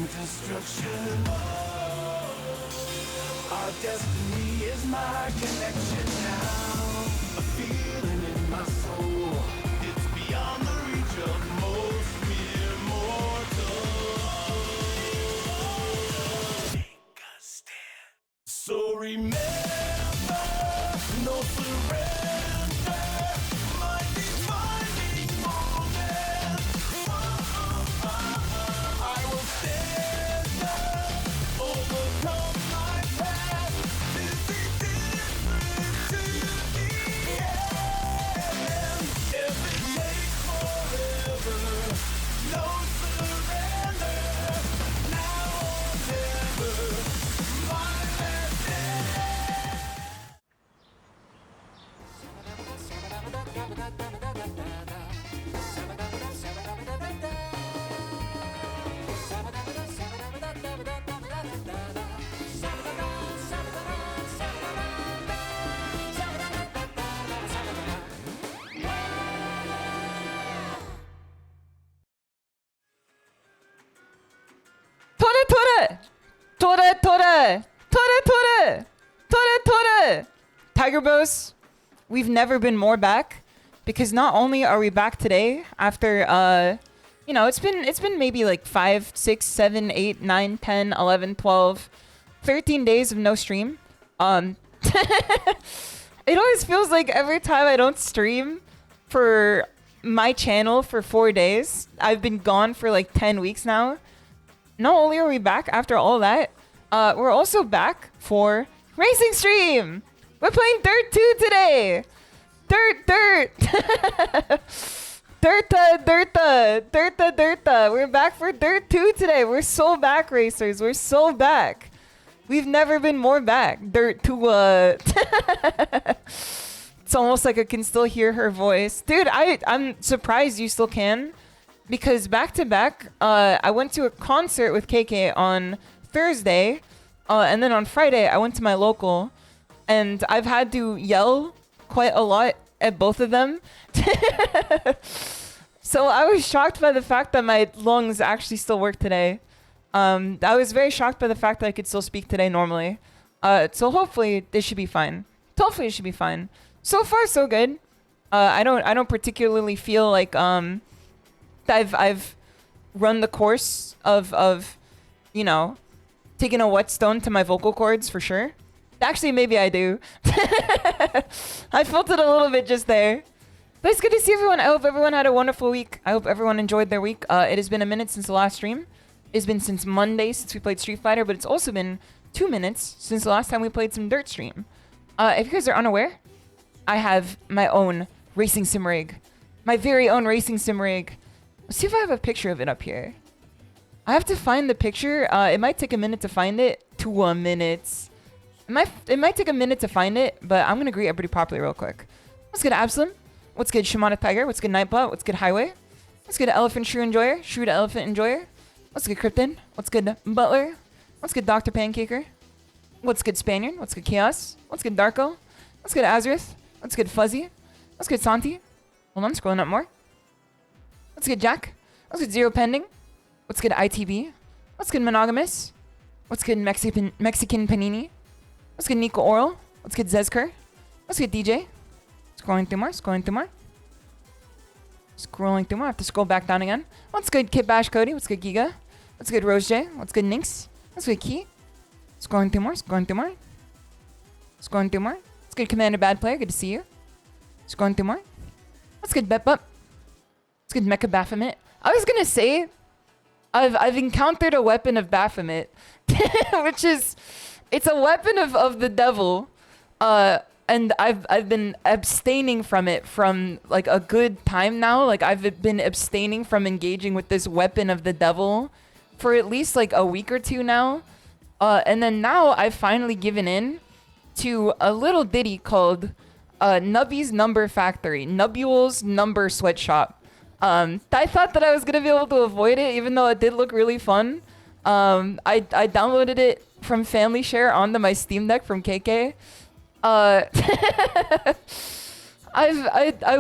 and destruction. Our destiny is my connection now. A feeling in my soul. It's beyond the reach of most mere mortals. Take a stand. So remember, no surrender. My defining moment. I will stand up, overcome my past. This is different to the end. If it takes forever, no surrender. Now or never, my last Tore. Tiger Bros, we've never been more back, because not only are we back today after you know, it's been maybe like 5, 6, 7, 8, 9, 10, 11, 12, 13 days of no stream. It always feels like every time I don't stream for my channel for 4 days, I've been gone for like 10 weeks now. Not only are we back after all that, we're also back for racing stream. We're playing Dirt 2 today. Dirt. Dirta. We're back for Dirt 2 today. We're so back, racers. We're so back. We've never been more back. Dirt 2. It's almost like I can still hear her voice. Dude, I'm surprised you still can. Because back to back, I went to a concert with KK on Thursday. And then on Friday, I went to my local. And I've had to yell quite a lot at both of them. So I was shocked by the fact that my lungs actually still work today. I was very shocked by the fact that I could still speak today normally. So hopefully this should be fine. So far, so good. I don't particularly feel like I've run the course of you know, taking a whetstone to my vocal cords for sure. Actually, maybe I do. I felt it a little bit just there. But it's good to see everyone. I hope everyone had a wonderful week. I hope everyone enjoyed their week. It has been a minute since the last stream. It's been since Monday since we played Street Fighter, but it's also been 2 minutes since the last time we played some Dirt stream. If you guys are unaware, I have my own racing sim rig. My very own racing sim rig. Let's see if I have a picture of it up here. I have to find the picture. It might take a minute to find it. 2 minutes. It might take a minute to find it, but I'm gonna greet everybody properly real quick. What's good, Absalom? What's good, shimadatiger? What's good, Nightbot? What's good, Highway? What's good, Elephant Shrew Enjoyer? Shrew the Elephant Enjoyer? What's good, Krypton? What's good, Butler? What's good, Dr. Pancaker? What's good, Spaniard? What's good, Chaos? What's good, Darko? What's good, Azareth? What's good, Fuzzy? What's good, Santi? Hold on, scrolling up more. What's good, Jack? What's good, Zero Pending? What's good, ITB? What's good, Monogamous? What's good, Mexican Panini? What's good, Nico Oral? What's good, Zezker? What's good, DJ? Scrolling through more. I have to scroll back down again. What's good, Kit Bash Cody? What's good, Giga? What's good, Rose J? What's good, Nynx? What's good, Key? Scrolling through more. What's good, Commander Bad Player? Good to see you. Scrolling through more. What's good, Bet Bup? What's good, Mecha Baphomet? I was gonna say, I've encountered a weapon of Baphomet, which is, it's a weapon of the devil. And I've been abstaining from it from like a good time now. Like I've been abstaining from engaging with this weapon of the devil for at least like a week or two now. And then now I've finally given in to a little ditty called Nubby's Number Factory, Nubul's Number Sweatshop. I thought that I was gonna be able to avoid it, even though it did look really fun. I downloaded it from Family Share onto my Steam Deck from KK. I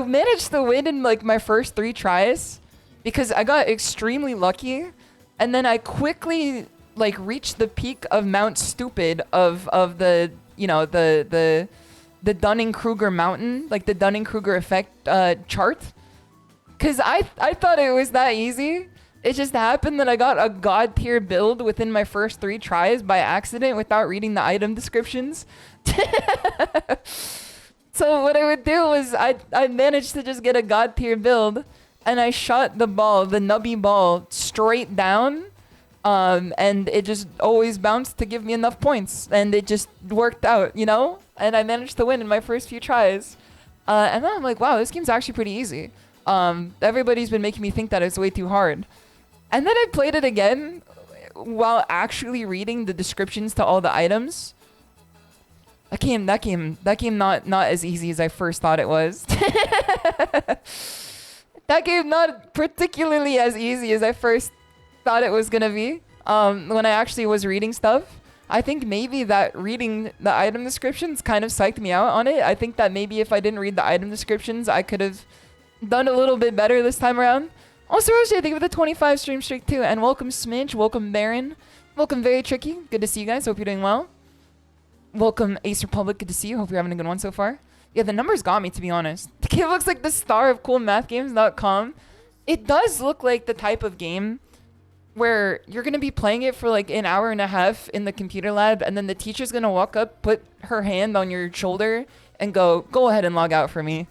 managed to win in like my first 3 tries because I got extremely lucky and then I quickly like reached the peak of Mount Stupid of the, you know, the Dunning-Kruger mountain, like the Dunning-Kruger effect chart. Cause I thought it was that easy. It just happened that I got a god tier build within my first 3 tries by accident without reading the item descriptions. So what I would do was I managed to just get a god tier build, and I shot the ball, the nubby ball, straight down, and it just always bounced to give me enough points, and it just worked out, you know? And I managed to win in my first few tries. And then I'm like, wow, this game's actually pretty easy. Everybody's been making me think that it's way too hard. And then I played it again while actually reading the descriptions to all the items. That game not as easy as I first thought it was. That game not particularly as easy as I first thought it was gonna be. When I actually was reading stuff, I think maybe that reading the item descriptions kind of psyched me out on it. I think that maybe if I didn't read the item descriptions, I could have done a little bit better this time around. Also, Roger, thank you for the 25 stream streak too. And welcome Smidge, welcome Baron, welcome Very Tricky. Good to see you guys. Hope you're doing well. Welcome Ace Republic. Good to see you. Hope you're having a good one so far. Yeah, the numbers got me, to be honest. The game looks like the star of coolmathgames.com. It does look like the type of game where you're going to be playing it for like an hour and a half in the computer lab, and then the teacher's going to walk up, put her hand on your shoulder, and go ahead and log out for me.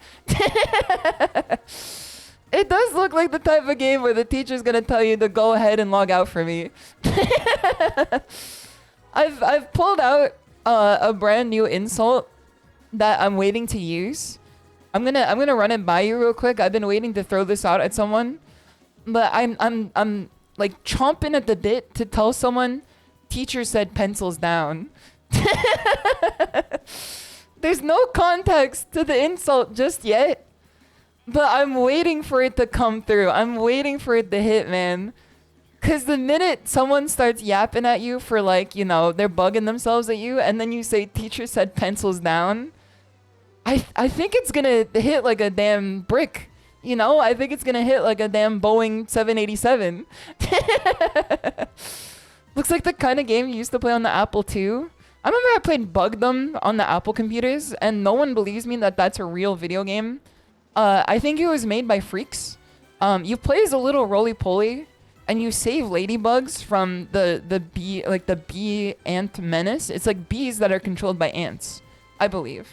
It does look like the type of game where the teacher's going to tell you to go ahead and log out for me. I've pulled out a brand new insult that I'm waiting to use. I'm gonna run it by you real quick. I've been waiting to throw this out at someone, but I'm like chomping at the bit to tell someone, teacher said pencils down. There's no context to the insult just yet, but I'm waiting for it to come through. I'm waiting for it to hit, man. Cause the minute someone starts yapping at you for like, you know, they're bugging themselves at you, and then you say teacher said pencils down, I think it's gonna hit like a damn brick. You know, I think it's gonna hit like a damn Boeing 787. Looks like the kind of game you used to play on the Apple II. I remember I played Bug Them on the Apple computers, and no one believes me that that's a real video game. I think it was made by freaks. You play as a little roly-poly, and you save ladybugs from the bee, like the bee ant menace. It's like bees that are controlled by ants, I believe.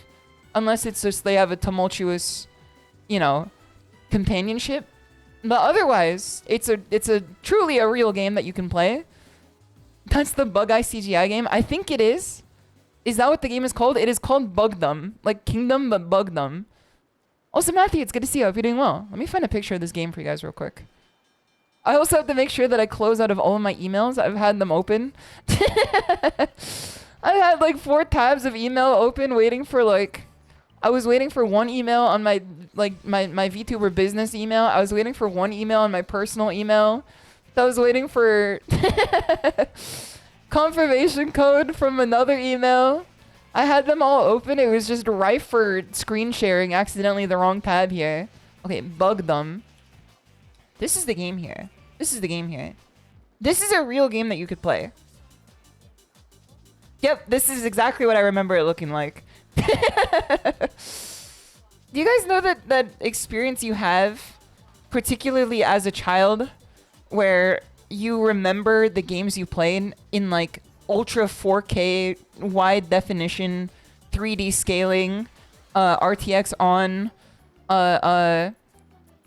Unless it's just they have a tumultuous, you know, companionship. But otherwise, it's a truly a real game that you can play. That's the Bug Eye CGI game. I think it is. Is that what the game is called? It is called Bug Them. Like Kingdom, but Bug Them. Also, Matthew, it's good to see you. I hope you're doing well. Let me find a picture of this game for you guys real quick. I also have to make sure that I close out of all of my emails. I've had them open. I had like 4 tabs of email open waiting for like... I was waiting for one email on my VTuber business email. I was waiting for one email on my personal email. I was waiting for confirmation code from another email. I had them all open. It was just rife for screen sharing. Accidentally the wrong tab here. Okay, Bug Them. This is the game here. This is the game here. This is a real game that you could play. Yep, this is exactly what I remember it looking like. Do you guys know that experience you have, particularly as a child, where you remember the games you played in like ultra 4K, wide definition, 3D scaling, RTX on,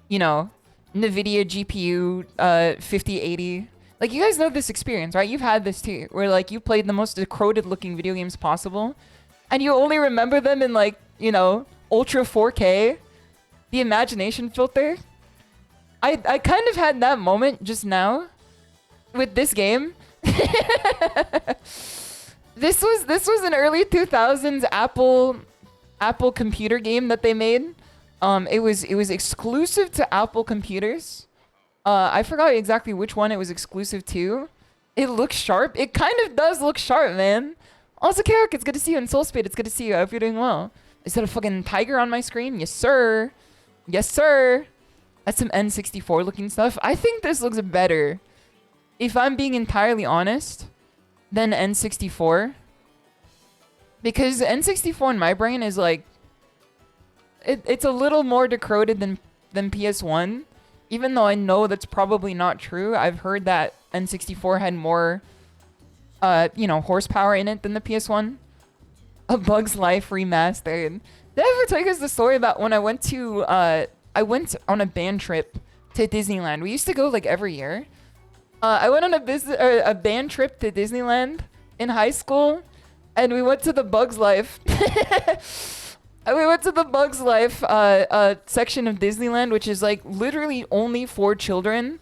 you know, NVIDIA GPU 5080. Like, you guys know this experience, right? You've had this too, where like you played the most decroded looking video games possible, and you only remember them in like, you know, ultra 4K, the imagination filter. I kind of had that moment just now with this game. This was an early 2000s Apple computer game that they made. It was exclusive to Apple computers. I forgot exactly which one it was exclusive to. It looks sharp. It kind of does look sharp, man. Also, Carrick, it's good to see you. And Soulspade, it's good to see you. I hope you're doing well. Is that a fucking tiger on my screen? Yes, sir. Yes, sir. That's some N64 looking stuff. I think this looks better if I'm being entirely honest, then N64. Because N64 in my brain is like, it's a little more decoded than PS1. Even though I know that's probably not true. I've heard that N64 had more, horsepower in it than the PS1. A Bug's Life remastered. Did I ever tell you guys the story about when I went on a band trip to Disneyland? We used to go like every year. I went on a band trip to Disneyland in high school, and we went to the Bug's Life. We went to the Bug's Life section of Disneyland, which is like literally only for children.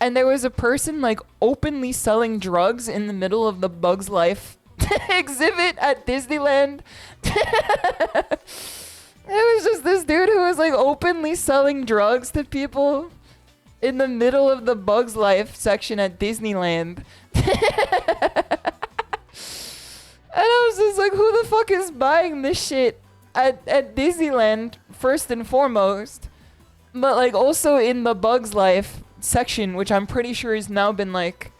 And there was a person like openly selling drugs in the middle of the Bug's Life exhibit at Disneyland. It was just this dude who was like openly selling drugs to people in the middle of the Bug's Life section at Disneyland. And I was just like, who the fuck is buying this shit at Disneyland, first and foremost? But like also in the Bug's Life section, which I'm pretty sure has now been like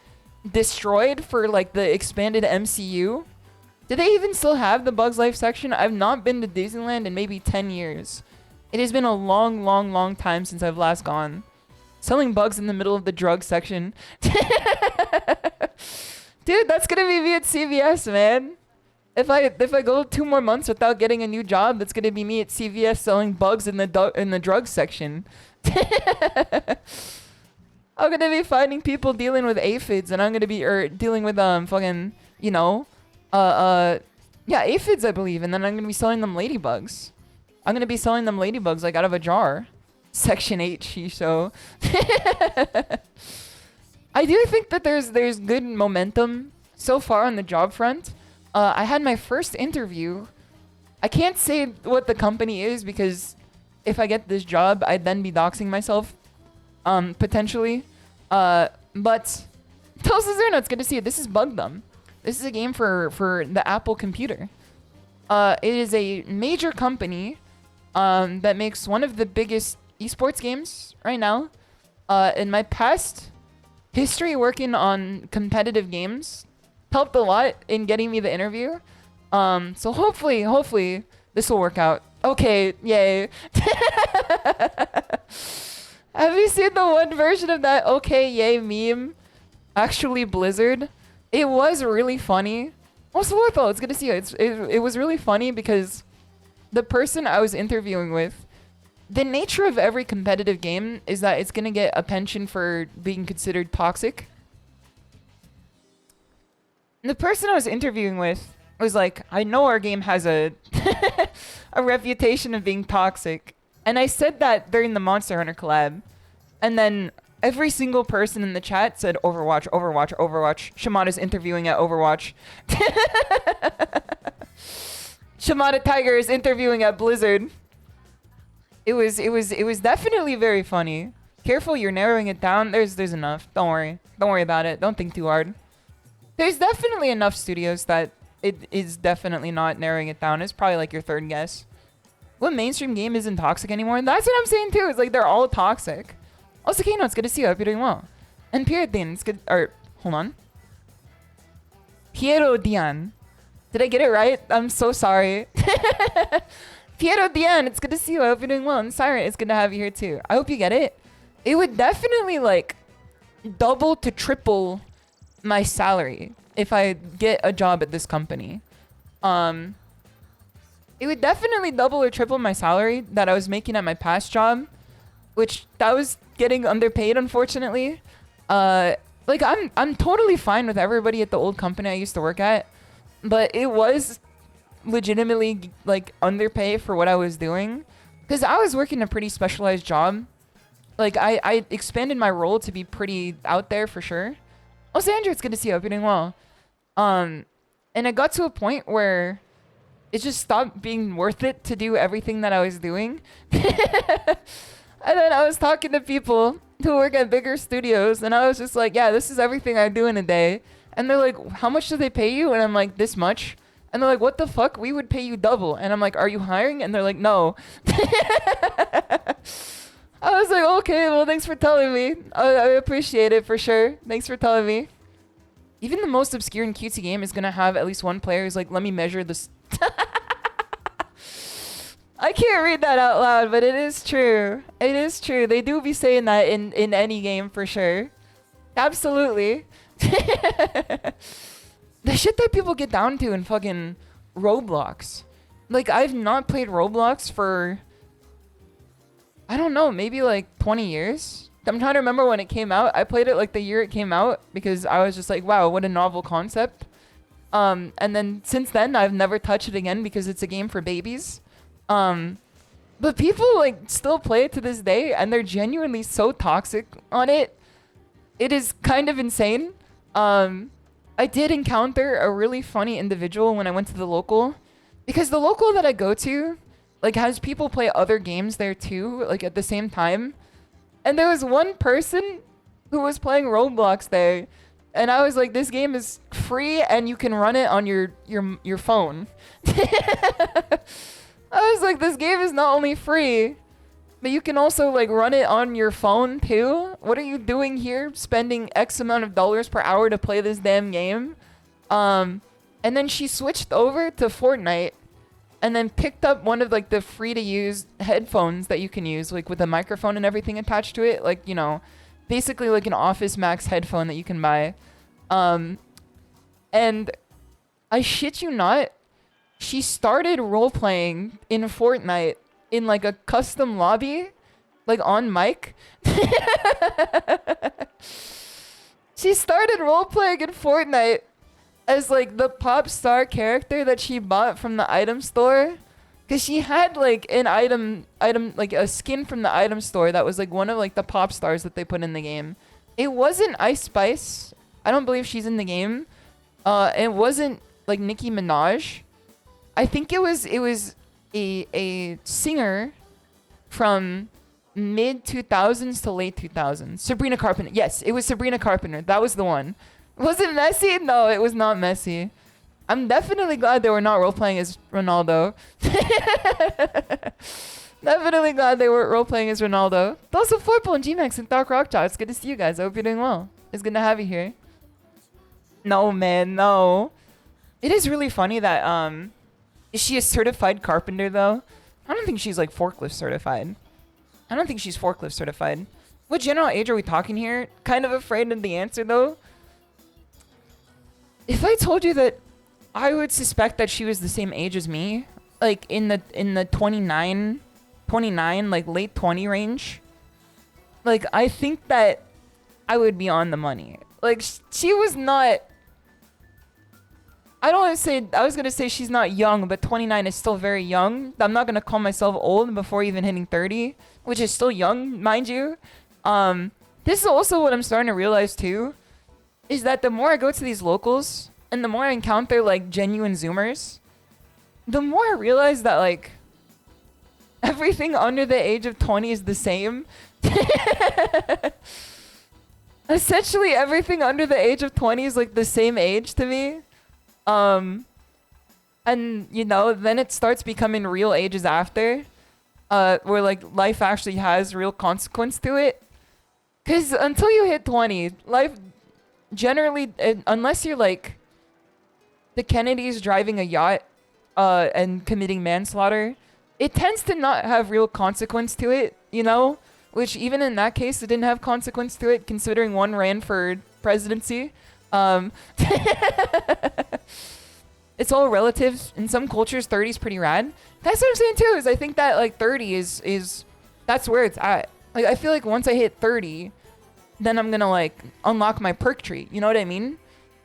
destroyed for like the expanded MCU. Do they even still have the Bug's Life section? I've not been to Disneyland in maybe 10 years. It has been a long, long, long time since I've last gone. Selling bugs in the middle of the drug section. Dude, that's gonna be me at CVS, man. If I go 2 more months without getting a new job, that's gonna be me at CVS selling bugs in the drug section. I'm gonna be finding people dealing with aphids, and I'm gonna be dealing with aphids, I believe, and then I'm gonna be selling them ladybugs. I'm gonna be selling them ladybugs like out of a jar. Section 8 SHISHOU. I do think that there's good momentum so far on the job front. I had my first interview. I can't say what the company is because if I get this job, I'd then be doxing myself, potentially. But tell Cesarno, it's good to see you. This is Bugdom. This is a game for the Apple computer. It is a major company that makes one of the biggest esports games right now. In my past history working on competitive games helped a lot in getting me the interview. So hopefully this will work out. Okay, yay. Have you seen the one version of that okay yay meme? Actually Blizzard. It was really funny. Also, it's good to see you. It was really funny because the person I was interviewing with, the nature of every competitive game is that it's gonna get a pension for being considered toxic. And the person I was interviewing with was like, I know our game has a a reputation of being toxic. And I said that during the Monster Hunter collab. And then every single person in the chat said Overwatch, Overwatch, Overwatch. Shimada's interviewing at Overwatch. shimadatiger is interviewing at Blizzard. It was definitely very funny. Careful, you're narrowing it down. There's enough. Don't worry. Don't worry about it. Don't think too hard. There's definitely enough studios that it is definitely not narrowing it down. It's probably like your third guess. What mainstream game isn't toxic anymore? That's what I'm saying too. It's like they're all toxic. Also, Kano, it's good to see you. I hope you're doing well. And Piero Dian, it's good. Or hold on. Piero Dian. Did I get it right? I'm so sorry. Piero Dian, it's good to see you. I hope you're doing well. And Siren, it's good to have you here too. I hope you get it. It would definitely like double to triple my salary if I get a job at this company. It would definitely double or triple my salary that I was making at my past job, which that was getting underpaid, unfortunately. Like I'm totally fine with everybody at the old company I used to work at, but it was legitimately like underpay for what I was doing because I was working a pretty specialized job. Like I expanded my role to be pretty out there for sure. Also, Andrew, it's good to see you. I hope you're doing well. And it got to a point where it just stopped being worth it to do everything that I was doing. And then I was talking to people who work at bigger studios, and I was just like, yeah, this is everything I do in a day. And they're like, how much do they pay you? And I'm like, this much. And they're like, what the fuck? We would pay you double. And I'm like, are you hiring? And they're like, no. I was like, okay, well, thanks for telling me. I appreciate it for sure. Thanks for telling me. Even the most obscure and cutesy game is gonna have at least one player who's like, let me measure this. I can't read that out loud, but it is true. It is true. They do be saying that in any game for sure. Absolutely. The shit that people get down to in fucking Roblox. Like, I've not played Roblox for, I don't know, maybe like 20 years. I'm trying to remember when it came out. I played it like the year it came out because I was just like, wow, what a novel concept. And then since then, I've never touched it again because it's a game for babies. But people like still play it to this day and they're genuinely so toxic on it. It is kind of insane. I did encounter a really funny individual when I went to the local because the local that I go to like has people play other games there too, like at the same time. And there was one person who was playing Roblox there and I was like, this game is free and you can run it on your phone. I was like, this game is not only free, but you can also like run it on your phone too. What are you doing here spending X amount of dollars per hour to play this damn game? And then she switched over to Fortnite and then picked up one of like the free to use headphones that you can use like with a microphone and everything attached to it. Like, you know, basically like an Office Max headphone that you can buy. And I shit you not, she started role-playing in Fortnite in like a custom lobby, like on mic. She started role-playing in Fortnite as like the pop star character that she bought from the item store. Cause she had like an item, like a skin from the item store that was like one of like the pop stars that they put in the game. It wasn't Ice Spice. I don't believe she's in the game. It wasn't like Nicki Minaj. I think it was a singer from mid 2000s to late 2000s. Sabrina Carpenter. Yes, it was Sabrina Carpenter. That was the one. Was it messy? No, it was not messy. I'm definitely glad they were not role-playing as Ronaldo. Definitely glad they weren't role-playing as Ronaldo. Also, Forpal and G-Max and Dark Rockjaw. It's good to see you guys. I hope you're doing well. It's good to have you here. No, man, no. It is really funny that, is she a certified carpenter, though? I don't think she's, like, forklift certified. I don't think she's forklift certified. What general age are we talking here? Kind of afraid of the answer, though. If I told you that I would suspect that she was the same age as me, like in the 29, like late 20 range, like I think that I would be on the money. Like she was not, I don't want to say, I was going to say she's not young, but 29 is still very young. I'm not going to call myself old before even hitting 30, which is still young, mind you. This is also what I'm starting to realize too, is that the more I go to these locals and the more I encounter like genuine Zoomers, the more I realize that like everything under the age of 20 is the same. Essentially everything under the age of 20 is like the same age to me. And you know, then it starts becoming real ages after, where like life actually has real consequence to it. Cause until you hit 20, life generally, unless you're like the Kennedys driving a yacht, and committing manslaughter, it tends to not have real consequence to it, you know? Which even in that case, it didn't have consequence to it, considering one ran for presidency. It's all relative. In some cultures, 30 is pretty rad. That's what I'm saying too, is I think that like 30 is that's where it's at. Like I feel like once I hit 30, then I'm gonna like unlock my perk tree. You know what I mean?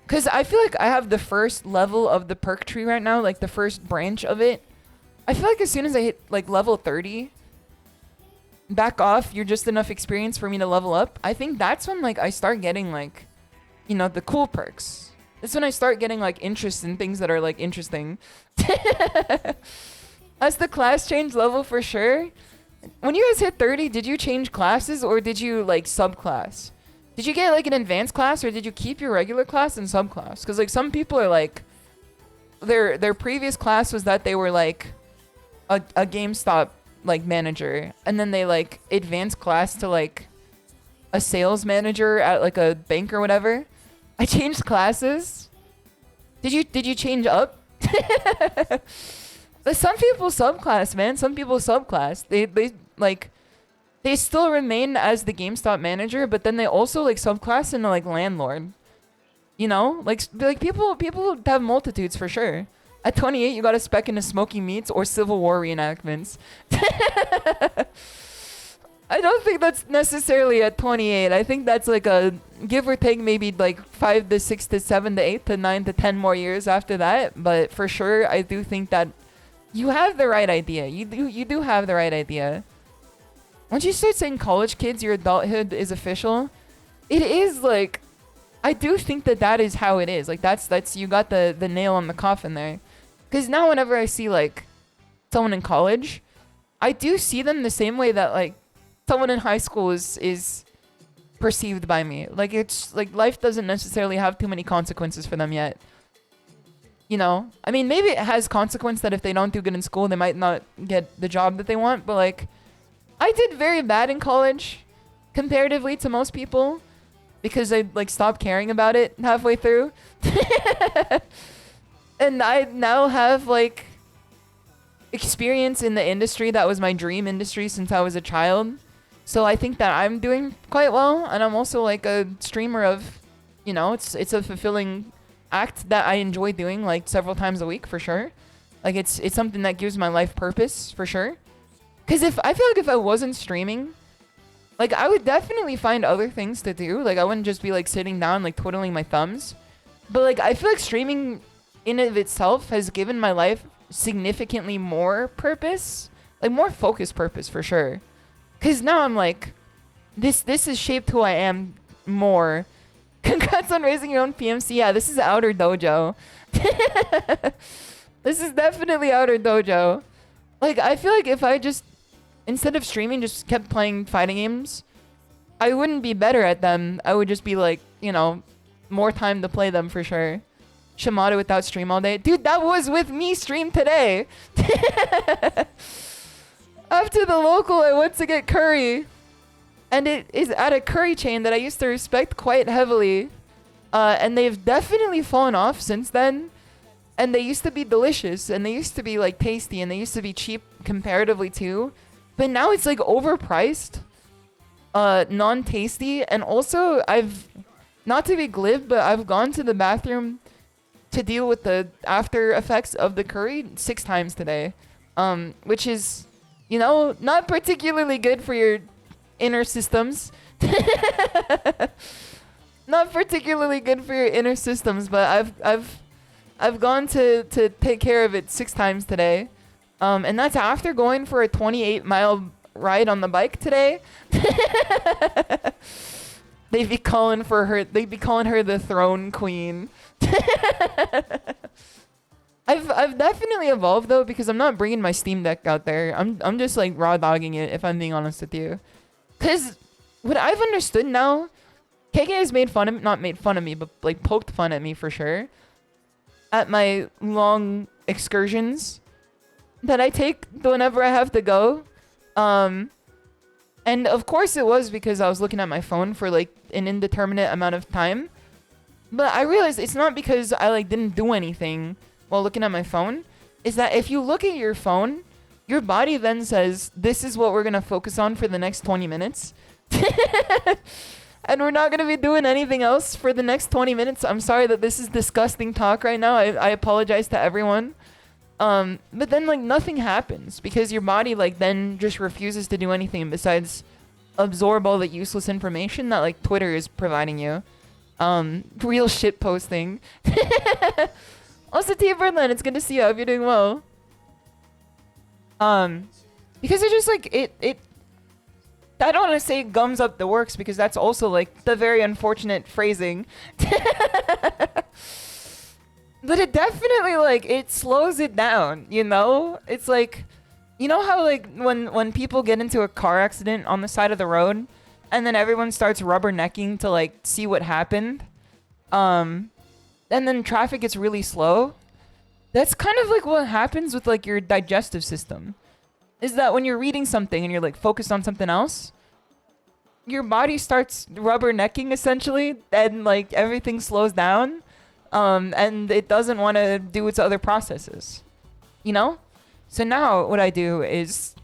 Cause I feel like I have the first level of the perk tree right now, like the first branch of it. I feel like as soon as I hit like level 30, back off, you're just enough experience for me to level up. I think that's when like I start getting like, you know, the cool perks. That's when I start getting like interest in things that are like interesting. As the class change level for sure. When you guys hit 30, did you change classes or did you like subclass? Did you get like an advanced class or did you keep your regular class and subclass? Because like some people are like, their previous class was that they were like a GameStop like manager, and then they like advance class to like a sales manager at like a bank or whatever. I changed classes. Did you change up? But some people subclass, man. Some people subclass. They still remain as the GameStop manager, but then they also like subclass into like landlord. You know, like people have multitudes for sure. At 28, you got to spec into smoking meats or Civil War reenactments. I don't think that's necessarily at 28. I think that's like a give or take maybe like 5 to 6 to 7 to 8 to 9 to 10 more years after that. But for sure, I do think that you have the right idea. You do have the right idea. Once you start saying college kids, your adulthood is official. It is like, I do think that is how it is. Like that's you got the nail on the coffin there. Because now whenever I see like someone in college, I do see them the same way that like someone in high school is perceived by me. Like it's like life doesn't necessarily have too many consequences for them yet. You know? I mean, maybe it has consequence that if they don't do good in school, they might not get the job that they want. But like, I did very bad in college comparatively to most people because I like stopped caring about it halfway through. And I now have like experience in the industry that was my dream industry since I was a child. So I think that I'm doing quite well, and I'm also like a streamer of, you know, it's a fulfilling act that I enjoy doing like several times a week for sure. Like it's something that gives my life purpose for sure. Cause if I feel like if I wasn't streaming, like I would definitely find other things to do. Like I wouldn't just be like sitting down like twiddling my thumbs. But like I feel like streaming in and of itself has given my life significantly more purpose, like more focused purpose for sure. Cause now I'm like, this has shaped who I am more. Congrats on raising your own PMC. Yeah, this is Outer Dojo. This is definitely Outer Dojo. Like I feel like if I just, instead of streaming, just kept playing fighting games, I wouldn't be better at them. I would just be like, you know, more time to play them for sure. Shimada without stream all day. Dude, that was with me stream today. After the local, I went to get curry. And it is at a curry chain that I used to respect quite heavily. And they've definitely fallen off since then. And they used to be delicious. And they used to be like tasty. And they used to be cheap comparatively too. But now it's like overpriced. Non-tasty. And also, I've, not to be glib, but I've gone to the bathroom to deal with the after effects of the curry 6 times today, which is, you know, not particularly good for your inner systems. Not particularly good for your inner systems, but I've gone to take care of it 6 times today, and that's after going for a 28-mile ride on the bike today. They'd be calling her the throne queen. I've definitely evolved though, because I'm not bringing my Steam Deck out there. I'm just like raw dogging it, if I'm being honest with you. Cause what I've understood now, KK has not made fun of me, but like poked fun at me for sure. At my long excursions that I take whenever I have to go. And of course it was because I was looking at my phone for like an indeterminate amount of time. But I realized it's not because I like didn't do anything while looking at my phone. Is that if you look at your phone, your body then says, this is what we're going to focus on for the next 20 minutes. And we're not going to be doing anything else for the next 20 minutes. I'm sorry that this is disgusting talk right now. I apologize to everyone. But then like nothing happens because your body like then just refuses to do anything besides absorb all the useless information that like Twitter is providing you. Real shit posting. Also, Tia Birdland, it's good to see you. I hope you're doing well. Because it's just like it I don't want to say gums up the works because that's also like the very unfortunate phrasing. But it definitely like it slows it down, you know? It's like, you know how like when people get into a car accident on the side of the road and then everyone starts rubbernecking to like see what happened, and then traffic gets really slow. That's kind of like what happens with like your digestive system. is that when you're reading something and you're like focused on something else, your body starts rubbernecking essentially, and like everything slows down, and it doesn't want to do its other processes, you know? So now what I do is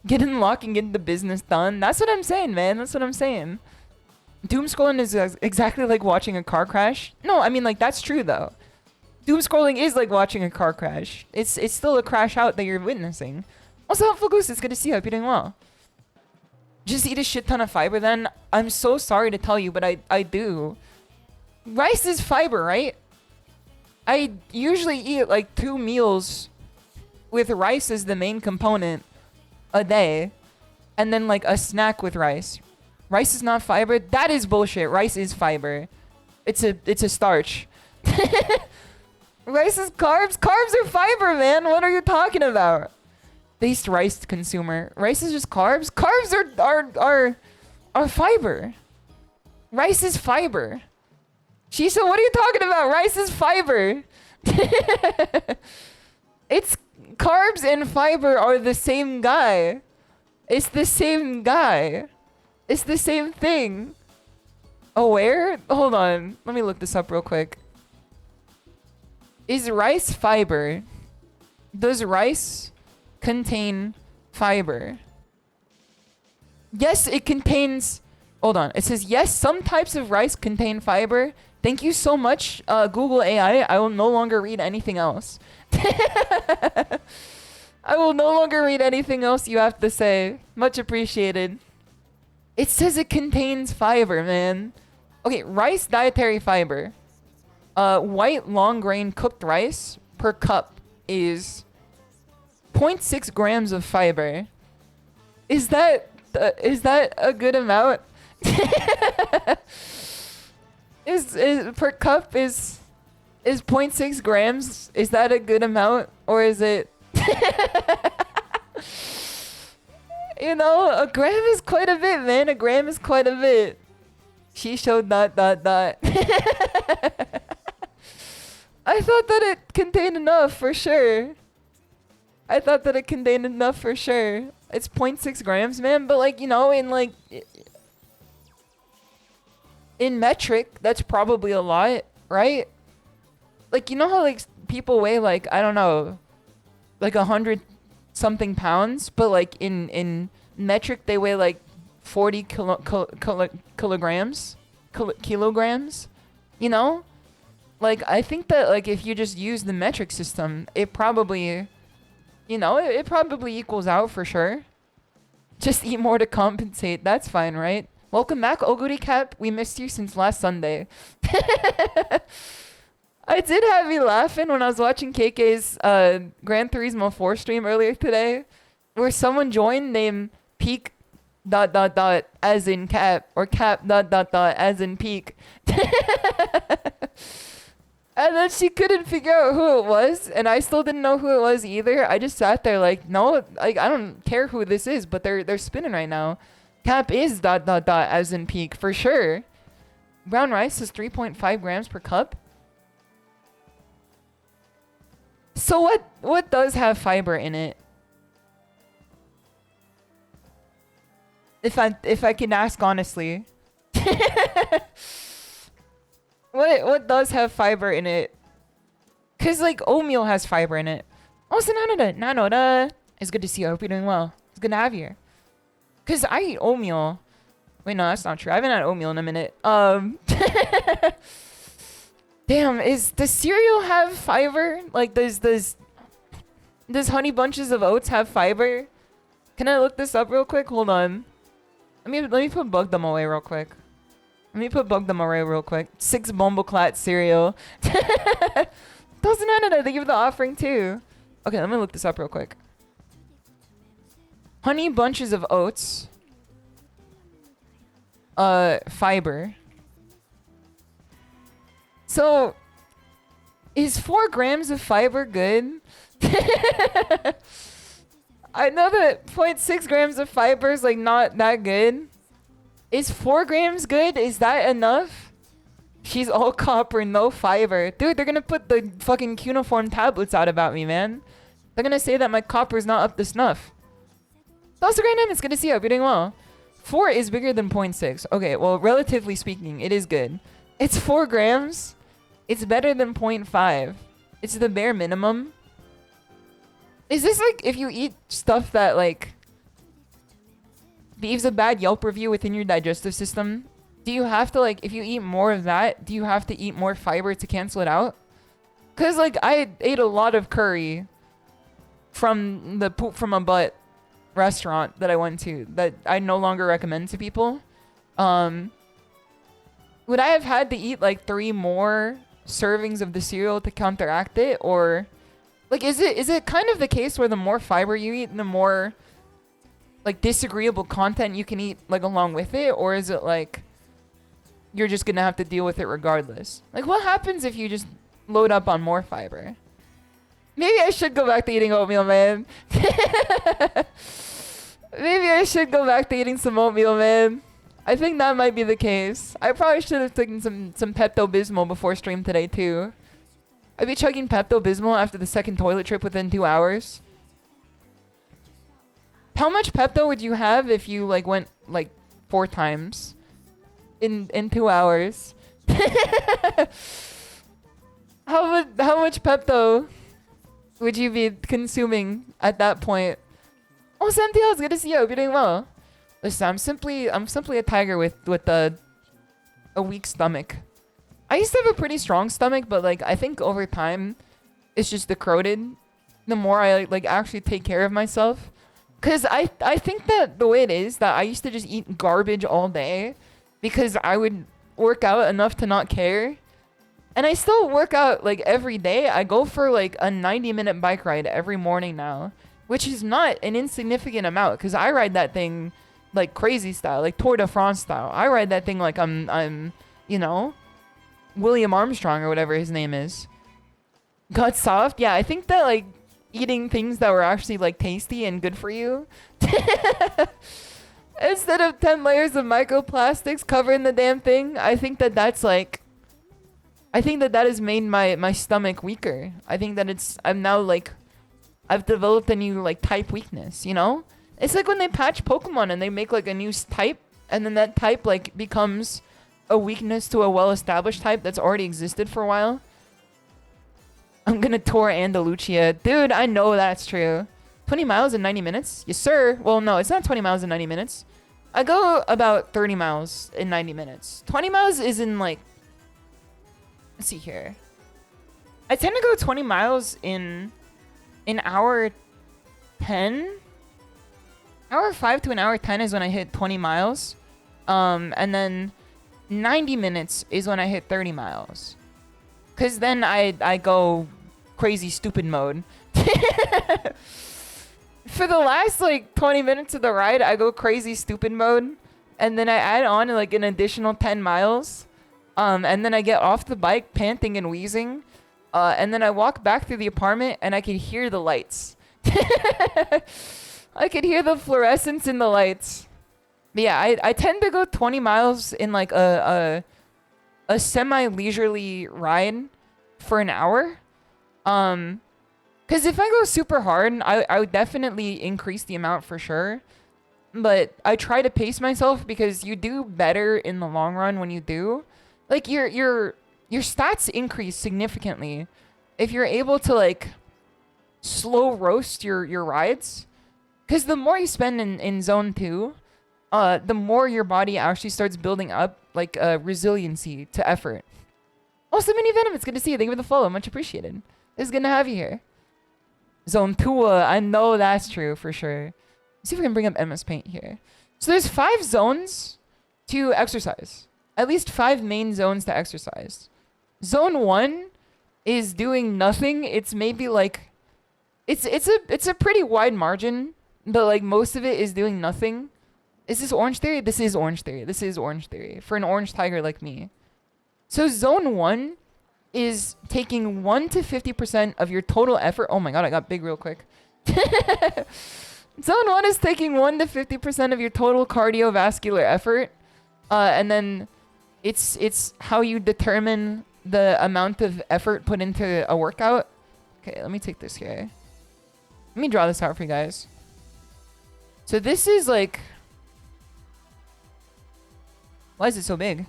get in lock and get the business done. That's what I'm saying, man. That's what I'm saying. Doom scrolling is exactly like watching a car crash. No, I mean, like, that's true though. Doom scrolling is like watching a car crash. It's still a crash out that you're witnessing. Also, helpful goose, it's good to see you. Hope you're doing well. Just eat a shit ton of fiber then. I'm so sorry to tell you, but I do. Rice is fiber, right? I usually eat like 2 meals with rice as the main component a day, and then like a snack with rice. Rice is not fiber. That is bullshit. Rice is fiber. It's a starch. Rice is carbs. Carbs are fiber, man. What are you talking about? Based rice consumer. Rice is just carbs. Carbs are fiber. Rice is fiber. Shisha, what are you talking about? Rice is fiber. It's carbs and fiber are the same guy. It's the same guy. It's the same thing. Aware? Hold on. Let me look this up real quick. Is rice fiber? Does rice contain fiber? Yes, it contains... Hold on. It says, yes, some types of rice contain fiber. Thank you so much, Google AI. I will no longer read anything else. I will no longer read anything else you have to say. Much appreciated. It says it contains fiber, man. Okay, rice dietary fiber. White long grain cooked rice per cup is 0.6 grams of fiber. Is that a good amount? is per cup is 0.6 grams? Is that a good amount, or is it? You know, a gram is quite a bit, man. A gram is quite a bit. She showed ... I thought that it contained enough for sure. I thought that it contained enough for sure. It's 0.6 grams, man. But like, you know, in metric, that's probably a lot, right? Like, you know how like people weigh like, I don't know, like 100 something pounds, but like in metric they weigh like 40 kilograms, you know? Like, I think that like if you just use the metric system, it probably, you know, it probably equals out for sure. Just eat more to compensate. That's fine, right? Welcome back, Oguri Cap. We missed you since last Sunday. I did have you laughing when I was watching KK's Gran Turismo 4 stream earlier today, where someone joined named Peak ... as in Cap, or Cap ... as in Peak. And then she couldn't figure out who it was, and I still didn't know who it was either. I just sat there like, no, like I don't care who this is, but they're spinning right now. Cap is ... as in Peak for sure. Brown rice is 3.5 grams per cup. So what does have fiber in it? If I can ask honestly. What does have fiber in it? Cause like oatmeal has fiber in it. Oh, Sionnach, it's good to see you. I hope you're doing well. It's good to have you here. Cause I eat oatmeal. Wait, no, that's not true. I haven't had oatmeal in a minute. Damn, does cereal have fiber? Like, does Honey Bunches of Oats have fiber? Can I look this up real quick? Hold on. Let me put bug them away real quick. 6 Bumbleclat cereal. Doesn't matter. They give the offering too. Okay, let me look this up real quick. Honey Bunches of Oats. Fiber. So, is 4 grams of fiber good? I know that 0.6 grams of fiber is like not that good. Is 4 grams good? Is that enough? She's all copper, no fiber. Dude, they're gonna put the fucking cuneiform tablets out about me, man. They're gonna say that my copper's not up to snuff. That's a great name. It's good to see you. Hope you're doing well. 4 is bigger than 0.6. Okay, well, relatively speaking, it is good. It's 4 grams. It's better than 0.5. It's the bare minimum. Is this like if you eat stuff that like leaves a bad Yelp review within your digestive system? Do you have to like, if you eat more of that, do you have to eat more fiber to cancel it out? Cause like I ate a lot of curry from the poop from a butt restaurant that I went to that I no longer recommend to people. Would I have had to eat like 3 more servings of the cereal to counteract it? Or like, is it kind of the case where the more fiber you eat, the more like disagreeable content you can eat like along with it? Or is it like you're just gonna have to deal with it regardless? Like, what happens if you just load up on more fiber? Maybe I should go back to eating oatmeal, man. Maybe I should go back to eating some oatmeal, man. I think that might be the case. I probably should have taken some Pepto-Bismol before stream today, too. I'd be chugging Pepto-Bismol after the second toilet trip within 2 hours. How much Pepto would you have if you, like, went, like, 4 times in 2 hours? How much Pepto would you be consuming at that point? Oh, Samtiel, it's good to see you. Hope you're doing well. Listen, I'm simply a tiger with a weak stomach. I used to have a pretty strong stomach, but like I think over time, it's just corroded. The more I like actually take care of myself, cause I think that the way it is that I used to just eat garbage all day, because I would work out enough to not care. And I still work out like every day. I go for like a 90-minute bike ride every morning now, which is not an insignificant amount because I ride that thing like crazy style, like Tour de France style. I ride that thing like I'm, you know, William Armstrong or whatever his name is. Got soft. Yeah, I think that like eating things that were actually like tasty and good for you instead of 10 layers of microplastics covering the damn thing, I think that that's like, I think that has made my stomach weaker. I think that I'm now like, I've developed a new like type weakness, you know? It's like when they patch Pokemon and they make like a new type and then that type like becomes a weakness to a well-established type that's already existed for a while. I'm gonna tour Andalusia. Dude, I know that's true. 20 miles in 90 minutes? Yes, sir. Well, no, it's not 20 miles in 90 minutes. I go about 30 miles in 90 minutes. 20 miles is in like, let's see here. I tend to go 20 miles in an hour 10. Hour 5 to an hour 10 is when I hit 20 miles. And then 90 minutes is when I hit 30 miles. Because then I go crazy stupid mode. For the last like 20 minutes of the ride, I go crazy stupid mode. And then I add on like an additional 10 miles. And then I get off the bike panting and wheezing. And then I walk back through the apartment and I can hear the lights. I could hear the fluorescence in the lights. But yeah, I tend to go 20 miles in like a semi-leisurely ride for an hour. Because if I go super hard, I would definitely increase the amount for sure. But I try to pace myself because you do better in the long run when you do. Like your stats increase significantly if you're able to like slow roast your rides. Because the more you spend in zone 2, the more your body actually starts building up like resiliency to effort. Also, Mini Venom, it's good to see you. Thank you for the follow. Much appreciated. It's good to have you here. Zone 2, I know that's true for sure. Let's see if we can bring up MS Paint here. So there's 5 zones to exercise. At least 5 main zones to exercise. Zone 1 is doing nothing. It's maybe like it's a pretty wide margin, but like most of it is doing nothing. Is this Orange Theory? This is Orange Theory. This is Orange Theory for an orange tiger like me. So zone 1 is taking 1 to 50% of your total effort. Oh my god, I got big real quick. Zone 1 is taking 1 to 50% of your total cardiovascular effort. And then it's how you determine the amount of effort put into a workout. Okay, let me take this here. Let me draw this out for you guys. So this is like... Why is it so big? Let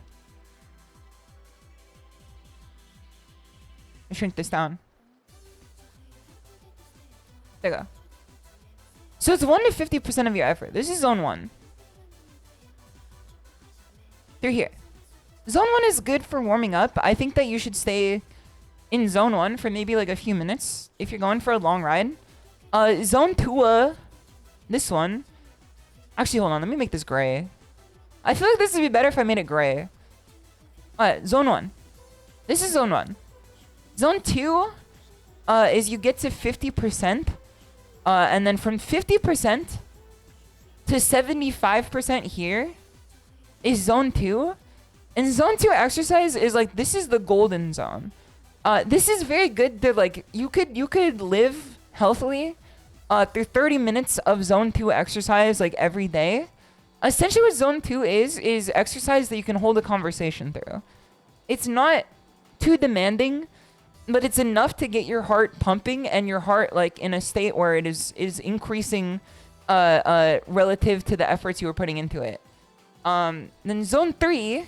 me shrink this down. There you go. So it's 1 to 50% of your effort. This is zone 1. Through here. Zone 1 is good for warming up. I think that you should stay in zone 1 for maybe like a few minutes if you're going for a long ride. Zone 2, this one. Actually, hold on. Let me make this gray. I feel like this would be better if I made it gray. Alright, zone 1. This is zone 1. Zone 2 is you get to 50%. And then from 50% to 75% here is zone 2. And zone 2 exercise is like, this is the golden zone. This is very good to like, you could live healthily through 30 minutes of zone 2 exercise like every day. Essentially what zone 2 is exercise that you can hold a conversation through. It's not too demanding, but it's enough to get your heart pumping and your heart like in a state where it is increasing relative to the efforts you were putting into it. Then zone 3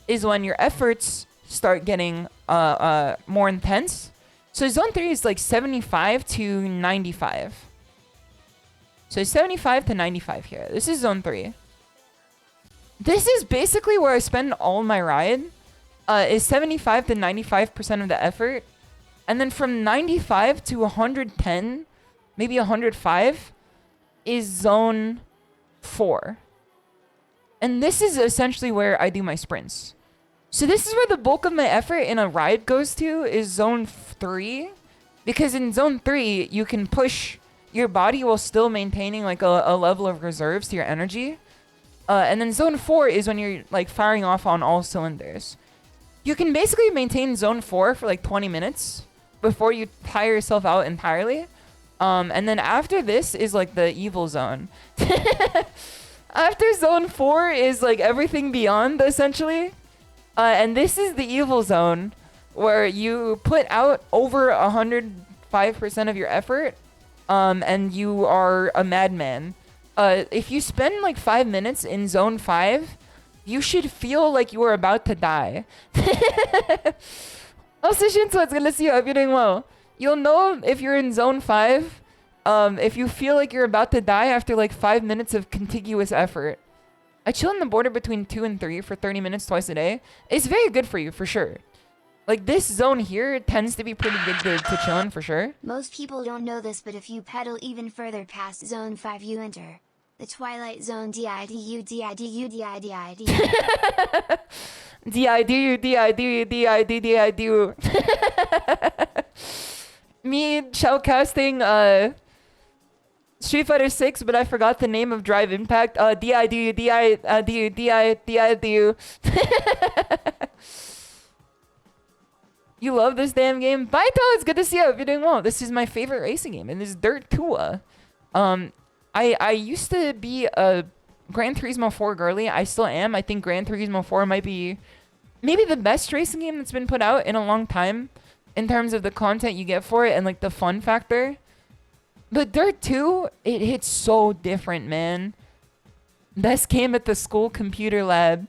is when your efforts start getting more intense. So zone 3 is like 75 to 95. So 75 to 95 here. This is zone 3. This is basically where I spend all my ride. Is 75 to 95% of the effort. And then from 95 to 110, maybe 105, is zone 4. And this is essentially where I do my sprints. So this is where the bulk of my effort in a ride goes to, is zone 3. Because in zone 3, you can push your body while still maintaining like a level of reserves to your energy. And then zone 4 is when you're like firing off on all cylinders. You can basically maintain zone 4 for like 20 minutes before you tire yourself out entirely. And then after this is like the evil zone. After zone 4 is like everything beyond, essentially. And this is the evil zone where you put out over 105% of your effort. And you are a madman. If you spend like 5 minutes in zone 5, you should feel like you are about to die. Also, Shinzo, it's good to see you. I hope you're doing well. You'll know if you're in zone 5, if you feel like you're about to die after like 5 minutes of contiguous effort. I chill on the border between 2 and 3 for 30 minutes twice a day. It's very good for you, for sure. Like, this zone here tends to be pretty good to chill in, for sure. Most people don't know this, but if you pedal even further past zone 5, you enter the Twilight Zone. DIDU, DIDU, DIDID. DIDU, DIDU, DIDU, DIDU. Me shoutcasting Street Fighter 6, but I forgot the name of Drive Impact. DIDU, DIDU, DIDU. You love this damn game? Bye, Tal. It's good to see you. I hope you're doing well. This is my favorite racing game, and this is Dirt 2. I used to be a Gran Turismo 4 girly. I still am. I think Gran Turismo 4 might be maybe the best racing game that's been put out in a long time in terms of the content you get for it and like the fun factor. But Dirt 2, it hits so different, man. Best game at the school computer lab.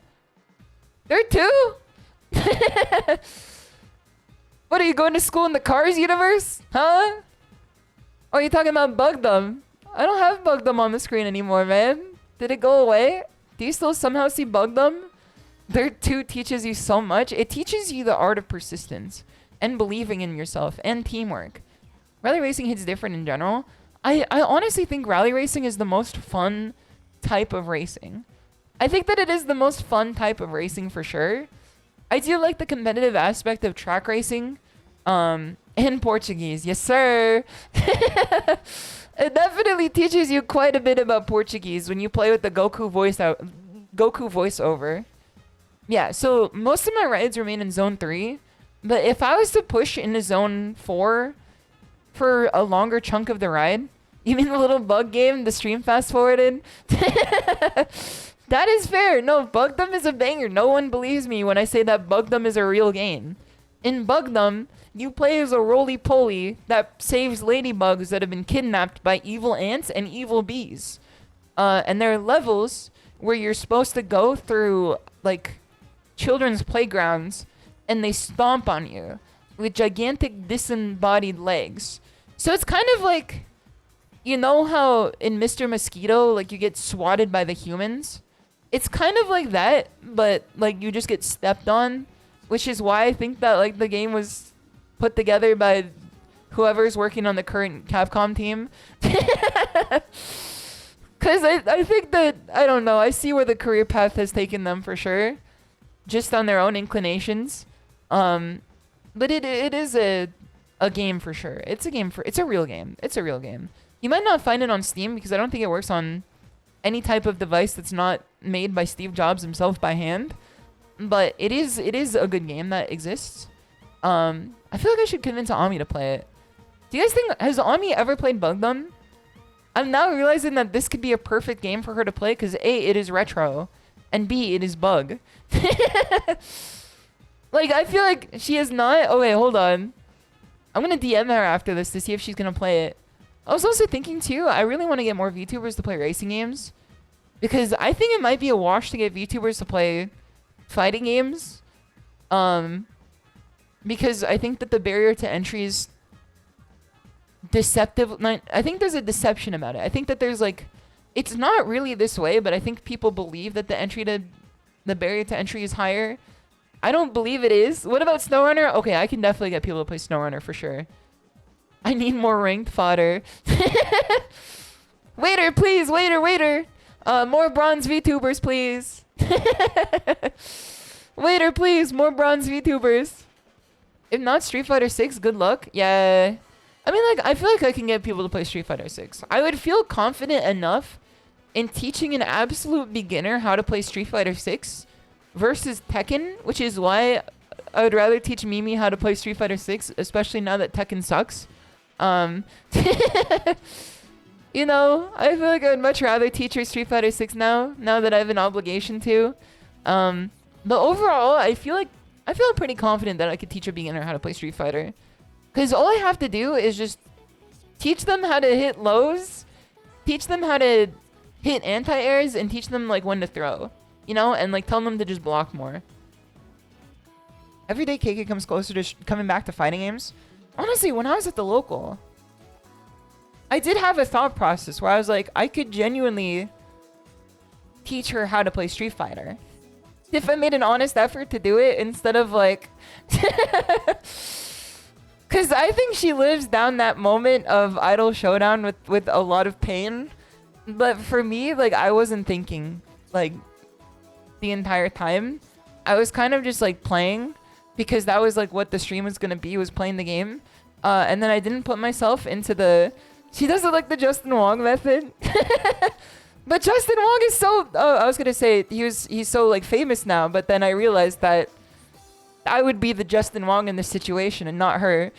Dirt 2? What, are you going to school in the Cars universe? Huh? Oh, are you talking about Bugdom? I don't have Bugdom on the screen anymore, man. Did it go away? Do you still somehow see Bugdom? Dirt 2 teaches you so much. It teaches you the art of persistence and believing in yourself and teamwork. Rally racing hits different in general. I honestly think rally racing is the most fun type of racing. I think that it is the most fun type of racing for sure. I do like the competitive aspect of track racing. In Portuguese. Yes, sir. It definitely teaches you quite a bit about Portuguese when you play with the Goku voiceover. Yeah, so most of my rides remain in zone 3. But if I was to push into zone 4 for a longer chunk of the ride, you mean the little bug game, the stream fast forwarded? That is fair. No, Bugdom is a banger. No one believes me when I say that Bugdom is a real game. In Bugdom, You play as a roly-poly that saves ladybugs that have been kidnapped by evil ants and evil bees. And there are levels where you're supposed to go through, like, children's playgrounds, and they stomp on you with gigantic disembodied legs. So it's kind of like, you know how in Mr. Mosquito, like, you get swatted by the humans? It's kind of like that, but, like, you just get stepped on, which is why I think that, like, the game was put together by whoever's working on the current Capcom team. Because I think that, I don't know, I see where the career path has taken them for sure, just on their own inclinations. But it is a game for sure. It's a real game. It's a real game. You might not find it on Steam because I don't think it works on any type of device that's not made by Steve Jobs himself by hand. But it is a good game that exists. I feel like I should convince Ami to play it. Do you guys think, has Ami ever played Bugdom? I'm now realizing that this could be a perfect game for her to play because A, it is retro, and B, it is bug. Like, I feel like she is not... Oh, wait, hold on. I'm going to DM her after this to see if she's going to play it. I was also thinking, too, I really want to get more VTubers to play racing games. Because I think it might be a wash to get VTubers to play fighting games. Because I think that the barrier to entry is deceptive. I think there's a deception about it. I think that there's, like... It's not really this way, but I think people believe that the barrier to entry is higher. I don't believe it is. What about SnowRunner? Okay, I can definitely get people to play SnowRunner for sure. I need more ranked fodder. Waiter, please. Waiter. More bronze VTubers, please. Waiter, please. More bronze VTubers. If not Street Fighter 6, good luck. Yeah. I mean, like, I feel like I can get people to play Street Fighter 6. I would feel confident enough in teaching an absolute beginner how to play Street Fighter 6 versus Tekken, which is why I would rather teach Mimi how to play Street Fighter 6, especially now that Tekken sucks. You know, I feel like I would much rather teach her Street Fighter 6 now that I have an obligation to. But overall, I feel pretty confident that I could teach a beginner how to play Street Fighter. Because all I have to do is just teach them how to hit lows, teach them how to hit anti-airs, and teach them, like, when to throw. You know? And, like, tell them to just block more. Every day KK comes closer to coming back to fighting games. Honestly, when I was at the local, I did have a thought process where I was like, I could genuinely teach her how to play Street Fighter. If I made an honest effort to do it instead of, like... Because I think she lives down that moment of Idol Showdown with a lot of pain. But for me, like, I wasn't thinking, like, the entire time. I was kind of just, like, playing. Because that was, like, what the stream was going to be, was playing the game. And then I didn't put myself into the... She doesn't like the Justin Wong method. But Justin Wong is so... Oh, I was going to say, he's so, like, famous now. But then I realized that I would be the Justin Wong in this situation and not her.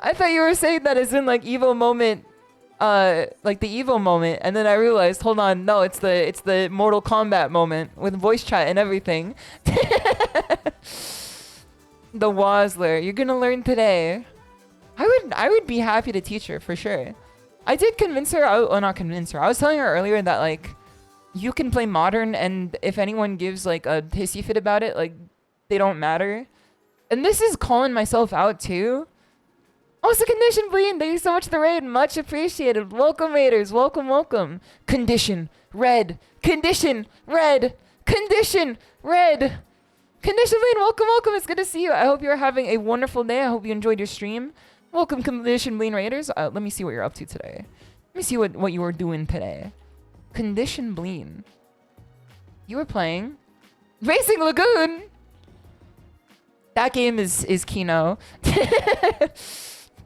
I thought you were saying that as in, like, Evo moment... like the Evo moment, and then I realized, hold on, no, it's the Mortal Kombat moment with voice chat and everything. The Wazler, you're gonna learn today. I would be happy to teach her for sure. I did convince her. Not convince her. I was telling her earlier that, like, you can play modern, and if anyone gives, like, a hissy fit about it, like, they don't matter. And this is calling myself out too. Oh, it's a condition, Bleed. Thank you so much for the raid. Much appreciated. Welcome, raiders. Welcome. Condition. Red. Condition. Red. Condition. Red. Condition, Bleed. Welcome. It's good to see you. I hope you're having a wonderful day. I hope you enjoyed your stream. Welcome, Condition, Bleed raiders. Let me see what you're up to today. Let me see what you were doing today. Condition, Bleed. You were playing Racing Lagoon. That game is Kino.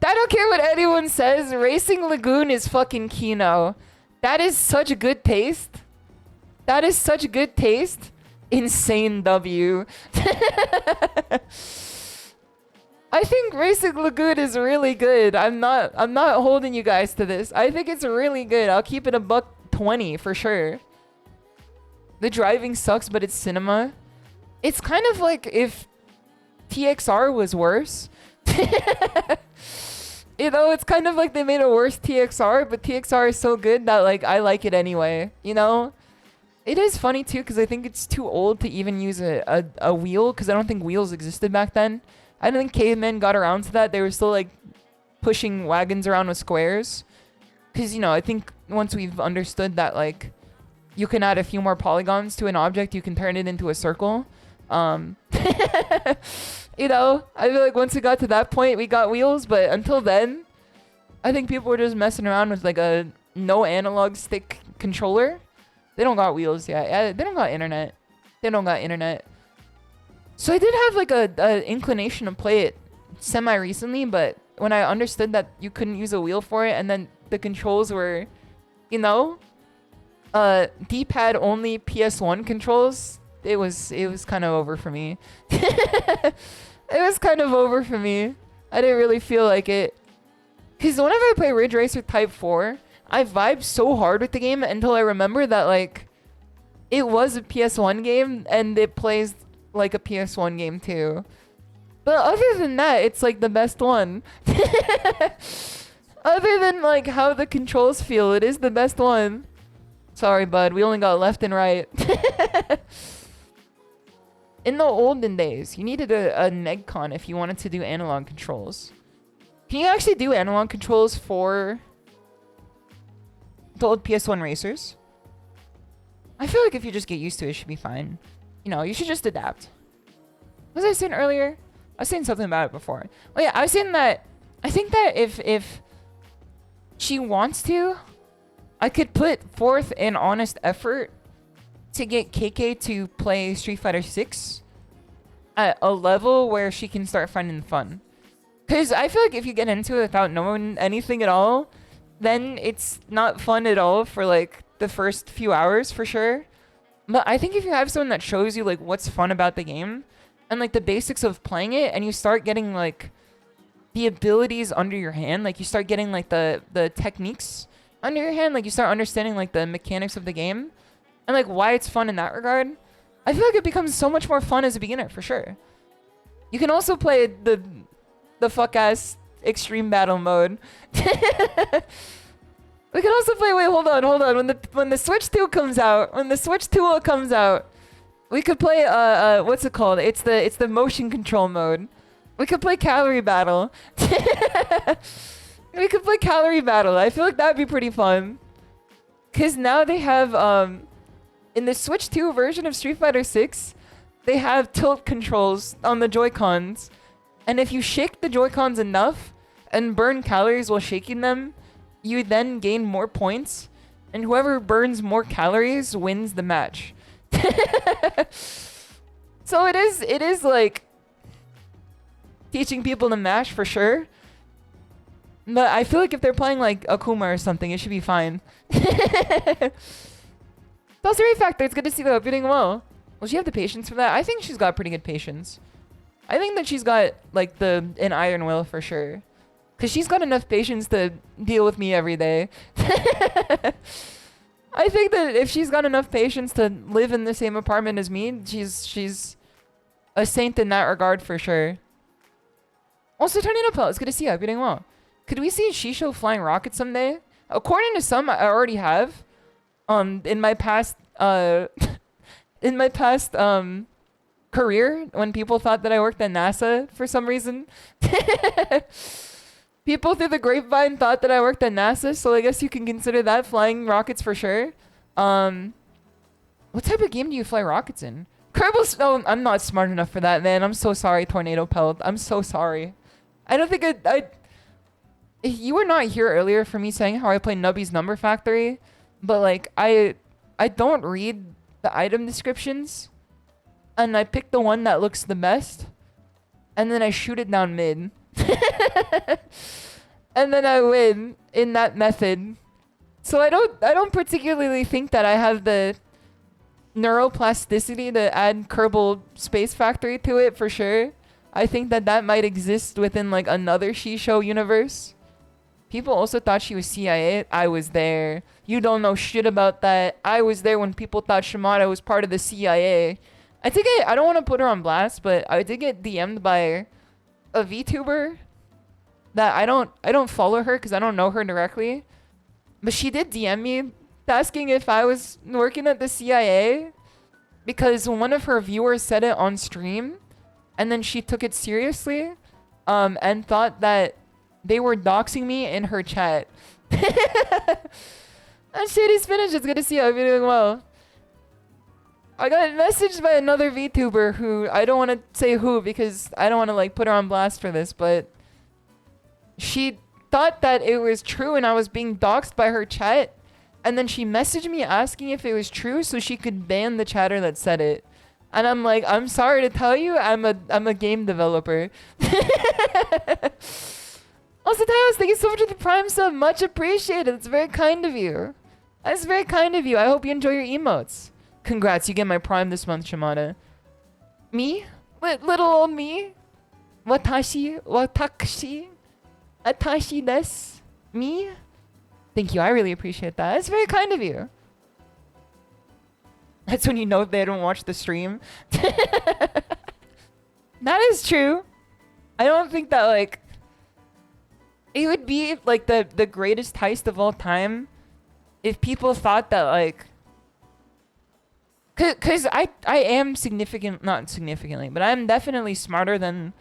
I don't care what anyone says. Racing Lagoon is fucking Kino. That is such a good taste. Insane W. I think Racing Lagoon is really good. I'm not holding you guys to this. I think it's really good. I'll keep it $120 for sure. The driving sucks, but it's cinema. It's kind of like if TXR was worse. You know, it's kind of like they made a worse TXR, but TXR is so good that like I like it anyway. You know, it is funny too because I think it's too old to even use a wheel because I don't think wheels existed back then. I don't think cavemen got around to that. They were still like pushing wagons around with squares. Because, you know, I think once we've understood that like you can add a few more polygons to an object, you can turn it into a circle. You know, I feel like once we got to that point, we got wheels. But until then, I think people were just messing around with like a no analog stick controller. They don't got wheels yet. Yeah, they don't got internet. They don't got internet. So I did have like a inclination to play it semi-recently, but when I understood that you couldn't use a wheel for it, and then the controls were, you know, D-pad only PS1 controls, it was kind of over for me. It was kind of over for me. I didn't really feel like it. Because whenever I play Ridge Racer Type 4, I vibe so hard with the game until I remember that like it was a PS1 game and it plays like a PS1 game too. But other than that, it's like the best one. Other than like how the controls feel, it is the best one. Sorry, bud. We only got left and right. In the olden days, you needed a NECO if you wanted to do analog controls. Can you actually do analog controls for the old PS1 racers? I feel like if you just get used to it, it should be fine. You know, you should just adapt. What was I saying earlier? I was saying something about it before. Oh yeah, I was saying that I think that if she wants to, I could put forth an honest effort to get KK to play Street Fighter 6 at a level where she can start finding fun. Because I feel like if you get into it without knowing anything at all, then it's not fun at all for like the first few hours for sure. But I think if you have someone that shows you like what's fun about the game and like the basics of playing it, and you start getting like the abilities under your hand, like you start getting like the techniques under your hand, like you start understanding like the mechanics of the game and like why it's fun in that regard, I feel like it becomes so much more fun as a beginner for sure. You can also play the fuck ass extreme battle mode. We can also play. Wait, hold on. When the Switch 2 comes out, we could play what's it called? It's the motion control mode. We could play calorie battle. We could play calorie battle. I feel like that'd be pretty fun. Cause now they have in the Switch 2 version of Street Fighter 6, they have tilt controls on the Joy-Cons. And if you shake the Joy-Cons enough and burn calories while shaking them, you then gain more points. And whoever burns more calories wins the match. So it is like teaching people to mash for sure. But I feel like if they're playing like Akuma or something, it should be fine. That's the factor. It's good to see that. Hope you're doing well. Will she have the patience for that? I think she's got pretty good patience. I think that she's got like an iron will for sure. Cause she's got enough patience to deal with me every day. I think that if she's got enough patience to live in the same apartment as me, she's a saint in that regard for sure. Also, turning up, it's good to see you. Hope you're doing well. Could we see SHISHOU flying rockets someday? According to some, I already have. In my past career, when people thought that I worked at NASA for some reason. People through the grapevine thought that I worked at NASA, so I guess you can consider that flying rockets for sure. What type of game do you fly rockets in? Kerbal... Oh, I'm not smart enough for that, man. I'm so sorry, Tornado Pelt. I'm so sorry. I don't think I... You were not here earlier for me saying how I play Nubby's Number Factory, but like, I don't read the item descriptions, and I pick the one that looks the best, and then I shoot it down mid. And then I win in that method. So I don't particularly think that I have the neuroplasticity to add Kerbal Space Factory to it for sure. I think that might exist within like another SHISHOU universe. People also thought she was CIA. I was there. You don't know shit about that. I was there when people thought Shimada was part of the CIA. I think I don't want to put her on blast, but I did get DM'd by a VTuber that I don't follow her because I don't know her directly. But she did DM me asking if I was working at the CIA because one of her viewers said it on stream and then she took it seriously and thought that they were doxing me in her chat. And Shady Spinach, it's good to see you. I hope you're doing well. I got messaged by another VTuber who I don't want to say who because I don't want to like put her on blast for this, but she thought that it was true and I was being doxed by her chat, and then she messaged me asking if it was true so she could ban the chatter that said it. And I'm like, I'm sorry to tell you, I'm a game developer. Also, Taos, thank you so much for the Prime sub. Much appreciated. It's very kind of you. That's very kind of you. I hope you enjoy your emotes. Congrats, you get my Prime this month, Shimada. Me? Little old me? Watashi desu. Me? Thank you, I really appreciate that. That's very kind of you. That's when you know they don't watch the stream. That is true. I don't think that, like... It would be, like, the greatest heist of all time if people thought that, like... Because I am not significantly, but I'm definitely smarter than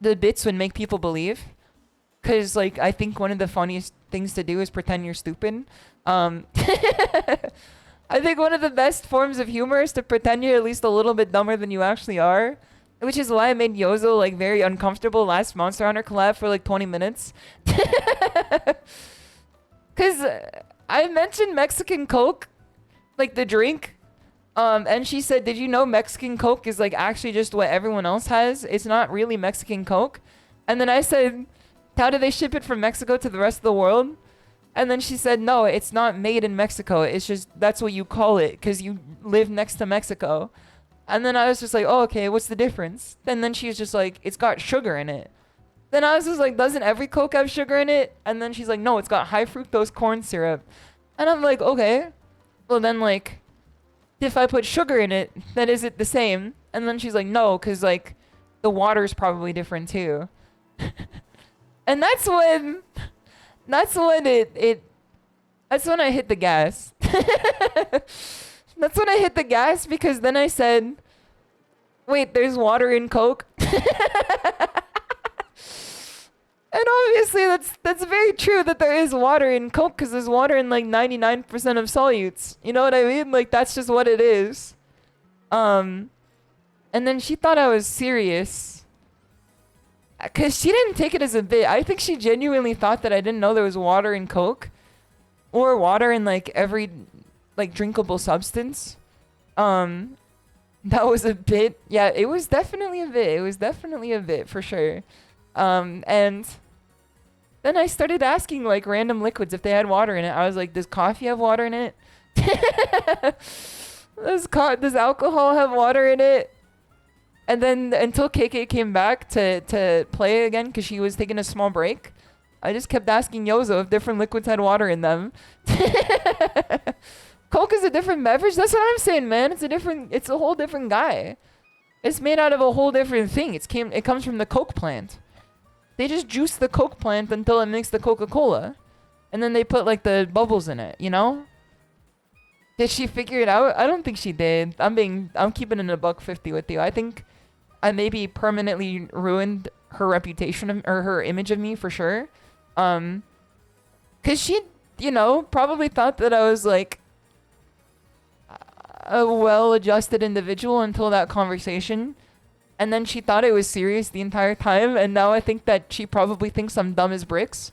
the bits would make people believe. Because, like, I think one of the funniest things to do is pretend you're stupid. I think one of the best forms of humor is to pretend you're at least a little bit dumber than you actually are. Which is why I made Yozo, like, very uncomfortable last Monster Hunter collab for, like, 20 minutes. Because I mentioned Mexican Coke, like, the drink. And she said, did you know Mexican Coke is, like, actually just what everyone else has? It's not really Mexican Coke. And then I said, how do they ship it from Mexico to the rest of the world? And then she said, no, it's not made in Mexico. It's just, that's what you call it because you live next to Mexico. And then I was just like, oh, okay, what's the difference? And then she was just like, it's got sugar in it. Then I was just like, doesn't every Coke have sugar in it? And then she's like, no, it's got high fructose corn syrup. And I'm like, okay. Well, then, like, if I put sugar in it, then is it the same? And then she's like, no, because, like, the water's probably different, too. And that's when I hit the gas. That's when I hit the gas because then I said, wait, there's water in Coke? And obviously that's very true that there is water in Coke because there's water in like 99% of solutes. You know what I mean? Like that's just what it is. And then she thought I was serious. Because she didn't take it as a bit. I think she genuinely thought that I didn't know there was water in Coke. Or water in like every like drinkable substance. That was a bit. Yeah, it was definitely a bit. It was definitely a bit for sure. And then I started asking like random liquids if they had water in it. I was like, does coffee have water in it? Does alcohol have water in it? And then until KK came back to play again because she was taking a small break, I just kept asking Yozo if different liquids had water in them. Coke is a different beverage? That's what I'm saying, man. It's a whole different guy. It's made out of a whole different thing. It comes from the Coke plant. They just juice the Coke plant until it makes the Coca-Cola. And then they put like the bubbles in it, you know? Did she figure it out? I don't think she did. I'm keeping it a $1.50 with you. I think I maybe permanently ruined her reputation or her image of me for sure. 'Cause she, you know, probably thought that I was like a well-adjusted individual until that conversation. And then she thought it was serious the entire time. And now I think that she probably thinks I'm dumb as bricks.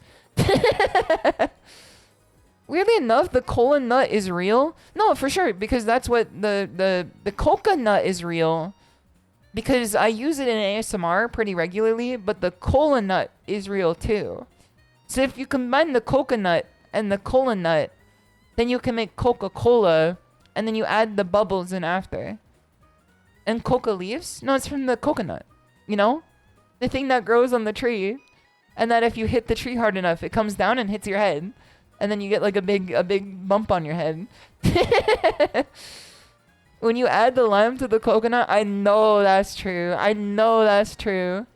Weirdly enough, the cola nut is real. No, for sure, because that's what the coca nut is real. Because I use it in ASMR pretty regularly, but the cola nut is real too. So if you combine the coconut and the cola nut, then you can make Coca-Cola, and then you add the bubbles in after. And coca leaves? No, it's from the coconut. You know? The thing that grows on the tree. And that if you hit the tree hard enough, it comes down and hits your head. And then you get like a big bump on your head. When you add the lime to the coconut, I know that's true. I know that's true.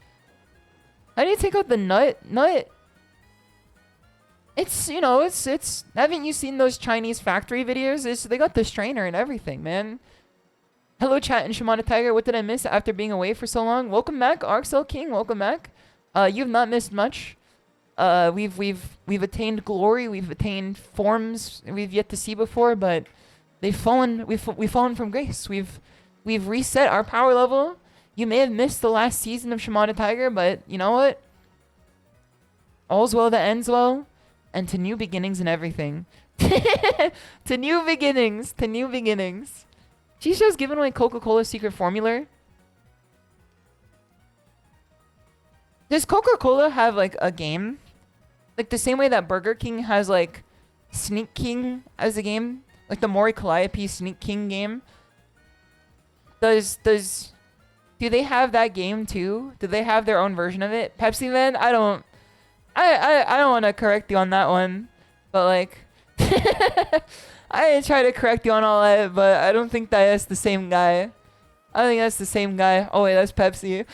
How do you take out the nut? Nut. It's, you know, it's. Haven't you seen those Chinese factory videos? They got the strainer and everything, man. Hello, chat and shimadatiger. What did I miss after being away for so long? Welcome back, Arxel King. Welcome back. You've not missed much. We've attained glory. We've attained forms we've yet to see before, but they've fallen. We've fallen from grace. We've reset our power level. You may have missed the last season of shimadatiger, but you know what? All's well that ends well, and to new beginnings and everything. To new beginnings. To new beginnings. SHISHOU's giving away Coca-Cola secret formula. Does Coca-Cola have like a game? Like the same way that Burger King has like Sneak King as a game? Like the Mori Calliope Sneak King game? Do they have that game too? Do they have their own version of it? Pepsi Man? I don't want to correct you on that one. But like I try to correct you on all that, but I don't think that's the same guy. I think that's the same guy. Oh wait, that's Pepsi.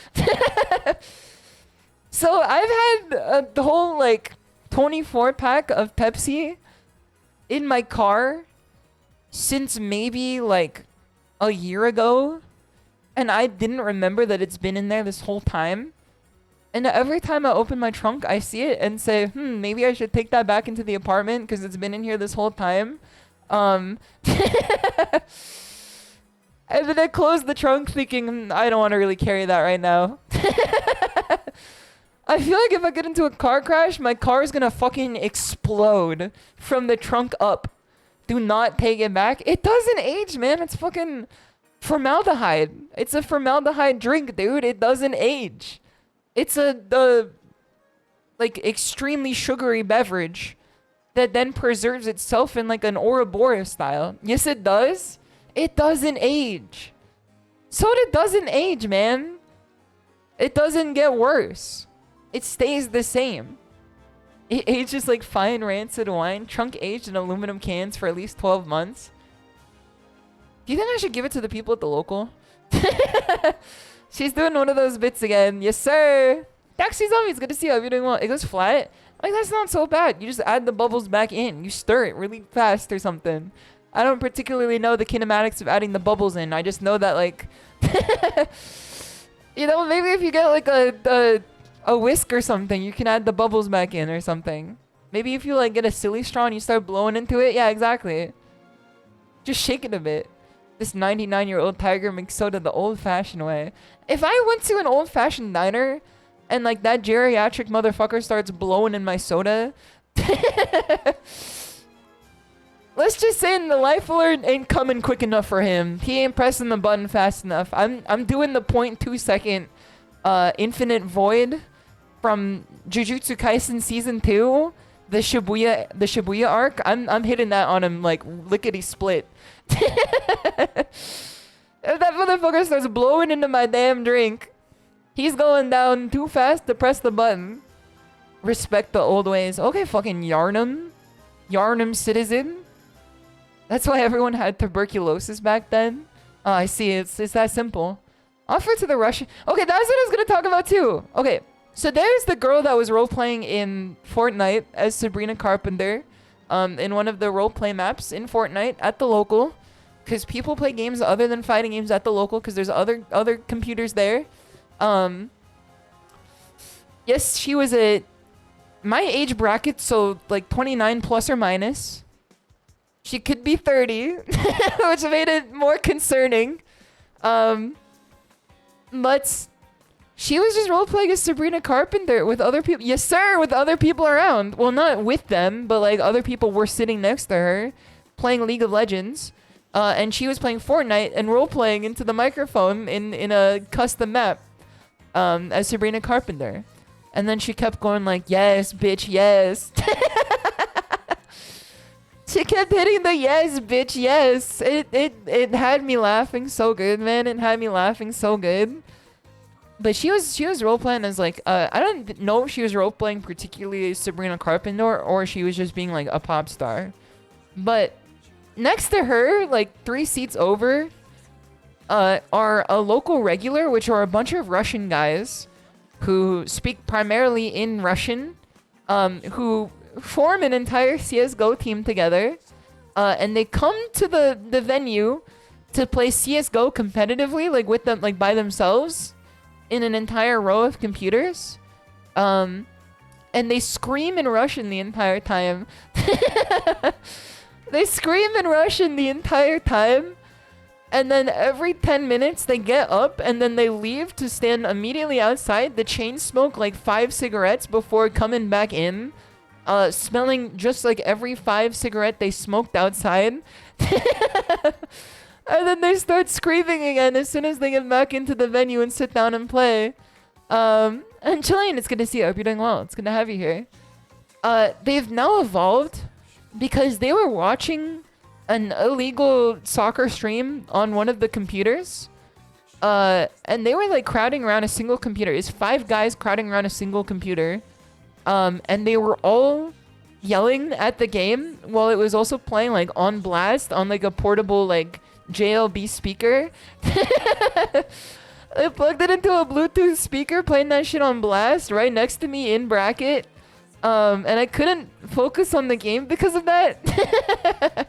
So I've had the whole like 24 pack of Pepsi in my car since maybe like a year ago, and I didn't remember that it's been in there this whole time. And every time I open my trunk, I see it and say, maybe I should take that back into the apartment because it's been in here this whole time. And then I close the trunk thinking, I don't want to really carry that right now. I feel like if I get into a car crash, my car is gonna fucking explode from the trunk up. Do not take it back. It doesn't age, man. It's fucking formaldehyde. It's a formaldehyde drink, dude. It doesn't age. It's the like extremely sugary beverage that then preserves itself in like an Ouroboros style. Yes, it does. It doesn't age. Soda doesn't age, man. It doesn't get worse. It stays the same. It ages like fine rancid wine, trunk aged in aluminum cans for at least 12 months. Do you think I should give it to the people at the local? She's doing one of those bits again. Yes, sir. Taxi Zombies, good to see you. Hope you're doing well. It goes flat. Like, that's not so bad. You just add the bubbles back in. You stir it really fast or something. I don't particularly know the kinematics of adding the bubbles in. I just know that, like... you know, maybe if you get, like, a whisk or something, you can add the bubbles back in or something. Maybe if you, like, get a silly straw and you start blowing into it. Yeah, exactly. Just shake it a bit. This 99-year-old tiger makes soda the old-fashioned way. If I went to an old-fashioned diner and like that geriatric motherfucker starts blowing in my soda, let's just say the life alert ain't coming quick enough for him. He ain't pressing the button fast enough. I'm doing the 0.2 second infinite void from Jujutsu Kaisen season 2, the Shibuya arc. I'm hitting that on him like lickety split. If that motherfucker starts blowing into my damn drink, he's going down too fast to press the button. Respect the old ways. Okay, fucking Yarnum. Yarnum citizen. That's why everyone had tuberculosis back then. Oh, I see. It's that simple. Offer to the Russian. Okay, that's what I was going to talk about too. Okay, so there's the girl that was role-playing in Fortnite as Sabrina Carpenter. In one of the roleplay maps in Fortnite at the local. Because people play games other than fighting games at the local because there's other computers there. Yes, she was at my age bracket, so like 29 plus or minus. She could be 30, which made it more concerning. But she was just role-playing as Sabrina Carpenter with other people. Yes, sir, with other people around. Well, not with them, but like other people were sitting next to her playing League of Legends. And she was playing Fortnite and role-playing into the microphone in a custom map as Sabrina Carpenter. And then she kept going like, yes, bitch, yes. She kept hitting the yes, bitch, yes. It had me laughing so good, man. It had me laughing so good. But she was role-playing as like, I don't know if she was role-playing particularly as Sabrina Carpenter or she was just being like a pop star. But next to her, like 3 seats over, are a local regular, which are a bunch of Russian guys who speak primarily in Russian, who form an entire CSGO team together, and they come to the venue to play CSGO competitively, like with them, like by themselves, in an entire row of computers. And they scream in Russian the entire time. They scream in Russian the entire time. And then every 10 minutes they get up and then they leave to stand immediately outside to chain smoke like 5 cigarettes before coming back in. Smelling just like every 5 cigarette they smoked outside. And then they start screaming again as soon as they get back into the venue and sit down and play. And Chilean, it's good to see you. I hope you're doing well. It's good to have you here. They've now evolved because they were watching an illegal soccer stream on one of the computers. And they were like crowding around a single computer. It's 5 guys crowding around a single computer. And they were all yelling at the game while it was also playing like on blast on like a portable like JLB speaker. I plugged it into a Bluetooth speaker, playing that shit on blast right next to me in bracket. And I couldn't focus on the game because of that.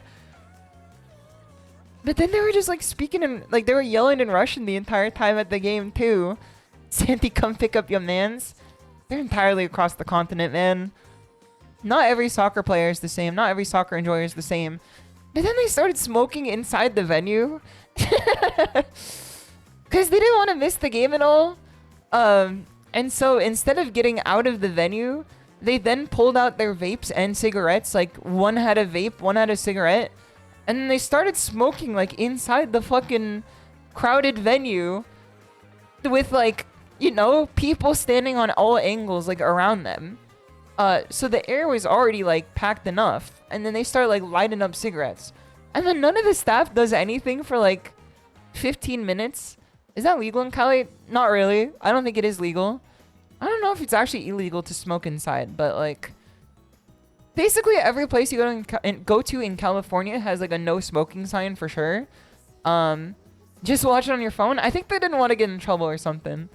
But then they were just like speaking in, like they were yelling in Russian the entire time at the game too. Santi, come pick up your mans. They're entirely across the continent, man. Not every soccer player is the same. Not every soccer enjoyer is the same. But then they started smoking inside the venue. Because they didn't want to miss the game at all. And so instead of getting out of the venue, they then pulled out their vapes and cigarettes. Like one had a vape, one had a cigarette. And then they started smoking like inside the fucking crowded venue with like, you know, people standing on all angles like around them. So the air was already like packed enough. And then they start like lighting up cigarettes. And then none of the staff does anything for like 15 minutes. Is that legal in Cali? Not really. I don't think it is legal. I don't know if it's actually illegal to smoke inside, but like basically every place you go to in California has like a no smoking sign for sure. Just watch it on your phone. I think they didn't want to get in trouble or something.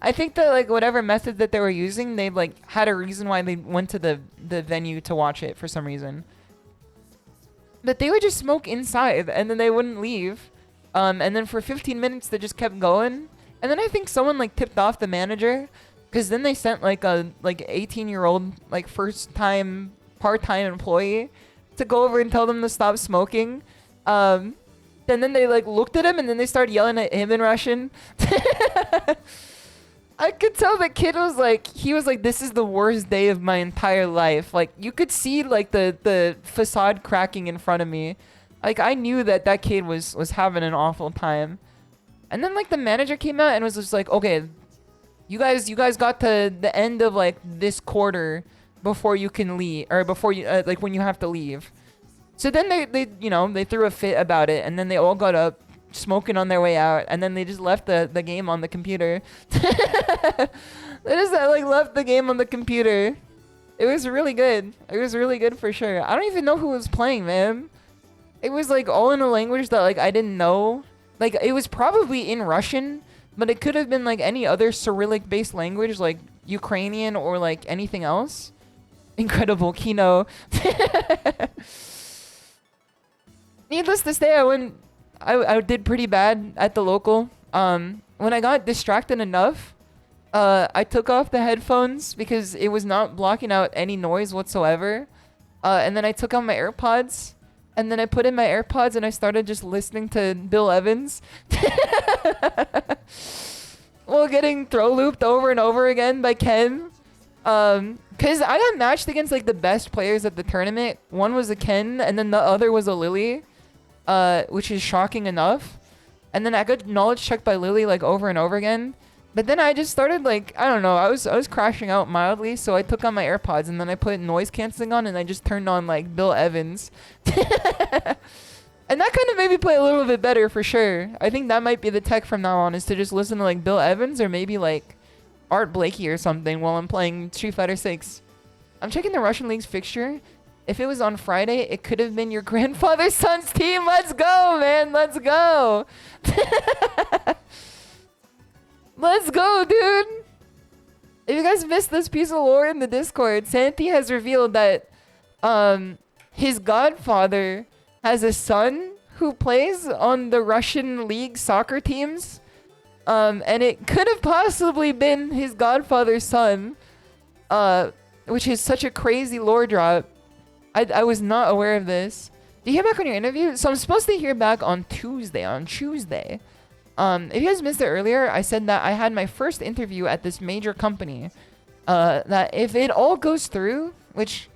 I think that like whatever method that they were using, they like had a reason why they went to the venue to watch it for some reason. But they would just smoke inside and then they wouldn't leave. And then for 15 minutes they just kept going. And then I think someone like tipped off the manager, because then they sent like a 18-year-old like first time part-time employee to go over and tell them to stop smoking. And then they like looked at him and then they started yelling at him in Russian. I could tell the kid was like, this is the worst day of my entire life. Like you could see like the facade cracking in front of me. Like I knew that kid was having an awful time. And then like the manager came out and was just like, okay, you guys got to the end of like this quarter before you can leave, or before you like when you have to leave. So then they you know, they threw a fit about it, and then they all got up smoking on their way out, and then they just left the game on the computer. They just like left the game on the computer. It was really good. It was really good for sure. I don't even know who was playing, man. It was like all in a language that like I didn't know. Like it was probably in Russian, but it could have been like any other Cyrillic based language, like Ukrainian or like anything else. Incredible Kino. Needless to say, I did pretty bad at the local. When I got distracted enough, I took off the headphones because it was not blocking out any noise whatsoever. And then I took out my AirPods. And then I put in my AirPods and I started just listening to Bill Evans. While getting throw looped over and over again by Ken. Because I got matched against like the best players at the tournament. One was a Ken and then the other was a Lily. Which is shocking enough. And then I got knowledge checked by Lily like over and over again. But then I just started like, I don't know, I was crashing out mildly, so I took on my AirPods and then I put noise canceling on and I just turned on like Bill Evans. And that kind of made me play a little bit better for sure. I think that might be the tech from now on, is to just listen to like Bill Evans or maybe like Art Blakey or something while I'm playing Street Fighter 6. I'm checking the Russian League's fixture. If it was on Friday, it could have been your grandfather's son's team. Let's go, man. Let's go. Let's go, dude. If you guys missed this piece of lore in the Discord, Santi has revealed that his godfather has a son who plays on the Russian league soccer teams. And it could have possibly been his godfather's son, which is such a crazy lore drop. I was not aware of this. Did you hear back on your interview? So I'm supposed to hear back on Tuesday. If you guys missed it earlier, I said that I had my first interview at this major company. That if it all goes through, which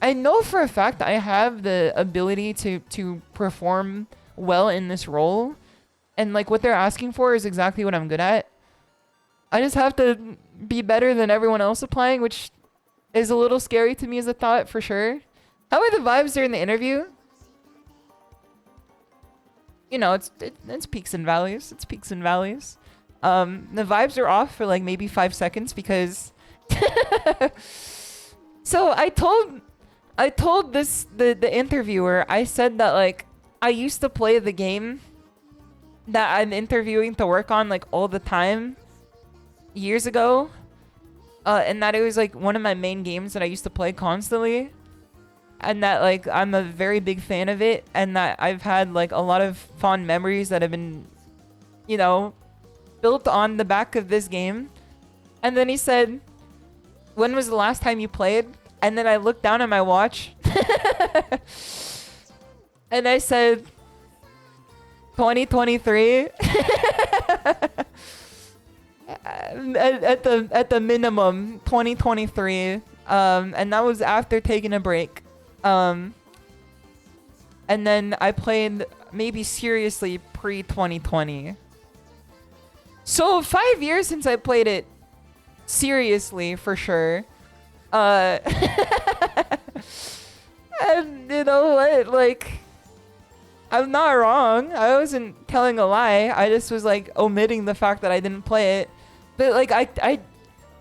I know for a fact I have the ability to perform well in this role. And like what they're asking for is exactly what I'm good at. I just have to be better than everyone else applying, which is a little scary to me as a thought for sure. How are the vibes during the interview? You know, it's peaks and valleys. It's peaks and valleys. The vibes are off for like maybe 5 seconds because so I told the interviewer, I said that like I used to play the game that I'm interviewing to work on like all the time years ago. And that it was like one of my main games that I used to play constantly. And that like I'm a very big fan of it, and that I've had like a lot of fond memories that have been, you know, built on the back of this game. And then he said, when was the last time you played? And then I looked down at my watch and I said 2023 at the minimum 2023, and that was after taking a break. And then I played maybe seriously pre-2020. So 5 years since I played it seriously, for sure. And you know what? Like, I'm not wrong. I wasn't telling a lie. I just was like omitting the fact that I didn't play it. But like, I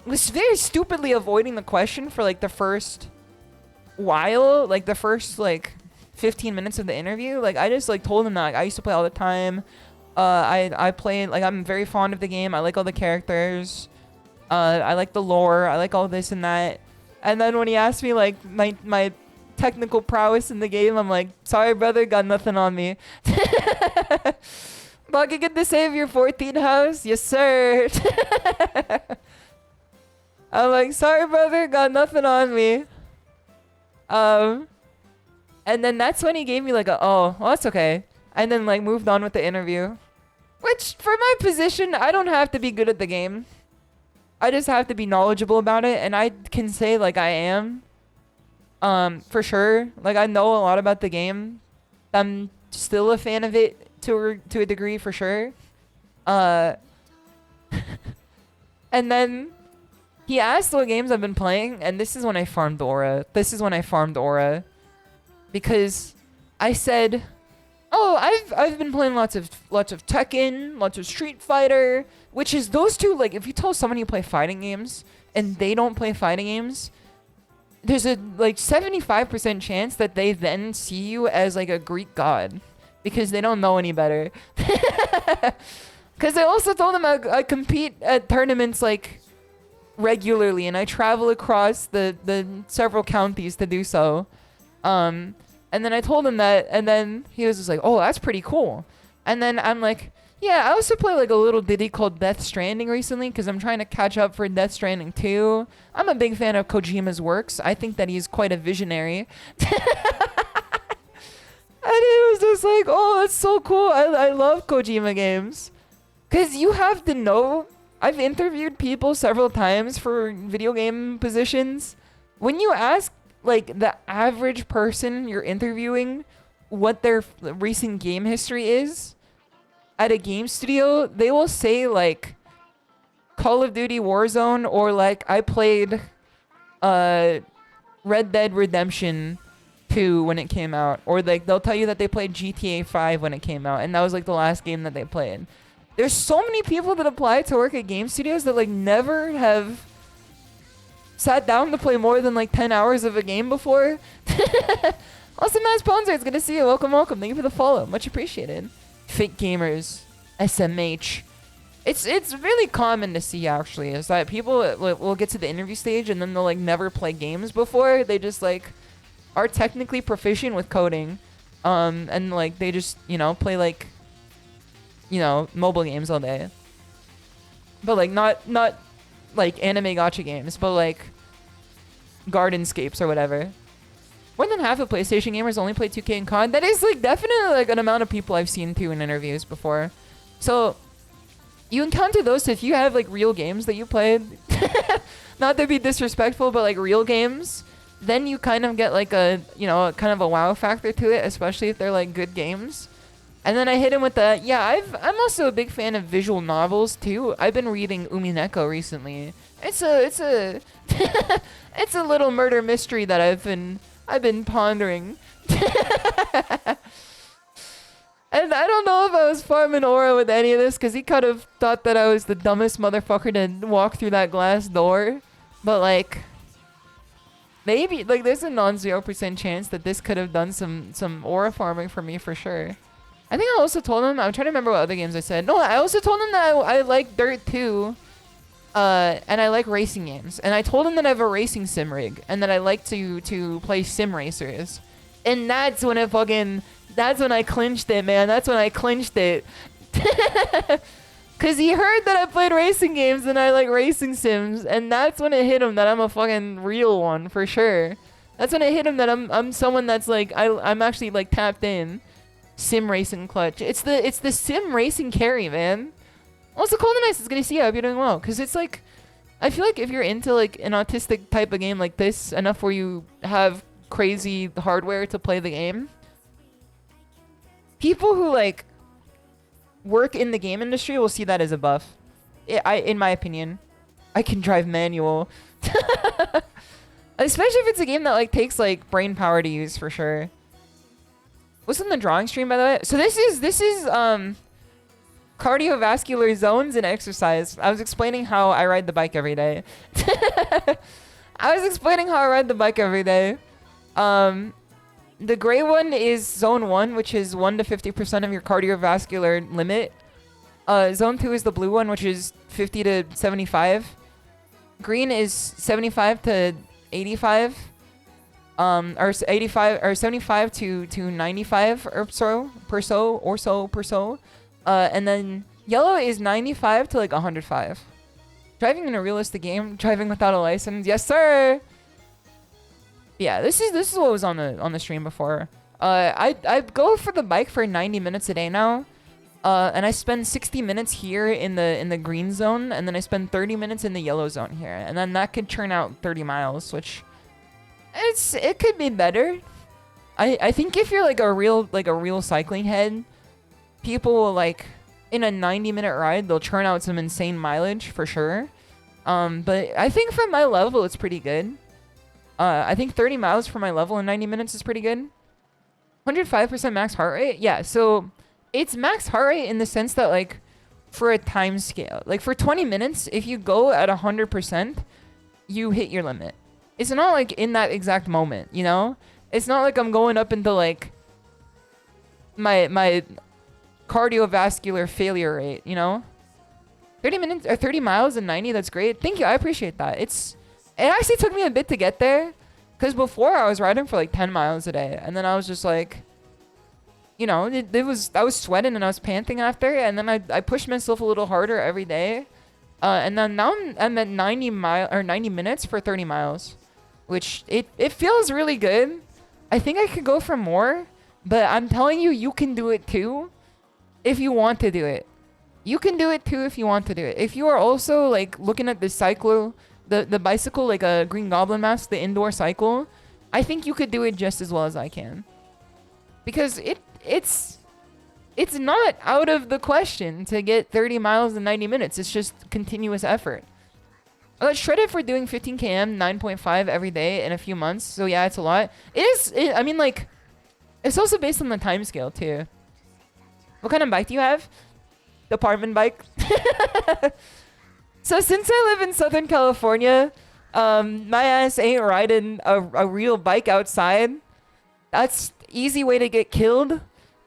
was very stupidly avoiding the question for like the first while, like the first like 15 minutes of the interview. Like I just like told him that like, I used to play all the time. I played, like I'm very fond of the game. I like all the characters. I like the lore. I like all this and that. And then when he asked me like my technical prowess in the game, I'm like, sorry brother, got nothing on me. But you get to save your 14 house? Yes sir. I'm like, sorry brother, got nothing on me. And then that's when he gave me like a, oh, well that's okay. And then like moved on with the interview. Which, for my position, I don't have to be good at the game. I just have to be knowledgeable about it, and I can say like I am. For sure. Like I know a lot about the game. I'm still a fan of it to a degree, for sure. And then he asked what games I've been playing, and this is when I farmed Aura. Because I said, oh, I've been playing lots of Tekken, lots of Street Fighter, which is those two, like if you tell someone you play fighting games and they don't play fighting games, there's a like 75% chance that they then see you as like a Greek god because they don't know any better. Because I also told them I compete at tournaments like regularly, and I travel across the several counties to do so. And then I told him that, and then he was just like, oh, that's pretty cool. And then I'm like, yeah, I also play like a little ditty called Death Stranding recently because I'm trying to catch up for Death Stranding 2. I'm a big fan of Kojima's works. I think that he's quite a visionary. And it was just like, oh, that's so cool. I love Kojima games. Because you have to know, I've interviewed people several times for video game positions. When you ask like the average person you're interviewing what their recent game history is at a game studio, they will say like Call of Duty Warzone, or like I played Red Dead Redemption 2 when it came out, or like they'll tell you that they played GTA 5 when it came out and that was like the last game that they played. There's so many people that apply to work at game studios that like never have sat down to play more than like 10 hours of a game before. Also, Mass Ponzer, it's good to see you. Welcome, welcome. Thank you for the follow. Much appreciated. Fake gamers, SMH. It's really common to see actually is that people will get to the interview stage and then they'll like never play games before. They just like are technically proficient with coding, and like they just play like mobile games all day. But like not like anime gacha games, but like Gardenscapes or whatever. More than half of PlayStation gamers only play 2K and COD. That is like definitely like an amount of people I've seen too in interviews before. So you encounter those if you have like real games that you played. Not to be disrespectful, but like real games. Then you kind of get like a kind of a wow factor to it, especially if they're like good games. And then I hit him with the I'm also a big fan of visual novels too. I've been reading NECO recently. It's a it's a little murder mystery that I've been pondering. And I don't know if I was farming aura with any of this, because he kind of thought that I was the dumbest motherfucker to walk through that glass door. But like, maybe like there's a non-0% chance that this could have done some aura farming for me for sure. I think I also told him, I'm trying to remember what other games I said. No, I also told him that I like Dirt 2, and I like racing games. And I told him that I have a racing sim rig, and that I like to play sim racers. And that's when I clinched it, man. That's when I clinched it. Cause he heard that I played racing games and I like racing sims, and that's when it hit him that I'm a fucking real one for sure. That's when it hit him that I'm someone that's like I'm actually like tapped in. Sim racing clutch. It's the sim racing carry, man. Also, Cold and Ice, it's good to see you. I hope you're doing well. Cause it's like, I feel like if you're into like an autistic type of game like this enough where you have crazy hardware to play the game, people who like work in the game industry will see that as a buff. In my opinion, I can drive manual, especially if it's a game that like takes like brain power to use for sure. What's in the drawing stream, by the way? So this is cardiovascular zones and exercise. I was explaining how I ride the bike every day. The gray one is zone 1, which is 1 to 50% of your cardiovascular limit. Zone 2 is the blue one, which is 50 to 75. Green is 75 to 85. Or 85 or 75 to 95 or so. And then yellow is 95 to like 105. Driving in a realistic game, driving without a license. Yes, sir. Yeah, this is what was on the stream before. I go for the bike for 90 minutes a day now. And I spend 60 minutes here in the green zone, and then I spend 30 minutes in the yellow zone here. And then that could churn out 30 miles, which it could be better. I think if you're like a real cycling head, people will like in a 90-minute ride, they'll churn out some insane mileage for sure. But I think for my level, it's pretty good. I think 30 miles for my level in 90 minutes is pretty good. 105% max heart rate? Yeah, so it's max heart rate in the sense that, like, for a time scale. Like, for 20 minutes, if you go at 100%, you hit your limit. It's not, like, in that exact moment, you know? It's not like I'm going up into, like, my cardiovascular failure rate, you know? 30 minutes, or 30 miles and 90, that's great. Thank you, I appreciate that. It actually took me a bit to get there, because before I was riding for like 10 miles a day, and then I was just like, you know, I was sweating and I was panting after, and then I pushed myself a little harder every day, and then now I'm at 90 minutes for 30 miles, which it feels really good. I think I could go for more, but I'm telling you, you can do it too, if you want to do it. You can do it too if you want to do it. If you are also like looking at the bicycle, like a Green Goblin mask, the indoor cycle, I think you could do it just as well as I can. Because it's not out of the question to get 30 miles in 90 minutes. It's just continuous effort. I got shredded for doing 15 km, 9.5 every day in a few months. So yeah, it's a lot. I mean, like, it's also based on the time scale too. What kind of bike do you have? Department bike? So since I live in Southern California, my ass ain't riding a real bike outside That's easy way to get killed.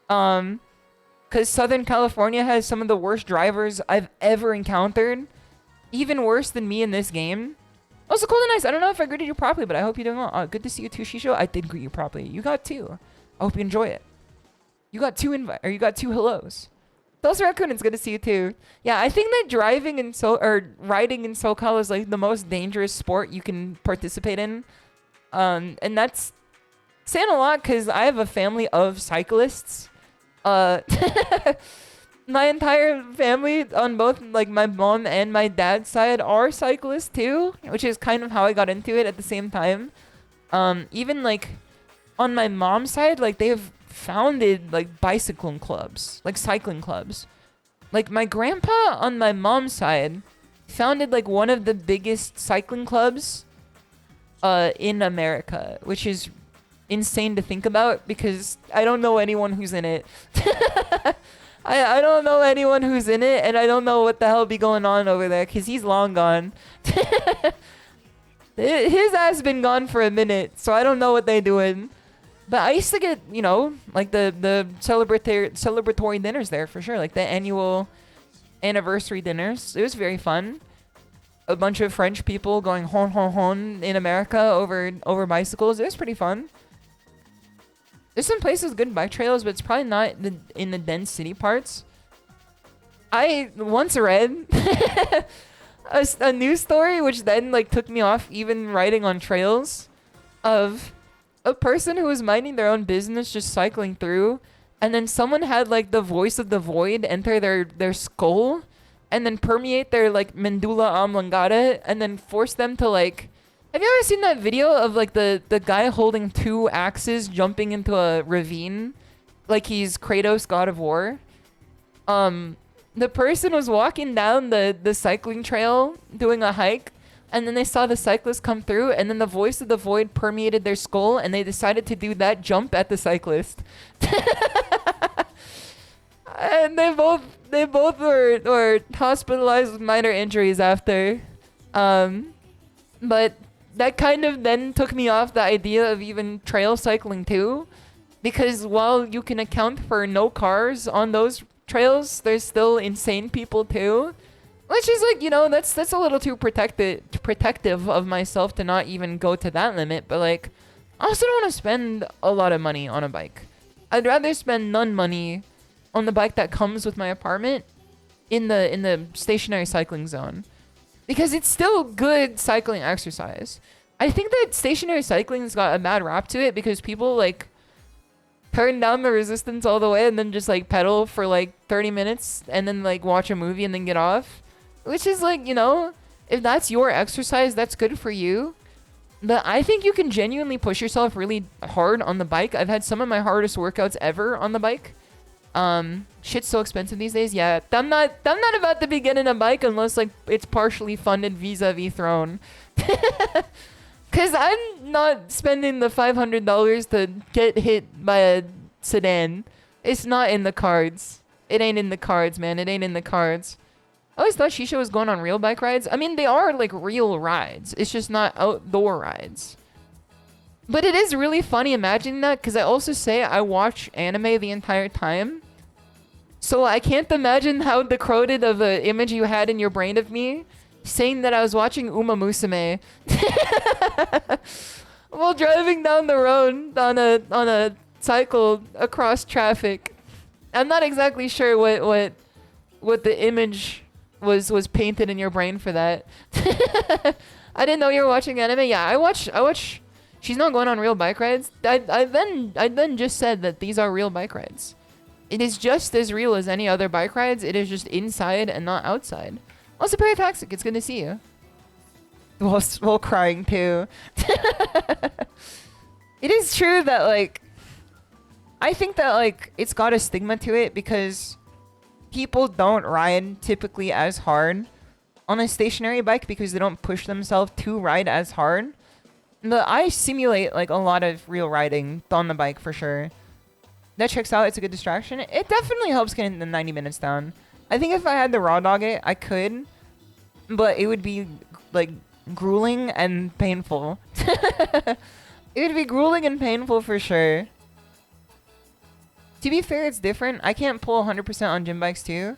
Because Southern California has some of the worst drivers I've ever encountered. Even worse than me in this game. Also, cool and nice. I don't know if I greeted you properly, but I hope you're doing well. Good to see you too, SHISHOU. I did greet you properly. You got 2. I hope you enjoy it. You got 2 you got 2 hellos. Those Raccoon, it's good to see you too. Yeah, I think that riding in SoCal is like the most dangerous sport you can participate in. And that's saying a lot because I have a family of cyclists. My entire family on both like my mom and my dad's side are cyclists too, which is kind of how I got into it at the same time. Even like on my mom's side, like they've founded like bicycling clubs, like cycling clubs. Like my grandpa on my mom's side founded like one of the biggest cycling clubs in America, which is insane to think about because I don't know anyone who's in it. I don't know anyone who's in it, and I don't know what the hell be going on over there because he's long gone. His ass been gone for a minute, so I don't know what they doing. But I used to get, you know, like the celebratory dinners there for sure, like the annual anniversary dinners. It was very fun. A bunch of French people going hon hon hon in America over bicycles. It was pretty fun. There's some places with good bike trails, but it's probably not in the dense city parts. I once read a news story, which then like took me off even riding on trails, of a person who was minding their own business, just cycling through, and then someone had like the voice of the void enter their skull, and then permeate their like medulla oblongata, and then force them to like. Have you ever seen that video of like the guy holding 2 axes jumping into a ravine? Like he's Kratos, God of War. The person was walking down the cycling trail doing a hike, and then they saw the cyclist come through, and then the voice of the void permeated their skull, and they decided to do that jump at the cyclist. And they both were hospitalized with minor injuries after. But that kind of then took me off the idea of even trail cycling too, because while you can account for no cars on those trails, there's still insane people too, which is like, you know, that's a little too protective of myself to not even go to that limit. But like, I also don't want to spend a lot of money on a bike. I'd rather spend none money on the bike that comes with my apartment in the stationary cycling zone. Because it's still good cycling exercise. I think that stationary cycling's got a bad rap to it because people like turn down the resistance all the way and then just like pedal for like 30 minutes and then like watch a movie and then get off. Which is like, you know, if that's your exercise, that's good for you. But I think you can genuinely push yourself really hard on the bike. I've had some of my hardest workouts ever on the bike. Shit's so expensive these days. Yeah, I'm not about to be getting a bike unless like it's partially funded vis-a-vis Throne. Cause I'm not spending the $500 to get hit by a sedan. It's not in the cards. It ain't in the cards, man. It ain't in the cards. I always thought SHISHOU was going on real bike rides. I mean, they are like real rides. It's just not outdoor rides. But it is really funny imagining that, because I also say I watch anime the entire time. So I can't imagine how decoded of an image you had in your brain of me saying that I was watching Uma Musume while driving down the road on a cycle across traffic. I'm not exactly sure what the image was painted in your brain for that. I didn't know you were watching anime. Yeah, I watch. She's not going on real bike rides. I then just said that these are real bike rides. It is just as real as any other bike rides. It is just inside and not outside. Also, Parataxic, it's good to see you. While crying too. It is true that like, I think that like it's got a stigma to it because people don't ride typically as hard on a stationary bike because they don't push themselves to ride as hard. But I simulate like a lot of real riding on the bike for sure. That checks out. It's a good distraction. It definitely helps getting the 90 minutes down. I think if I had to raw dog it, I could, but it would be like grueling and painful. It would be grueling and painful for sure. To be fair, it's different. I can't pull 100% on gym bikes too.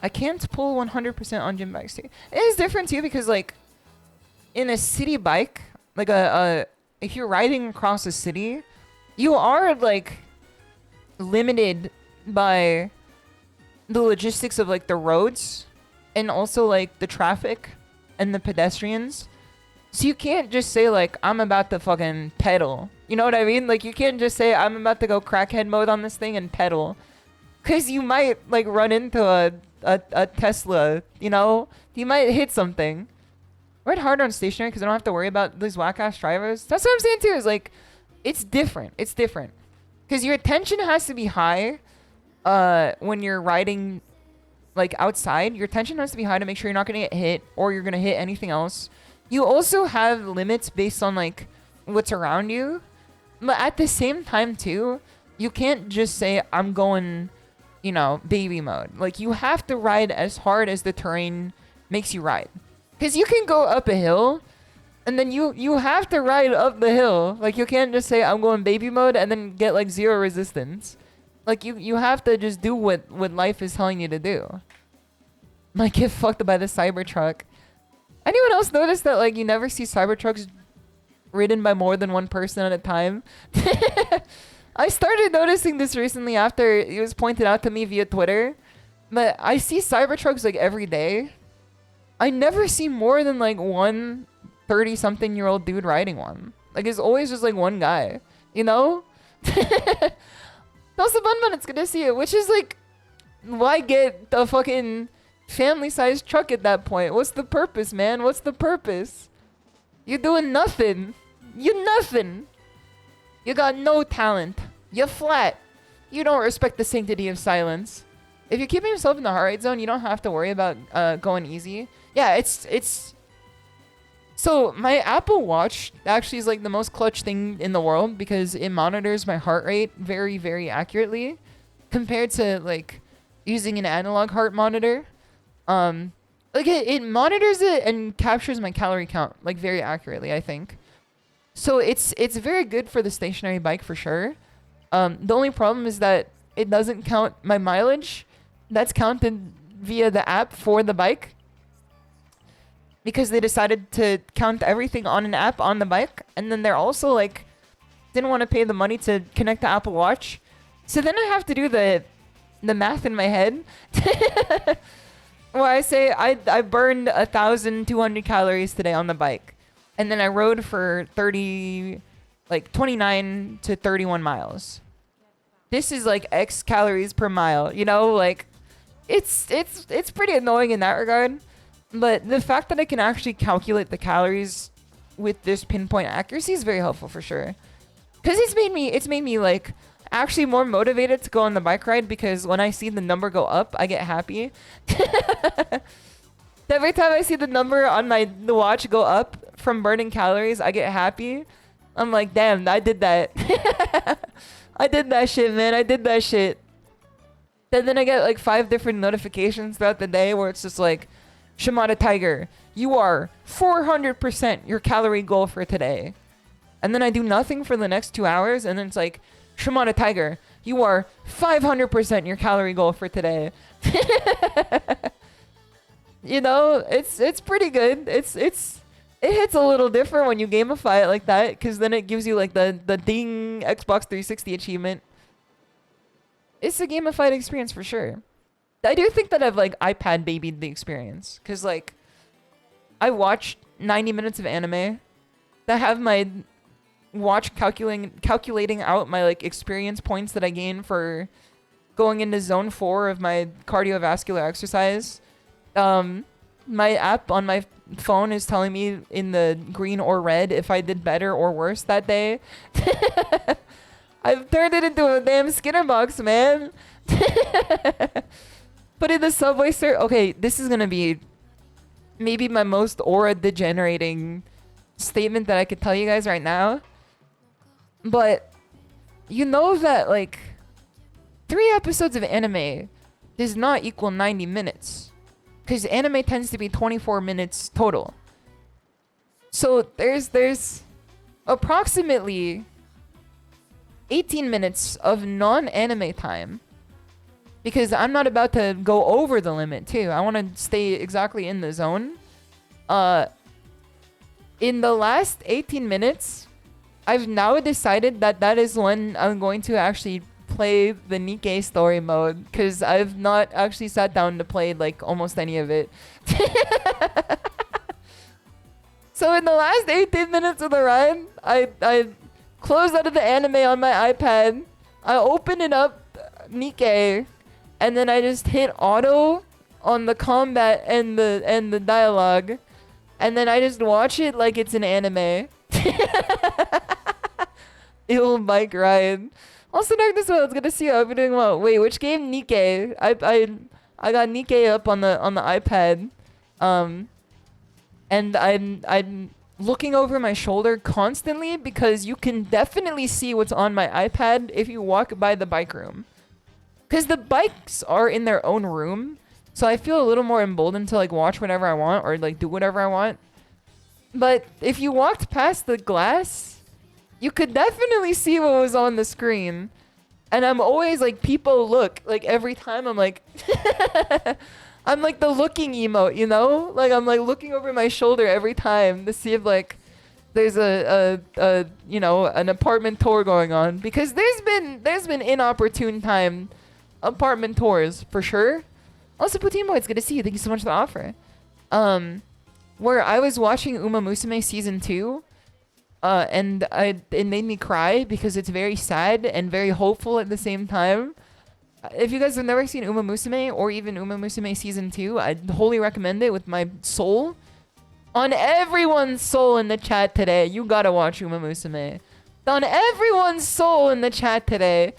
I can't pull 100% on gym bikes too. It is different too because like in a city bike, like if you're riding across a city, you are like limited by the logistics of like the roads and also like the traffic and the pedestrians. So you can't just say like, I'm about to fucking pedal. You know what I mean? Like you can't just say I'm about to go crackhead mode on this thing and pedal. Cause you might like run into a Tesla, you know? You might hit something. Ride harder on stationary because I don't have to worry about these whack ass drivers. That's what I'm saying too, is like, it's different. It's different. Cause your attention has to be high when you're riding like outside. Your attention has to be high to make sure you're not gonna get hit or you're gonna hit anything else. You also have limits based on like what's around you. But at the same time too, you can't just say I'm going, you know, baby mode. Like you have to ride as hard as the terrain makes you ride. Cause you can go up a hill and then you have to ride up the hill. Like you can't just say I'm going baby mode and then get like 0 resistance. Like you have to just do what life is telling you to do. Might get fucked by the Cybertruck. Anyone else notice that like you never see Cybertrucks ridden by more than one person at a time? I started noticing this recently after it was pointed out to me via Twitter. But I see Cybertrucks like every day. I never see more than like one 30-something-year-old dude riding one. Like it's always just like one guy, you know? That's the fun, but it's good to see it. Which is like, why get a fucking family-sized truck at that point? What's the purpose, man? What's the purpose? You're doing nothing. You nothing. You got no talent. You're flat. You don't respect the sanctity of silence. If you're keeping yourself in the heart rate zone, you don't have to worry about going easy. Yeah, it's... So, my Apple Watch actually is like the most clutch thing in the world because it monitors my heart rate very, very accurately compared to like using an analog heart monitor. Like it monitors it and captures my calorie count like very accurately, I think. So it's very good for the stationary bike for sure. The only problem is that it doesn't count my mileage. That's counted via the app for the bike. Because they decided to count everything on an app on the bike. And then they're also like, didn't want to pay the money to connect the Apple Watch. So then I have to do the math in my head. Well, I say I burned 1,200 calories today on the bike. And then I rode for 29 to 31 miles. This is like X calories per mile, you know, like it's pretty annoying in that regard. But the fact that I can actually calculate the calories with this pinpoint accuracy is very helpful for sure. Cause it's made me like actually more motivated to go on the bike ride because when I see the number go up, I get happy. Every time I see the number on the watch go up from burning calories, I get happy. I'm like, damn, I did that. I did that shit, man. I did that shit. And then I get like 5 different notifications throughout the day where it's just like, shimadatiger, you are 400% your calorie goal for today. And then I do nothing for the next 2 hours, and then it's like, shimadatiger, you are 500% your calorie goal for today. You know, it's pretty good. It hits a little different when you gamify it like that, because then it gives you like the ding Xbox 360 achievement. It's a gamified experience for sure. I do think that I've like iPad babied the experience, because like I watched 90 minutes of anime that have my watch calculating out my like experience points that I gain for going into zone 4 of my cardiovascular exercise. My app on my phone is telling me in the green or red if I did better or worse that day. I've turned it into a damn Skinner box, man. But in the subway, sir. Okay, this is gonna be maybe my most aura degenerating statement that I could tell you guys right now. But you know that like 3 episodes of anime does not equal 90 minutes. Because anime tends to be 24 minutes total. So there's approximately 18 minutes of non-anime time. Because I'm not about to go over the limit too. I want to stay exactly in the zone. In the last 18 minutes, I've now decided that that is when I'm going to actually play the Nikkei story mode. Because I've not actually sat down to play like almost any of it. So in the last 18 minutes of the ride, I closed out of the anime on my iPad. I opened it up, Nikkei, and then I just hit auto on the combat and the dialogue, and then I just watch it like it's an anime. Ill bike ride. Also, Darkness World, it's good to see you. I hope you're doing well. Wait, which game? Nikkei. I got Nikkei up on the iPad. And I'm looking over my shoulder constantly because you can definitely see what's on my iPad if you walk by the bike room. Because the bikes are in their own room, so I feel a little more emboldened to like watch whatever I want or like do whatever I want. But if you walked past the glass, you could definitely see what was on the screen. And I'm always like, people look. Like every time I'm like... I'm like the looking emote, you know? Like I'm like looking over my shoulder every time to see if like there's a you know, an apartment tour going on, because there's been inopportune time apartment tours for sure. Also, Poutine Boy, it's good to see you. Thank you so much for the offer. Where I was watching Uma Musume season 2, and it made me cry because it's very sad and very hopeful at the same time. If you guys have never seen Uma Musume or even Uma Musume Season 2, I'd wholly recommend it with my soul. On everyone's soul in the chat today, you gotta watch Uma Musume. On everyone's soul in the chat today.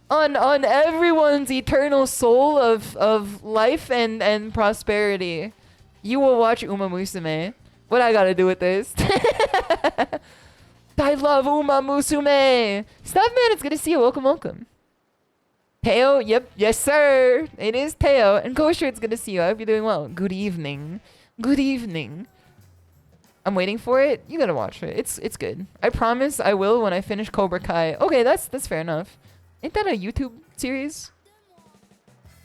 on everyone's eternal soul of life and prosperity. You will watch Uma Musume. What I gotta do with this? I love Uma Musume. Stop, man. It's good to see you. Welcome, welcome. Teo, yep. Yes, sir. It is Teo. And Kosher, it's good to see you. I hope you're doing well. Good evening. Good evening. I'm waiting for it. You gotta watch it. It's good. I promise I will when I finish Cobra Kai. Okay, that's fair enough. Ain't that a YouTube series?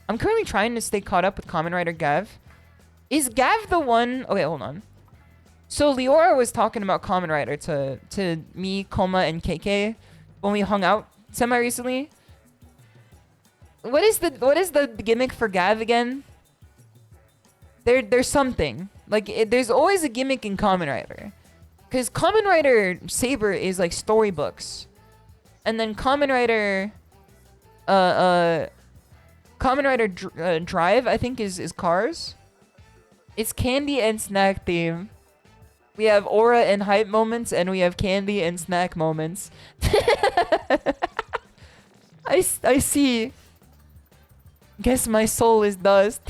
I'm currently trying to stay caught up with Kamen Rider Gav. Is Gav the one... Okay, hold on. So Leora was talking about Kamen Rider to me, Koma, and KK when we hung out semi-recently. What is the gimmick for Gav again? There's something. Like, there's always a gimmick in Kamen Rider. Because Kamen Rider Saber is like storybooks. And then Kamen Rider... Kamen Rider Drive, I think, is cars. It's candy and snack theme. We have aura and hype moments, and we have candy and snack moments. I see. Guess my soul is dust.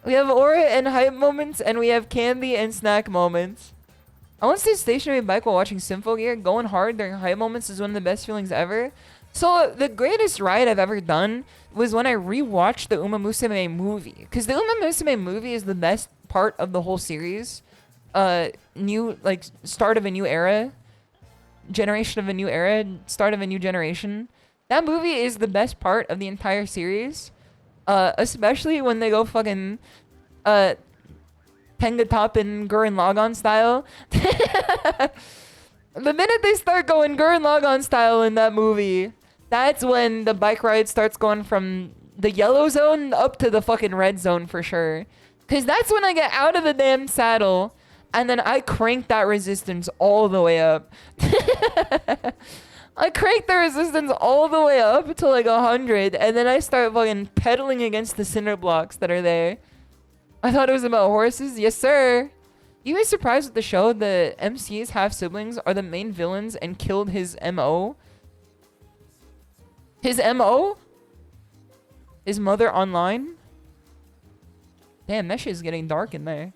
We have aura and hype moments, and we have candy and snack moments. I want to stay stationary bike while watching Sympho Gear. Going hard during hype moments is one of the best feelings ever. So the greatest ride I've ever done was when I rewatched the Uma Musume movie. Because the Uma Musume movie is the best part of the whole series. New, like, start of a new era. Generation of a new era. Start of a new generation. That movie is the best part of the entire series. Especially when they go fucking, Tenga Top and Gurren Lagann style. The minute they start going Gurren Lagann style in that movie, that's when the bike ride starts going from the yellow zone up to the fucking red zone for sure. Because that's when I get out of the damn saddle and then I crank that resistance all the way up. I crank the resistance all the way up to like 100, and then I start fucking pedaling against the cinder blocks that are there. I thought it was about horses. Yes, sir. You guys surprised with the show the MC's half-siblings are the main villains and killed his MO? His MO? His mother online? Damn, that shit's getting dark in there.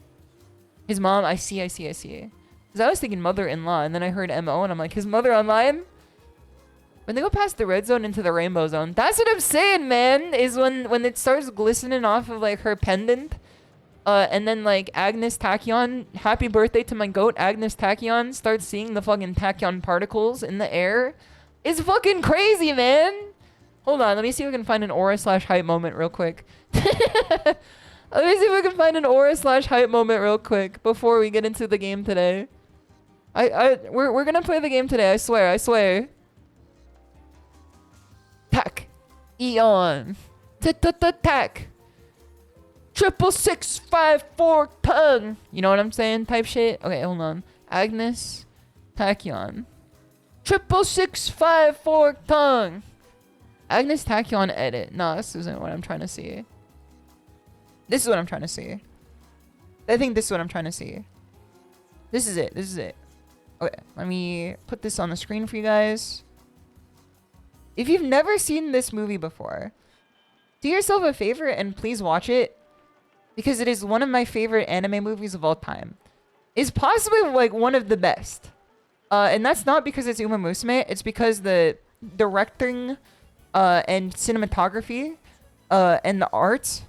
His mom, I see. Because I was thinking mother-in-law, and then I heard MO, and I'm like, his mother online? When they go past the red zone into the rainbow zone, that's what I'm saying, man, is when it starts glistening off of, like, her pendant. And then like Agnes Tachyon, happy birthday to my goat, Agnes Tachyon, starts seeing the fucking tachyon particles in the air. It's fucking crazy, man. Hold on, let me see if I can find an aura slash hype moment real quick. Let me see if I can find an aura slash hype moment real quick before we get into the game today. We're gonna play the game today, I swear, I swear. Tack. Eon. Tack. 66654 tongue. You know what I'm saying? Type shit. Okay, hold on. Agnes Tachyon. 66654 tongue. Agnes Tachyon edit. No, this isn't what I'm trying to see. This is what I'm trying to see. I think this is what I'm trying to see. This is it. This is it. Okay, let me put this on the screen for you guys. If you've never seen this movie before, do yourself a favor and please watch it. Because it is one of my favorite anime movies of all time. It's possibly like one of the best. And that's not because it's Uma Musume. It's because the directing and cinematography and the art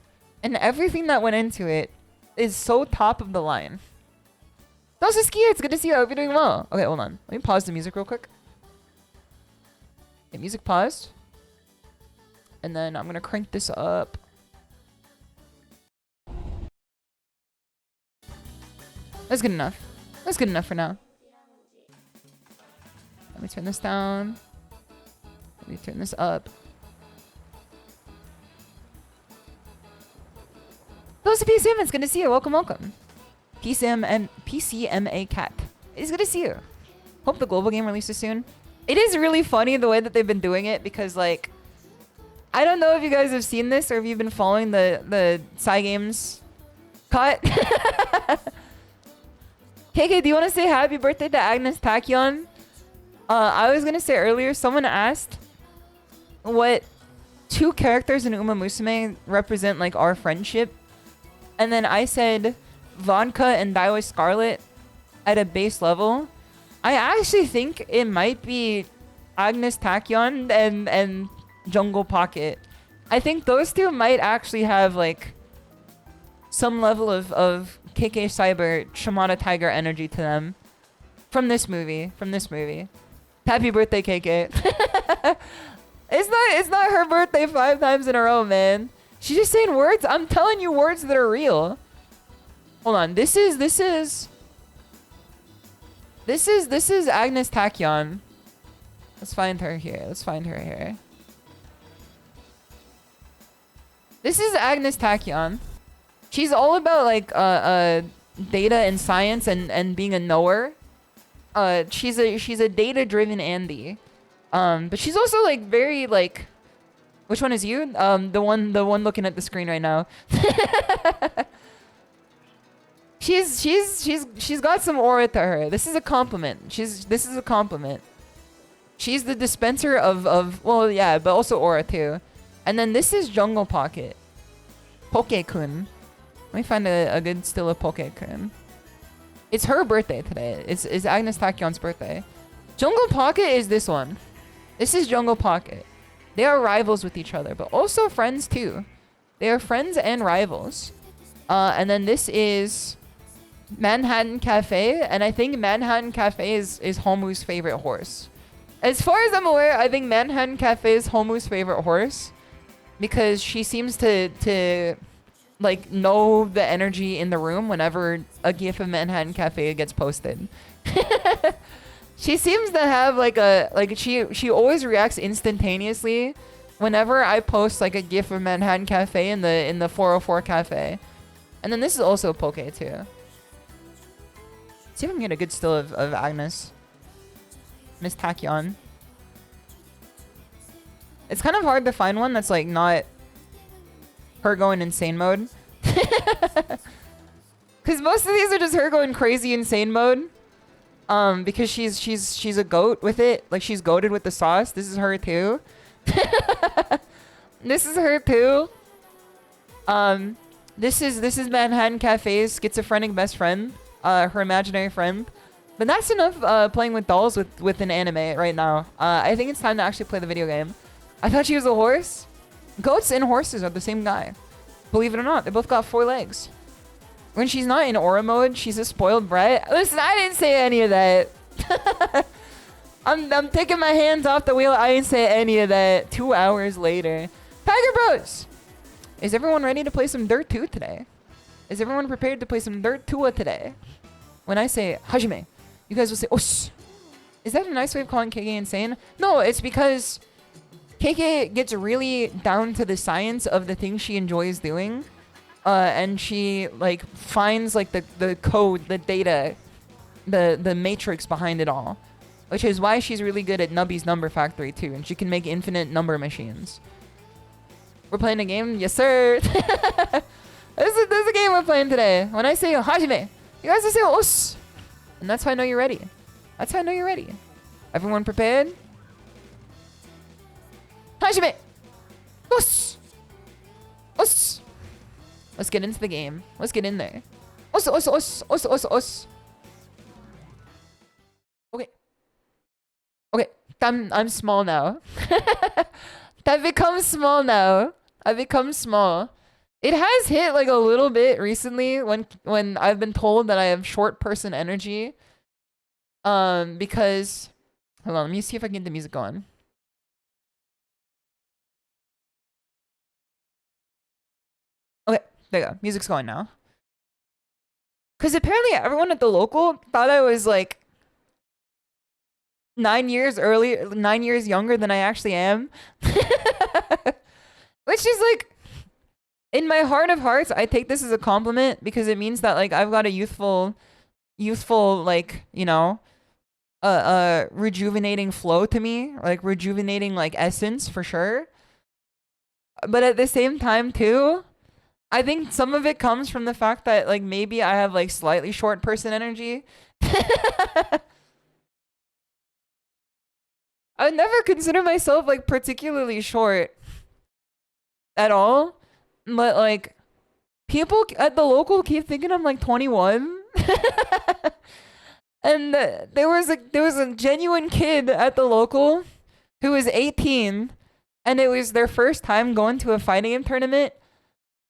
and everything that went into it is so top of the line. Dosuski, it's good to see you. I hope you're doing well. Okay, hold on. Let me pause the music real quick. Okay, music paused. And then I'm going to crank this up. That's good enough. That's good enough for now. Let me turn this down. Let me turn this up. Those are PCM. It's good to see you. Welcome, welcome. PCMA Cat. It's good to see you. Hope the global game releases soon. It is really funny the way that they've been doing it because, like, I don't know if you guys have seen this or if you've been following the Cygames cut. KK, do you want to say happy birthday to Agnes Tachyon? I was going to say earlier, someone asked what two characters in Uma Musume represent, like, our friendship. And then I said Vodka and Daiwa Scarlet at a base level. I actually think it might be Agnes Tachyon and Jungle Pocket. I think those two might actually have, like, some level of KK Cyber shimadatiger energy to them from this movie. Happy birthday, KK. It's not her birthday 5 times in a row, man. She's just saying words. I'm telling you words that are real. Hold on. This is Agnes Tachyon. Let's find her here. This is Agnes Tachyon. She's all about like data and science and being a knower. She's a data-driven Andy. But she's also like very like, which one is you? The one looking at the screen right now. She's got some aura to her. This is a compliment. This is a compliment. She's the dispenser of well, yeah, but also aura too. And then this is Jungle Pocket. Poke-kun. Let me find a good still of Poke-kun. It's her birthday today. It's Agnes Tachyon's birthday. Jungle Pocket is this one. This is Jungle Pocket. They are rivals with each other, but also friends too. They are friends and rivals. And then this is Manhattan Cafe, and I think Manhattan Cafe is Homu's favorite horse. As far as I'm aware, I think Manhattan Cafe is Homu's favorite horse because she seems to like know the energy in the room whenever a gif of Manhattan Cafe gets posted. She seems to have like she always reacts instantaneously whenever I post like a gif of Manhattan Cafe in the 404 cafe. And then this is also Poke too. See if I can get a good still of Agnes. Miss Tachyon. It's kind of hard to find one that's like not her going insane mode. Cause most of these are just her going crazy insane mode. Because she's a goat with it. Like she's goated with the sauce. This is her too. This is her too. This is Manhattan Cafe's schizophrenic best friend. Her imaginary friend. But that's enough playing with dolls with an anime right now. I think it's time to actually play the video game. I thought she was a horse. Goats and horses are the same guy. Believe it or not, they both got 4 legs. When she's not in aura mode, she's a spoiled brat. Listen, I didn't say any of that. I'm taking my hands off the wheel. I didn't say any of that. 2 hours later. Tiger Bros! Is everyone ready to play some Dirt 2 today? Is everyone prepared to play some Dirt 2 today? When I say Hajime, you guys will say Osh. Is that a nice way of calling KK insane? No, it's because KK gets really down to the science of the things she enjoys doing. And she like finds like the code, the data, the matrix behind it all. Which is why she's really good at Nubby's Number Factory too, and she can make infinite number machines. We're playing a game? Yes, sir. This is a game we're playing today. When I say Hajime, you guys will say Os. And that's how I know you're ready. That's how I know you're ready. Everyone prepared? Hajime! Os! Os! Let's get into the game. Let's get in there. Os, os, os, os, os, os. Okay. Okay. I'm small now. I've become small now. I've become small. It has hit like a little bit recently when I've been told that I have short person energy. Because hold on, let me see if I can get the music going. Okay, there you go. Music's going now. Because apparently everyone at the local thought I was like 9 years younger than I actually am. Which is like, in my heart of hearts, I take this as a compliment because it means that like I've got a youthful like, you know, rejuvenating flow to me, like rejuvenating like essence for sure. But at the same time too, I think some of it comes from the fact that like maybe I have like slightly short person energy. I would never consider myself like particularly short at all, but like people at the local keep thinking I'm like 21. And there was a genuine kid at the local who was 18, and it was their first time going to a fighting game tournament.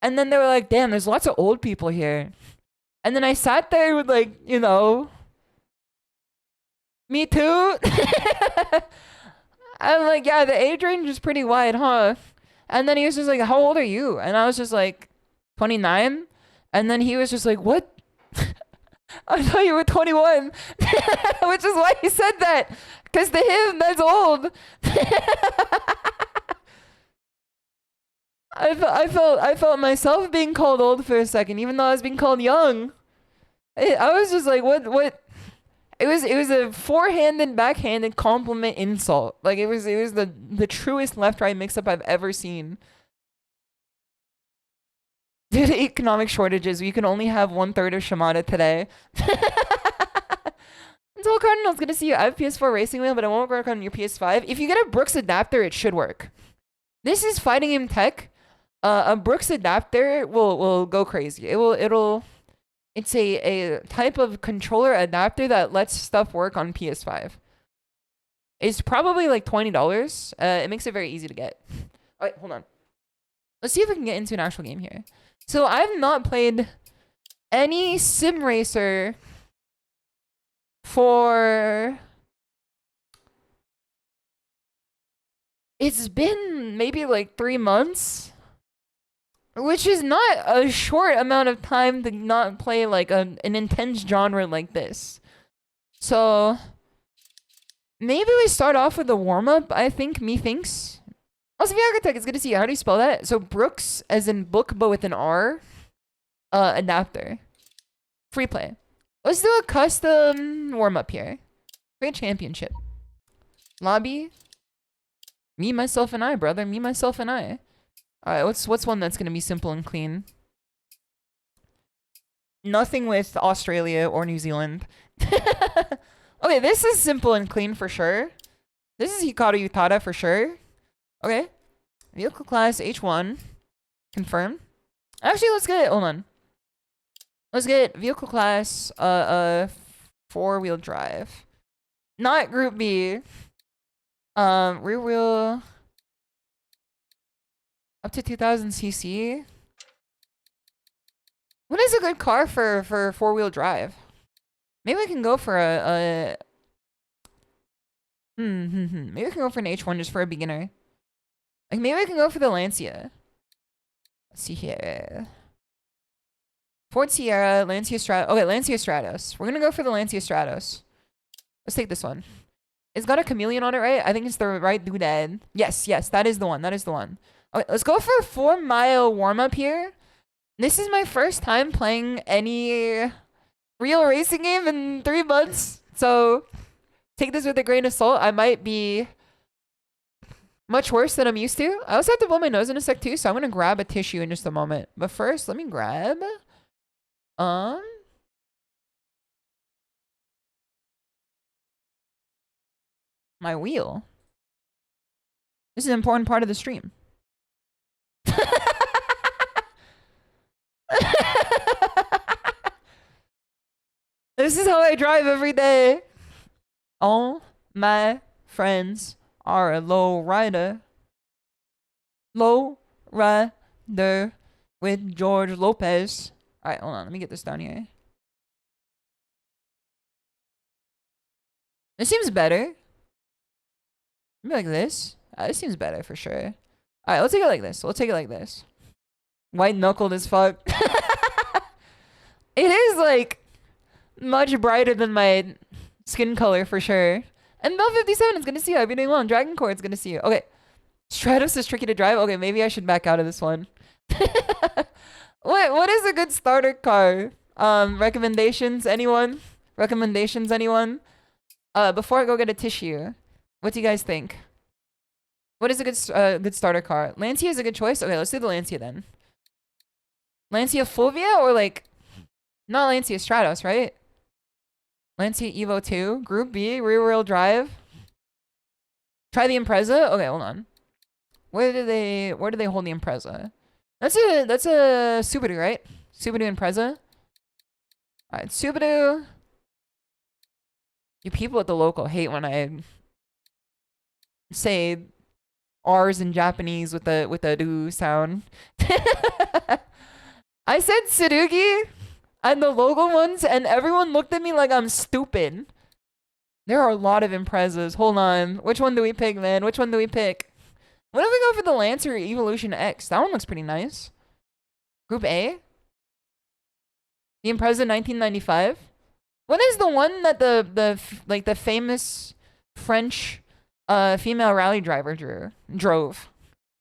And then they were like, damn, there's lots of old people here. And then I sat there with like, you know, me too. I'm like, yeah, the age range is pretty wide, huh? And then he was just like, how old are you? And I was just like, 29. And then he was just like, what? I thought you were 21. Which is why he said that. Because to him, that's old. I felt myself being called old for a second, even though I was being called young. I was just like, what? It was a forehanded, backhanded compliment insult. Like it was the truest left-right mix-up I've ever seen. Due to economic shortages, we can only have 1/3 of Shimada today. Until Cardinal's gonna see you. I have PS4 racing wheel, but it won't work on your PS5. If you get a Brooks adapter, it should work. This is fighting game tech. A Brooks adapter will go crazy. It's a type of controller adapter that lets stuff work on PS5. It's probably like $20. It makes it very easy to get. All right, hold on. Let's see if we can get into an actual game here. So I've not played any sim racer for... It's been maybe like 3 months. Which is not a short amount of time to not play like an intense genre like this. So maybe we start off with a warm-up, I think, methinks. Also, SeiryuKomatsu, it's good to see you. How do you spell that? So Brooks, as in book, but with an R. Adapter. Free play. Let's do a custom warm-up here. Great championship. Lobby. Me, myself, and I, brother. Me, myself, and I. Alright, what's one that's gonna be simple and clean? Nothing with Australia or New Zealand. Okay, this is simple and clean for sure. This is Hikaru Utada for sure. Okay. Vehicle class H1. Confirm. Actually, let's get it. Hold on. Let's get vehicle class 4-wheel drive. Not group B. Rear wheel up to 2000 cc. What is a good car for 4-wheel drive? Maybe we can go for maybe we can go for an H1 just for a beginner. Like maybe we can go for the Lancia. Let's see here. Ford Sierra, Lancia Stratos. Okay, Lancia Stratos. We're gonna go for the Lancia Stratos. Let's take this one. It's got a chameleon on it, right? I think it's the right doodad. Yes, yes, that is the one. That is the one. Okay, let's go for a 4-mile warm-up here. This is my first time playing any real racing game in 3 months. So take this with a grain of salt. I might be much worse than I'm used to. I also have to blow my nose in a sec too, so I'm gonna grab a tissue in just a moment. But first, let me grab my wheel. This is an important part of the stream. This is how I drive every day. All my friends are a low rider. Low rider with George Lopez. Alright, hold on. Let me get this down here. This seems better. Maybe like this. This seems better for sure. Alright, let's take it like this. We'll take it like this. White knuckled as fuck. It is like much brighter than my skin color for sure. And Bell 57 is gonna see you. I've been doing well. And Dragon Core is gonna see you. Okay. Stratos is tricky to drive. Okay, maybe I should back out of this one. What is a good starter car? Recommendations, anyone? Recommendations, anyone? Before I go get a tissue, what do you guys think? What is a good starter car? Lancia is a good choice. Okay, let's do the Lancia then. Lancia Fulvia or like not Lancia Stratos, right? Lancia Evo 2, Group B, rear-wheel drive. Try the Impreza. Okay, hold on. Where do they hold the Impreza? That's a Subaru, right? Subaru Impreza. Alright, Subaru. You people at the local hate when I say R's in Japanese with a do sound. I said Tsurugi and the local ones, and everyone looked at me like I'm stupid. There are a lot of Imprezas. Hold on. Which one do we pick, man? Which one do we pick? What if we go for the Lancer Evolution X? That one looks pretty nice. Group A? The Impreza 1995? What is the one that the famous French female rally driver drove?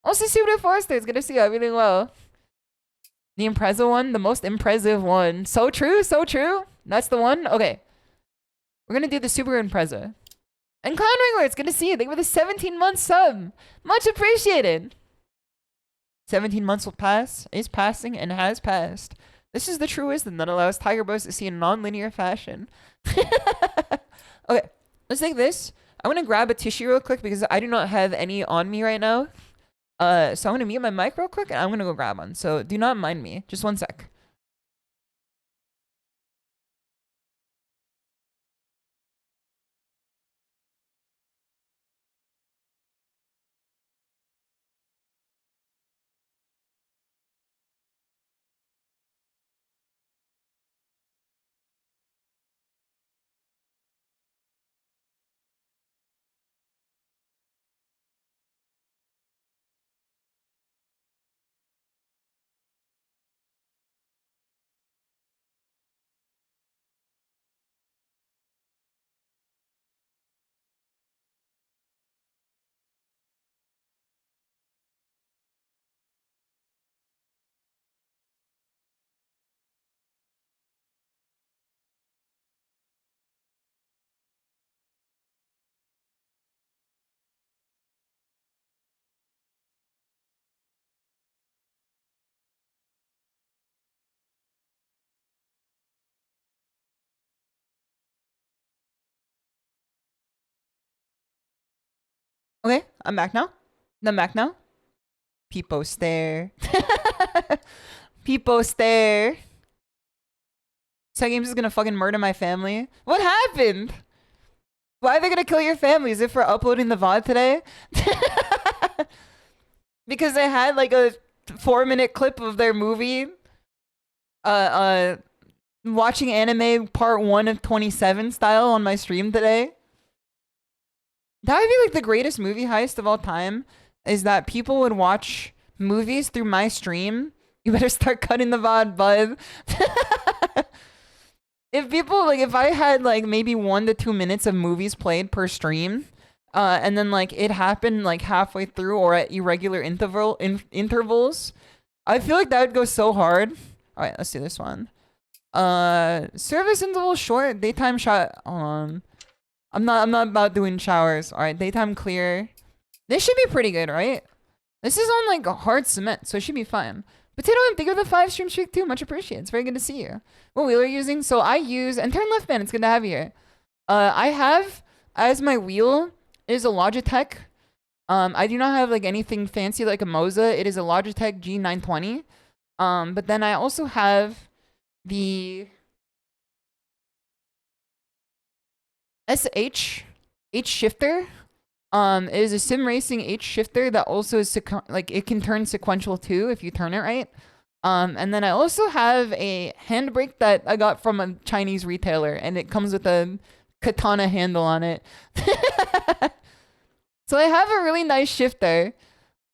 Also, Subaru Forester is gonna see everything well. The Impreza one, the most impressive one. So true, so true. That's the one. Okay, we're gonna do the Subaru Impreza. And Clown Wrangler, it's good to see you. Thank you for the 17-month sub. Much appreciated. 17 months will pass, is passing, and has passed. This is the true wisdom that allows Tiger Bros to see in non-linear fashion. Okay, let's take this. I want to grab a tissue real quick because I do not have any on me right now. So I'm going to mute my mic real quick and I'm going to go grab one. So do not mind me. Just one sec. Okay, I'm back now. I'm back now. People stare. People stare. So game's just gonna fucking murder my family. What happened? Why are they gonna kill your family? Is it for uploading the VOD today? Because they had like a 4-minute clip of their movie watching anime part 1 of 27 style on my stream today. That would be like the greatest movie heist of all time, is that people would watch movies through my stream. You better start cutting the VOD, bud. If people, like, if I had like maybe 1 to 2 minutes of movies played per stream, and then like it happened like halfway through or at irregular intervals, I feel like that would go so hard. All right, let's do this one. Service interval short, daytime shot. Hold on. I'm not about doing showers. All right, daytime clear. This should be pretty good, right? This is on like hard cement, so it should be fine. Potato, thank you for the 5 stream streak too. Much appreciated. It's very good to see you. What wheel are you using? So I use, and turn left, man. It's good to have you here. I have as my wheel is a Logitech. I do not have like anything fancy like a Moza. It is a Logitech G920. But then I also have the H shifter. It is a sim racing H shifter that also is like it can turn sequential too if you turn it right. And then I also have a handbrake that I got from a Chinese retailer, and it comes with a katana handle on it. So I have a really nice shifter.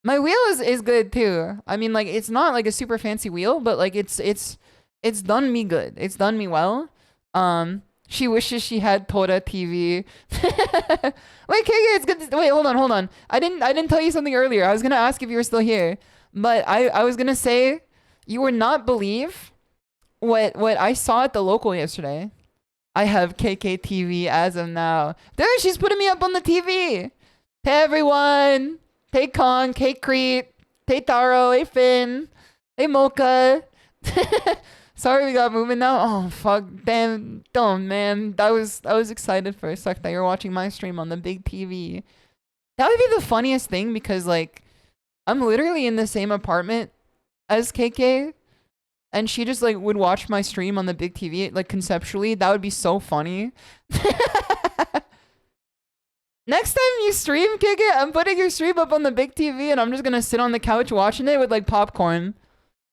My wheel is good too. I mean, like, it's not like a super fancy wheel, but like it's done me good. It's done me well. She wishes she had Tora TV. Wait, KK, it's good. Wait, hold on. I didn't tell you something earlier. I was gonna ask if you were still here, but I was gonna say you would not believe what I saw at the local yesterday. I have KK TV as of now. There, she's putting me up on the TV. Hey everyone. Hey Kong. Hey Crete. Hey Taro. Hey Finn. Hey Mocha. Sorry we got moving now. Oh fuck, damn, don't man. I was excited for a sec that you're watching my stream on the big TV. That would be the funniest thing, because like I'm literally in the same apartment as KK, and she just like would watch my stream on the big TV. Like conceptually, that would be so funny. Next time you stream, KK, I'm putting your stream up on the big TV, and I'm just gonna sit on the couch watching it with like popcorn.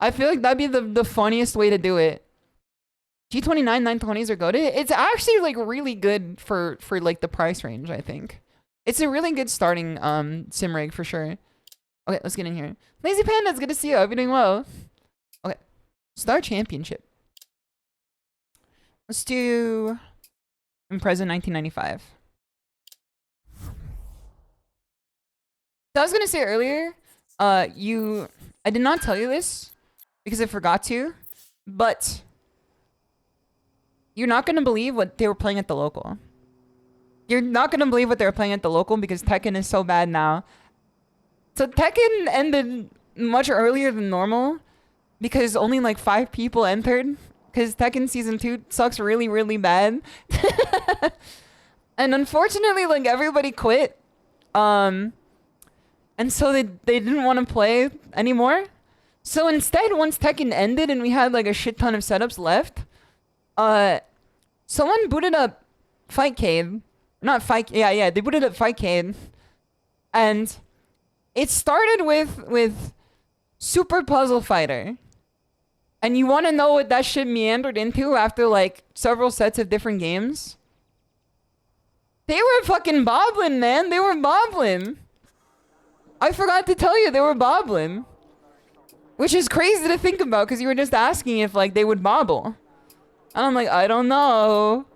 I feel like that'd be the funniest way to do it. G29 920s are good. It's actually like really good for like the price range, I think. It's a really good starting sim rig for sure. Okay, let's get in here. Lazy Panda, it's good to see you. I hope you're doing well. Okay. Star Championship. Let's do Impreza 1995. So I was gonna say earlier, I did not tell you this because I forgot to, but you're not gonna believe what they were playing at the local. You're not gonna believe what they were playing at the local because Tekken is so bad now. So Tekken ended much earlier than normal because only like 5 people entered, because Tekken Season 2 sucks really, really bad. And unfortunately, like, everybody quit. And so they didn't want to play anymore. So instead, once Tekken ended and we had like a shit ton of setups left, someone booted up Fightcade. Not Fight, yeah, they booted up Fightcade. And it started with Super Puzzle Fighter. And you want to know what that shit meandered into after like several sets of different games? They were fucking bobbling, man. They were bobbling. I forgot to tell you they were bobbling. Which is crazy to think about because you were just asking if like they would bobble. And I'm like, I don't know.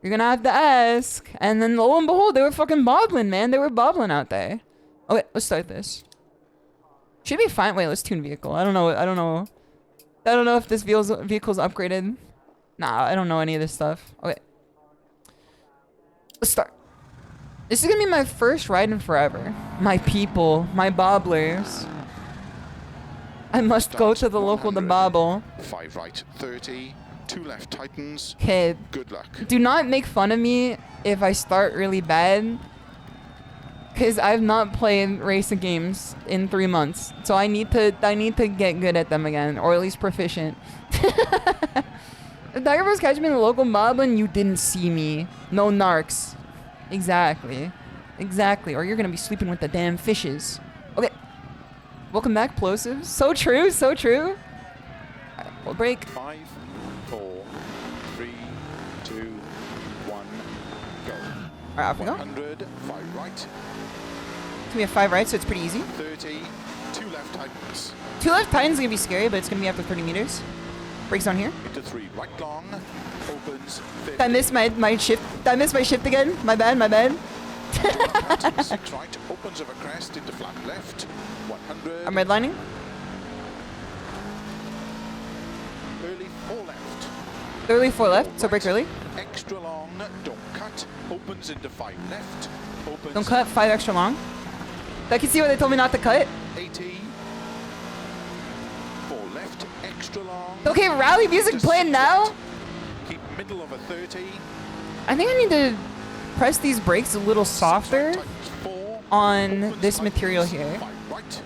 You're gonna have to ask. And then lo and behold, they were fucking bobbling, man. They were bobbling out there. Okay, let's start this. Should be fine. Wait, let's tune vehicle. I don't know if this vehicle's upgraded. Nah, I don't know any of this stuff. Okay. Let's start. This is gonna be my first ride in forever. My people, my bobblers. I must go to the local to bobble. 5 right, 30. 2 left, tightens. Kid, Good luck. do not make fun of me if I start really bad. Cause I've not played racing games in 3 months. So I need to get good at them again. Or at least proficient. If Tiger Bros catch me in the local bobbling, you didn't see me. No narcs. Exactly. Exactly. Or you're gonna be sleeping with the damn fishes. Okay. Welcome back, plosives. So true, so true. Right. Full brake. 5, 4, 3, 2, 1, go. Alright, off we go. 100, 5 right, We have 5 right, so it's pretty easy. 30, 2 left tightens. 2 left tightens gonna be scary, but it's gonna be after 30 meters. Brakes on here. Into 3 right long, opens 50. Did I miss my shift? Did I miss my shift again? My bad, my bad. Cut, 6 right, opens over crest into flat left, 100. I'm redlining. Early 4 left. Early 4 left, so Right. brake early. Extra long, don't cut, opens into 5 left, opens Don't cut, 5 extra long. I can see why they told me not to cut. 80. 4 left, extra long. Okay, rally music into playing 6 now. right. Keep middle of a 30. I think I need to press these brakes a little 6 softer right tightens 4. on Opens this tightens material here. 5 right.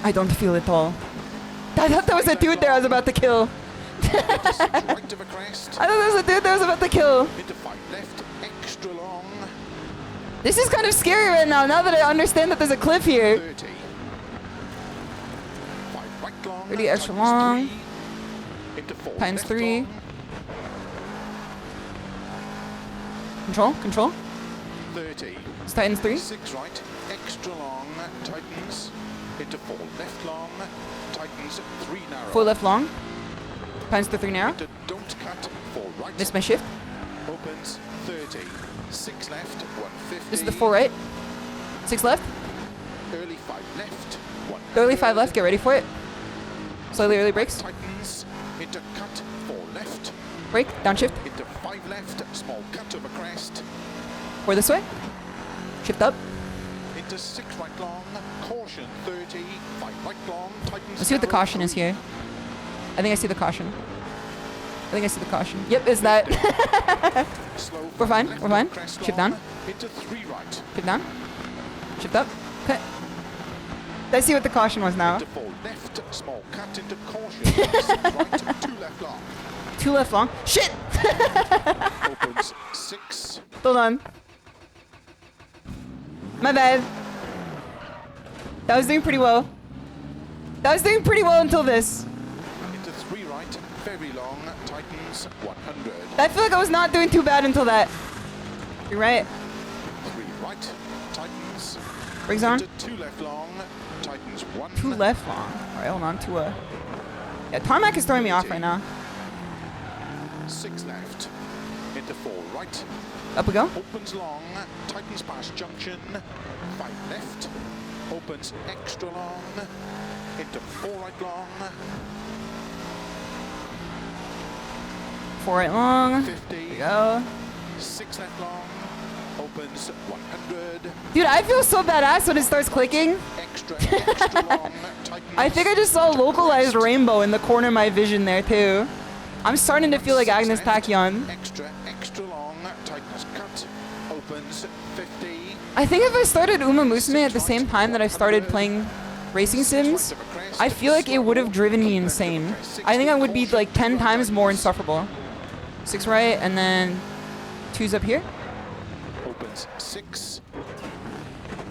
I don't feel it all. I thought there was a dude there I was about to kill. Into 6 right of a crest. I thought there was a dude there I was about to kill. Into 5 left, extra long. This is kind of scary right now that I understand that there's a cliff here. 30. 5 right long. 30 extra tightens long. 3. Into 4 Times left 3. long. Control, control. 30. It's tightens 3. 6 right, extra long, tightens. Into 4 left long, tightens 3 narrow. 4 left long. Tightens to 3 narrow. Into don't cut, 4 right. Missed my shift. Opens 30. 6 left, 150. This is the 4 right. 6 left. Early 5 left, 100. Early 5 left. Get ready for it. Slightly early brakes. Tightens. Into cut, 4 left. Brake. Downshift. Into 5 left, small cut over crest. 4 this way. Shift up. Into 6 right long, caution 30. 5 right long, tightens. Let's see what the narrow, caution is 3. here. I think I see the caution. I think I see the caution. Yep, is that. Slow We're fine, left we're fine. of crest Shift long, down. Into 3 right. Shift down. Shift up. Okay. I see what the caution was now. Into 4 left, small cut into caution. 6 right, 2 left long. 2 left long. Shit! Opens 6. Hold on. My bad. That was doing pretty well. That was doing pretty well until this. Into 3 right, very long, tightens 100. I feel like I was not doing too bad until that. You're right. 3 right, tightens. Brakes on. Into 2 left long, tightens 1. 2 left long. Alright, hold on. Yeah, tarmac is throwing me off right now. 6 left. Into 4 right. Up we go. Opens long, tightens past junction. 5 left. Opens extra long. Into 4 right long. 4 right long. 50. There we go. 6 left long. Opens 100. Dude, I feel so badass when it starts clicking. Extra long. Tightens. I think I just saw a localized rainbow in the corner of my vision there too. I'm starting to feel like 6 Agnes left, Tachyon. Extra long. Tightens cut. Opens 50. I think if I started Uma Musume at the same time that I started playing racing sims, I feel like it would have driven me insane. I think I would be like 10 times more insufferable. 6 right, and then 2's up here. Opens 6.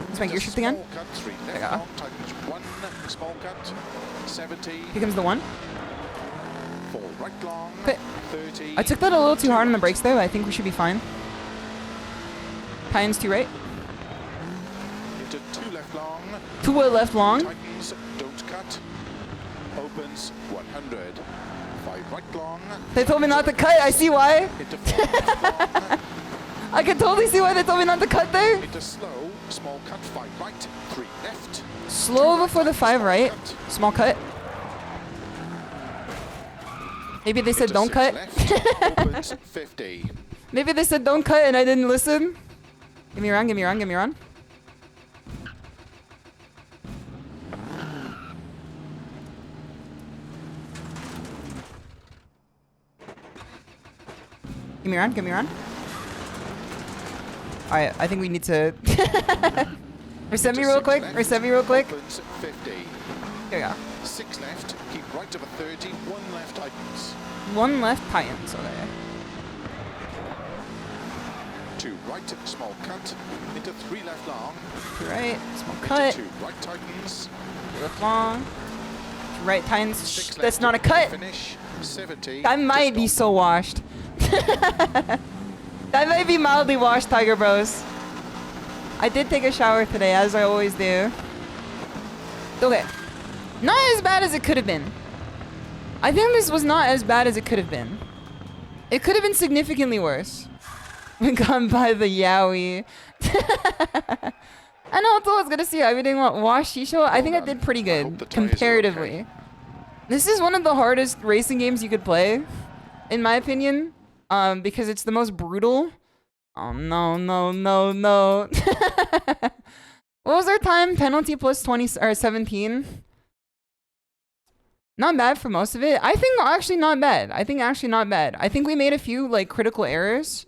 Let's make gear shift again. Small cut, 3 There we left go. long, tightens 1. Small cut. 70. Here comes the 1. 4 right long. Okay. 30. I took that a little too hard on the brakes though. I think we should be fine. Tightens 2 right. Into 2 left long. 2 left long. Tightens, don't cut. Opens 100. 5 right long. They told me not to cut. I see why. Into 4 left long. I can totally see why they told me not to cut there. Into slow. Small cut. 5 right. 3 left. Slow before the 5 right. Small cut. Maybe they said Into don't 6 cut. left. Opens 50. Maybe they said don't cut and I didn't listen. Give me a run, give me a run, give me a run. Give me a run, give me a run. Alright, I think we need to... Reset me real quick, reset me real quick. Opens 50. Here we go. 6 left. Keep right of a 30. 1 left tightens. 1 left tightens, okay. 2 right. Small cut. Into 3 left long. 2 right, small Into cut. 2 right tightens. 2 left long. 2 right times. Six That's left not a to cut. Finish 70. I might to be stop. so washed. That might be mildly washed, Tiger Bros. I did take a shower today, as I always do. Okay. Not as bad as it could have been. I think this was not as bad as it could have been. It could have been significantly worse. We got by the Yowie. And also I was gonna see everything wash SHISHOU. I think I did pretty I hope good the tires are comparatively. okay. This is one of the hardest racing games you could play, in my opinion, because it's the most brutal. Oh no, no, no, no. What was our time? Penalty plus 20 or 17. Not bad for most of it. I think actually not bad. I think actually not bad. I think we made a few like critical errors,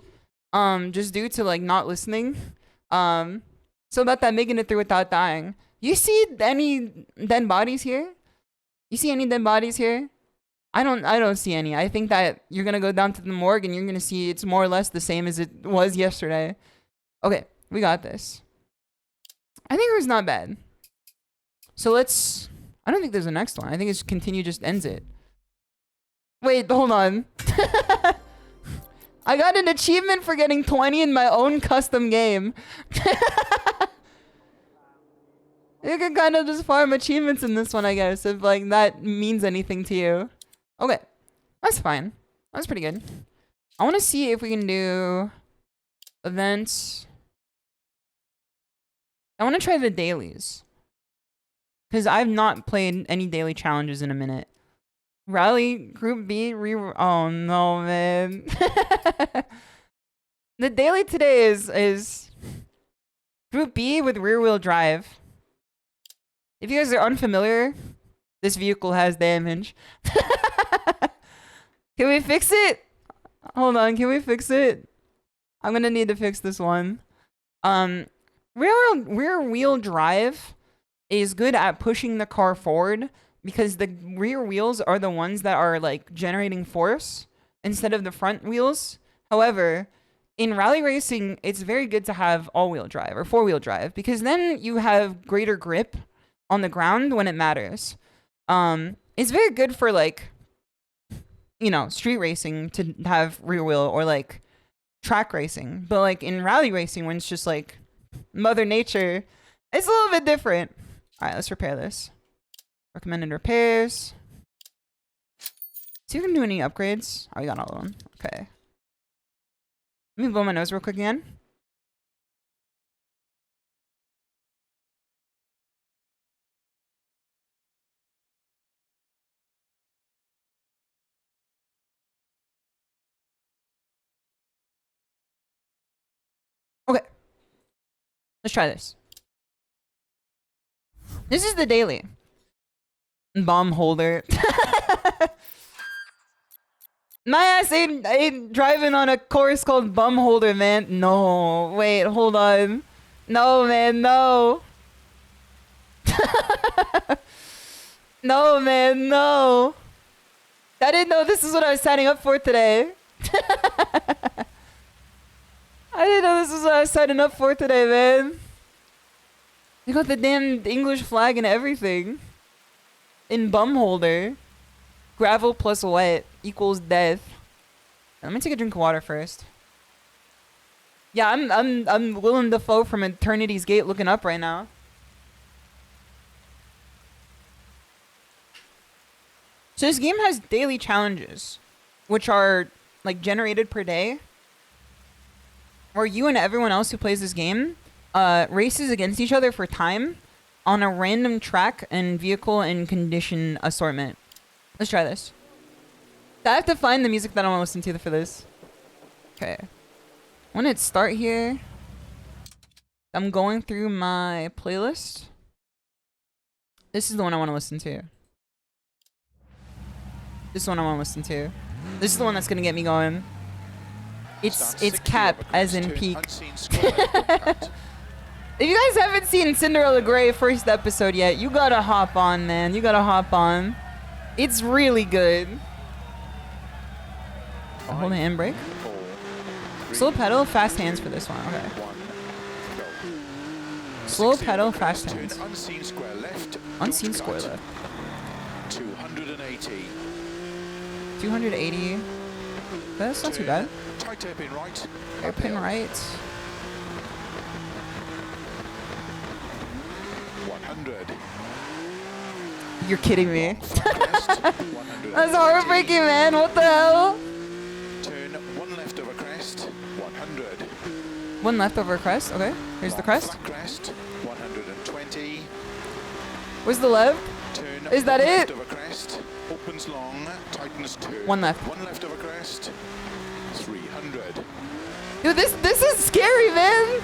just due to like not listening. So about that making it through without dying. You see any dead bodies here? You see any dead bodies here? I don't see any. I think that you're gonna go down to the morgue and you're gonna see it's more or less the same as it was yesterday. Okay, we got this. I think it was not bad. So let's... I don't think there's a next one. I think it's continue just ends it. Wait, hold on. I got an achievement for getting 20 in my own custom game. You can kind of just farm achievements in this one, I guess, if like that means anything to you. Okay, that's fine. That's pretty good. I want to see if we can do events. I want to try the dailies. Because I've not played any daily challenges in a minute. Rally Group B oh no, man. The daily today is Group B with rear wheel drive. If you guys are unfamiliar, this vehicle has damage. Can we fix it? Hold on, can we fix it? I'm gonna need to fix this one. Rear wheel drive is good at pushing the car forward because the rear wheels are the ones that are like generating force instead of the front wheels. However, in rally racing, it's very good to have all-wheel drive or four-wheel drive because then you have greater grip on the ground when it matters. It's very good for like, you know, street racing to have rear wheel or like track racing. But like in rally racing, when it's just like Mother Nature, it's a little bit different. All right, let's repair this. Recommended repairs. See if we can do any upgrades. Oh, we got all of them. Okay. Let me blow my nose real quick again. Okay. Let's try this. This is the daily. Bomb holder. My ass ain't driving on a course called Bum Holder, man. No, wait, hold on. No, man, no. No, man, no. I didn't know this is what I was signing up for today. I didn't know this is what I was signing up for today, man. You got the damn English flag and everything. In Bum Holder. Gravel plus wet equals death. Let me take a drink of water first. Yeah, I'm Willem Dafoe from Eternity's Gate looking up right now. So this game has daily challenges, which are like generated per day, where you and everyone else who plays this game races against each other for time on a random track and vehicle and condition assortment. Let's try this. I have to find the music that I want to listen to for this. Okay. When it start here, I'm going through my playlist. This is the one I want to listen to. This is the one I want to listen to. This is the one that's going to get me going. It's cap as in peak. If you guys haven't seen Cinderella Grey first episode yet, you gotta hop on, man. You gotta hop on. It's really good. Hold the handbrake. Slow pedal, fast hands for this one. Okay. Slow pedal, fast hands. Unseen square left. Unseen square left. 280. 280. That's not too bad. Tight hairpin right. Hairpin right. 100. You're kidding me. Crest, 120. That's heartbreaking, man. What the hell? Turn one left over crest. 100. One left over crest. Okay. Here's the crest. Flat crest. 120. Where's the left? Turn Is that one it? left over crest. Opens long. Tightens turn. One left. One left over crest. 300. Dude, this is scary, man.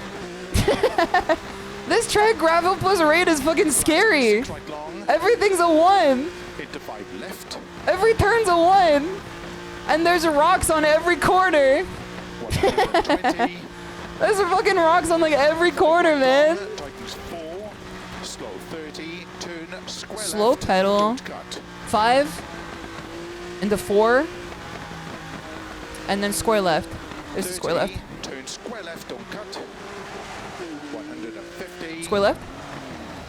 This track gravel plus raid is fucking scary. 6 right long. Everything's a 1. Into 5 left. Every turn's a 1. And there's rocks on every corner. 120. There's fucking rocks on like every corner, man. Tightens 4. Slow 30. Turn square Slow left. pedal. Don't cut. 5 into 4. And then square left. There's the square left. 30, turn square left, don't cut. 150. Square left.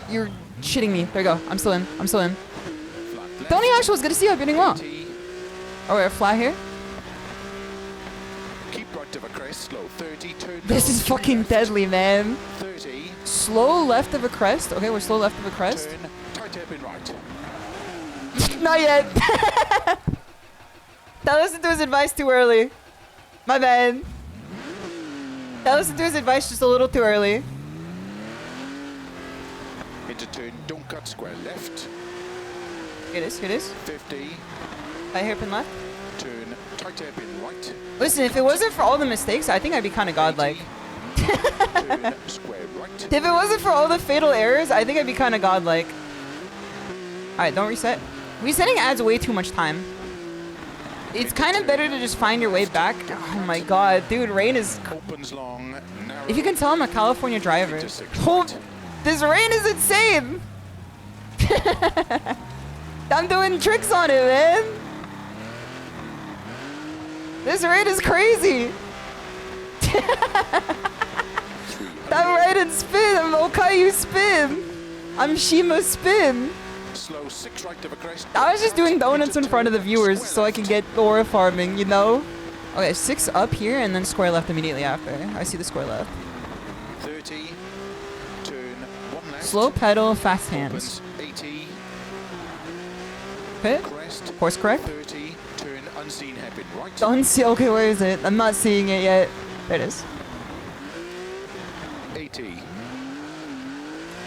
You're shitting me. There you go. I'm still in. I'm still in. Flat left. Tony Ashwell, good to see you. You're doing well. 80. Oh, we're flat here. Keep right of a crest, slow 30. Turn This is fucking left. deadly, man. 30. Slow left of a crest. Okay, we're slow left of a crest. Turn tight hairpin right. Not yet. That listened to his advice too early. My bad. That listened to his advice just a little too early. Into turn, don't cut, square left. Here it is. Here it is. 50. Right hairpin left. Turn tight hairpin right. Listen, if it wasn't for all the mistakes, I think I'd be kind of godlike. 80. Turn square right. If it wasn't for all the fatal errors, I think I'd be kind of godlike. Alright, don't reset. Resetting adds way too much time. It's kind of better to just find your way back. Oh my god, dude, rain is... Opens long, narrow. If you can tell, I'm a California driver. Into 6 Oh, right. this rain is insane! I'm doing tricks on it, man! This rain is crazy! That right and spin! I'm Okayu spin! I'm Shima spin! Slow 6 right of a crest. I was just doing donuts in Into front of the turn, viewers square so I left. can get aura farming, you know? Okay, 6 up here and then square left immediately after. I see the square left. 30. Turn one left. Slow pedal, fast hands. Opens 80. Okay, Crest. course correct. 30. Turn unseen hairpin right. Don't see, okay, where is it? I'm not seeing it yet. There it is. 80.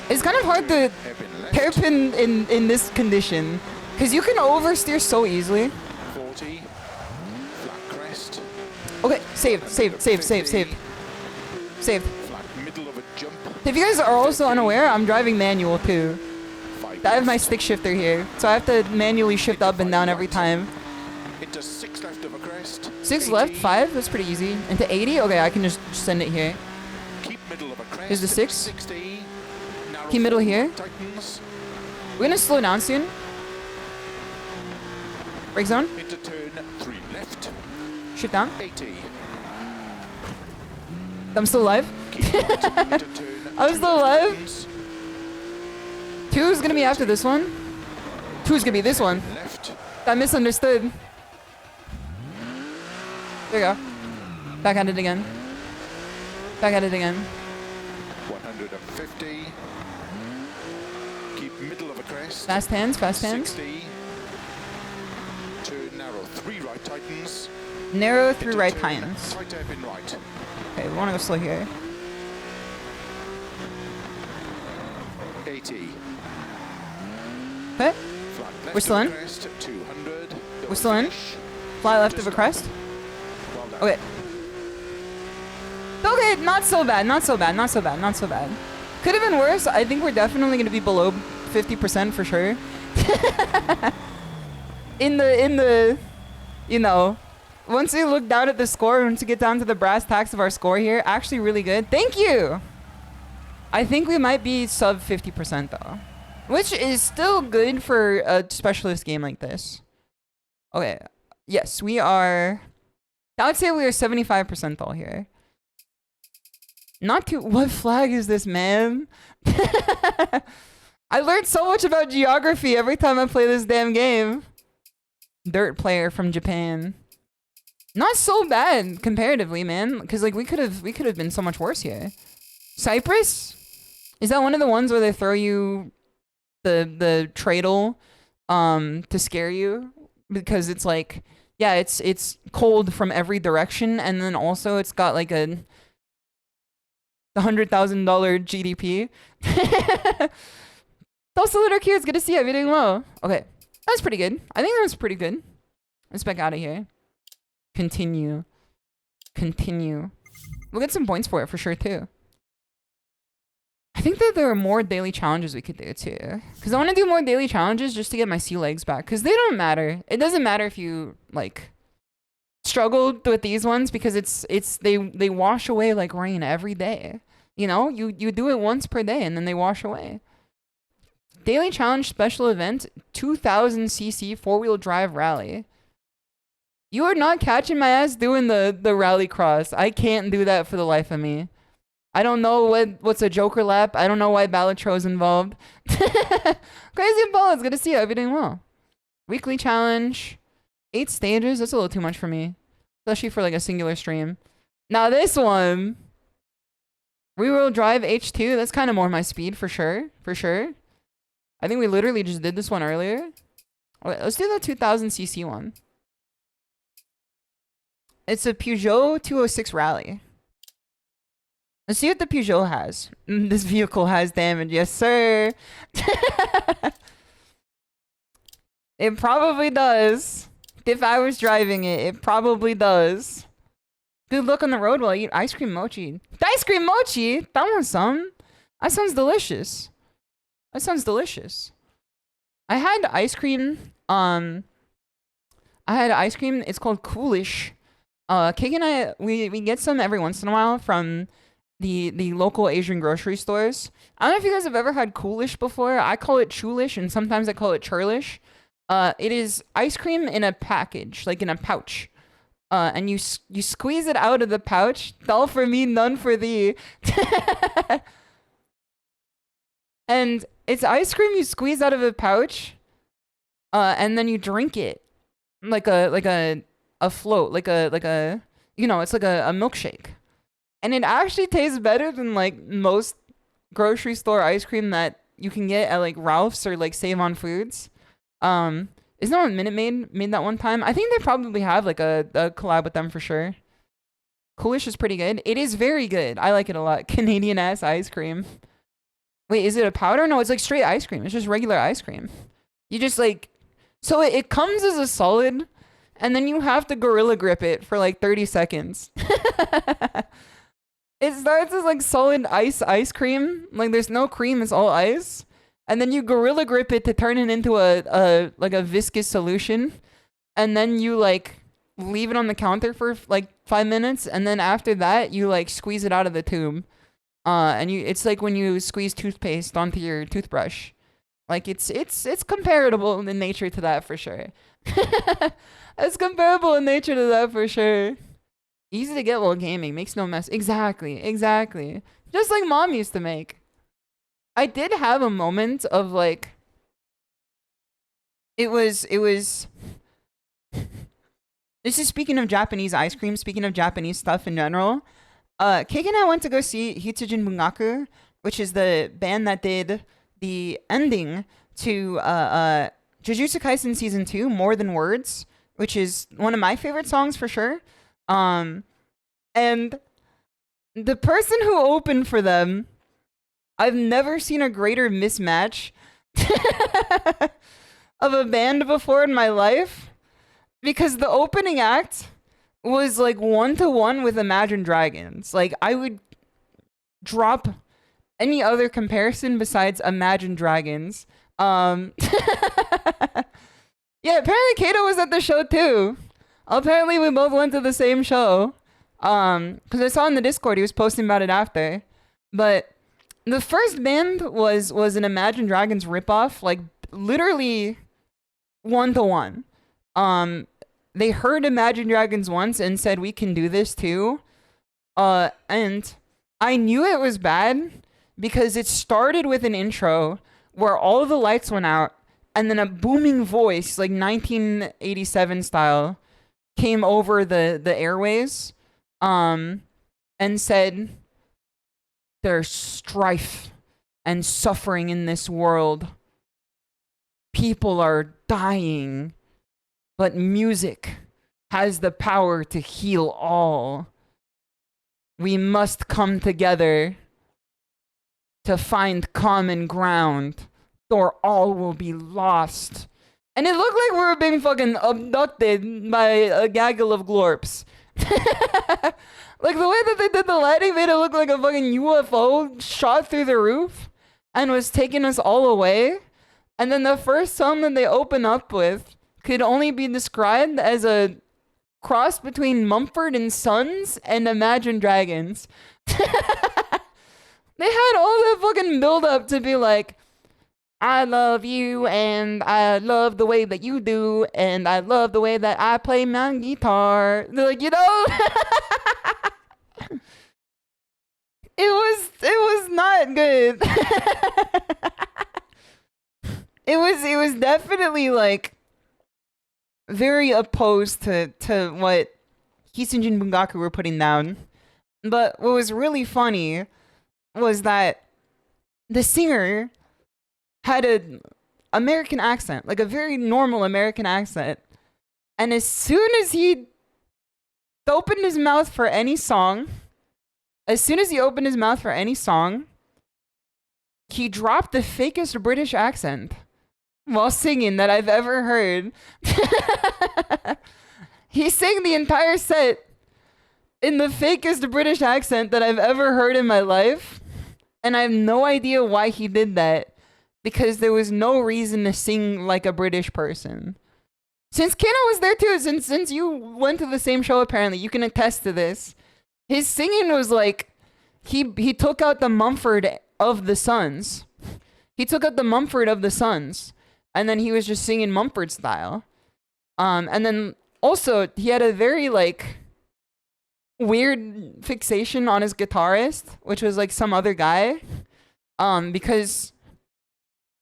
It's kind of hard to Hairpin left. hairpin in this condition. Because you can oversteer so easily. 40. Flat crest. Okay, saved, saved, saved, saved, saved. Saved. Flat middle of a jump. If you guys are also unaware, I'm driving manual too. 5 I have my left. stick shifter here. So I have to manually shift up and down every time. Into 6 left of a crest. 6 80. left, 5, that's pretty easy. Into 80, okay, I can just send it here. Keep middle of a crest. Here's the 6. 60. Narrow Keep middle forward, here. Tightens. We're gonna slow down soon. Brake zone, Into turn 3 left. shift down. 80. I'm still alive. Keep right. Into turn I'm 2 still left. alive. Tightens. 2 is gonna be after this one. 2 is gonna be this one. Left. I misunderstood. There you go. Back at it again. Back at it again. 150. Keep middle of a crest. Fast hands, fast hands. 60. Turn narrow 3 right tightens. Narrow through Into right turn tines. Tight hairpin right. Okay, we wanna go slow here. 80. Okay, Flat left We're still of in? a crest. 200. We're still in? Fly left of a crest. Well done. Okay. Okay, not so bad, not so bad, not so bad, not so bad. Could have been worse. I think we're definitely gonna be below 50% for sure. in the, you know, once we look down at the score, once we get down to the brass tacks of our score here, actually really good. Thank you. I think we might be sub 50% though, which is still good for a specialist game like this. Okay, yes, we are. I would say we are 75% all here. Not too. What flag is this, man? I learned so much about geography every time I play this damn game. Dirt player from Japan. Not so bad comparatively, man. Because like we could have been so much worse here. Cyprus? Is that one of the ones where they throw you the dreidel to scare you? Because it's like, yeah, it's cold from every direction, and then also it's got like a $100,000 GDP. Also, little kids, good to see you. You're doing well. Okay, that's pretty good. I think that was pretty good. Let's back out of here. Continue. We'll get some points for it for sure too. I think that there are more daily challenges we could do too. Because I want to do more daily challenges just to get my sea legs back. Because they don't matter. It doesn't matter if you like struggled with these ones, because they wash away like rain every day. You know, you do it once per day and then they wash away. Daily challenge special event, 2000cc 4-wheel drive rally. You are not catching my ass doing the rally cross. I can't do that for the life of me. I don't know what's a Joker lap. I don't know why Balatro is involved. Crazy Ball, it's good to see you. Hope you're doing well. Weekly challenge. 8 stages. That's a little too much for me. Especially for like a singular stream. Now this one. Rear-wheel drive H2. That's kind of more my speed for sure. For sure. I think we literally just did this one earlier. Okay, let's do the 2000cc one. It's a Peugeot 206 Rally. Let's see what the Peugeot has. This vehicle has damage. Yes, sir. It probably does. If I was driving it, it probably does. Good luck on the road while I eat ice cream mochi. Ice cream mochi? That one's some. That sounds delicious. That sounds delicious. I had ice cream. It's called Coolish. Kig and I, we get some every once in a while from the local Asian grocery stores. I don't know if you guys have ever had Coolish before. I call it Choolish, and sometimes I call it Churlish. It is ice cream in a package, like in a pouch. And you squeeze it out of the pouch. All for me, none for thee. And it's ice cream you squeeze out of a pouch, and then you drink it like a float, like a you know, it's like a milkshake. And it actually tastes better than like most grocery store ice cream that you can get at like Ralph's or like Save on Foods. Isn't that what Minute Maid made that one time? I think they probably have like a collab with them for sure. Coolish is pretty good. It is very good. I like it a lot. Canadian ass ice cream. Wait, is it a powder? No, it's like straight ice cream. It's just regular ice cream. You just like, so it comes as a solid, and then you have to Gorilla Grip it for like 30 seconds. It starts as like solid ice cream. Like there's no cream, it's all ice. And then you Gorilla Grip it to turn it into a viscous solution. And then you like leave it on the counter for like 5 minutes. And then after that, you like squeeze it out of the tube. And it's like when you squeeze toothpaste onto your toothbrush. Like it's comparable in nature to that for sure. It's comparable in nature to that for sure. Easy to get while gaming, makes no mess. Exactly. Just like mom used to make. I did have a moment of like, it was, this is speaking of Japanese ice cream, speaking of Japanese stuff in general. Kik and I went to go see Hitsujin Bungaku, which is the band that did the ending to Jujutsu Kaisen Season 2, More Than Words, which is one of my favorite songs for sure. And the person who opened for them, I've never seen a greater mismatch of a band before in my life, because the opening act was like 1-to-1 with Imagine Dragons. Like I would drop any other comparison besides Imagine Dragons. Yeah, apparently Kato was at the show too. Apparently we both went to the same show. Because I saw in the Discord he was posting about it after. But the first band was an Imagine Dragons ripoff, like literally 1-to-1. They heard Imagine Dragons once and said, we can do this too. And I knew it was bad because it started with an intro where all the lights went out, and then a booming voice, like 1987 style, came over the airways, and said, "There's strife and suffering in this world. People are dying, but music has the power to heal all. We must come together to find common ground, or all will be lost." And it looked like we were being fucking abducted by a gaggle of glorps. Like, the way that they did the lighting made it look like a fucking UFO shot through the roof and was taking us all away. And then the first song that they open up with could only be described as a cross between Mumford and Sons and Imagine Dragons. They had all the fucking build up to be like, "I love you, and I love the way that you do, and I love the way that I play my guitar." They're like, you know, it was not good. It was definitely like very opposed to what Hisunjin Bungaku were putting down. But what was really funny was that the singer had an American accent, like a very normal American accent. And as soon as he opened his mouth for any song, he dropped the fakest British accent while singing that I've ever heard. He sang the entire set in the fakest British accent that I've ever heard in my life. And I have no idea why he did that, because there was no reason to sing like a British person. Since Kano was there too, since you went to the same show apparently, you can attest to this. His singing was like, he took out the Mumford of the Sons. And then he was just singing Mumford style. And then also he had a very like weird fixation on his guitarist, which was like some other guy. Because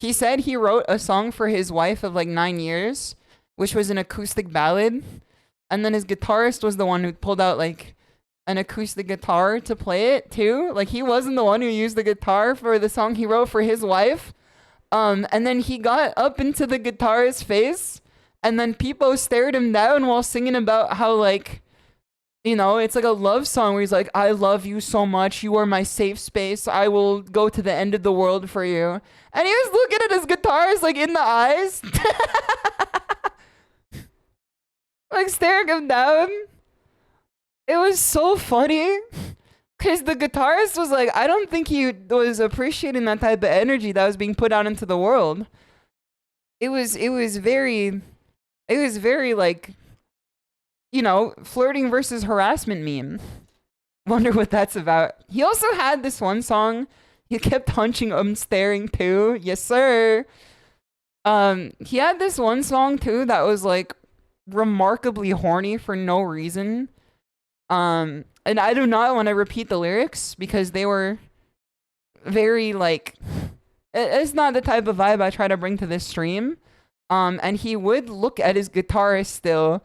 he said he wrote a song for his wife of like 9 years, which was an acoustic ballad. And then his guitarist was the one who pulled out like an acoustic guitar to play it too. Like, he wasn't the one who used the guitar for the song he wrote for his wife. And then he got up into the guitarist's face, and then people stared him down while singing about how, like, you know, it's like a love song where he's like, "I love you so much. You are my safe space. I will go to the end of the world for you." And he was looking at his guitarist, like, in the eyes. Like, staring him down. It was so funny. Because the guitarist was like, I don't think he was appreciating that type of energy that was being put out into the world. It was very like, you know, flirting versus harassment meme. Wonder what that's about. He also had this one song. He kept hunching staring too. Yes, sir. He had this one song too that was like remarkably horny for no reason. And I do not want to repeat the lyrics because they were very like, it's not the type of vibe I try to bring to this stream. And he would look at his guitarist still.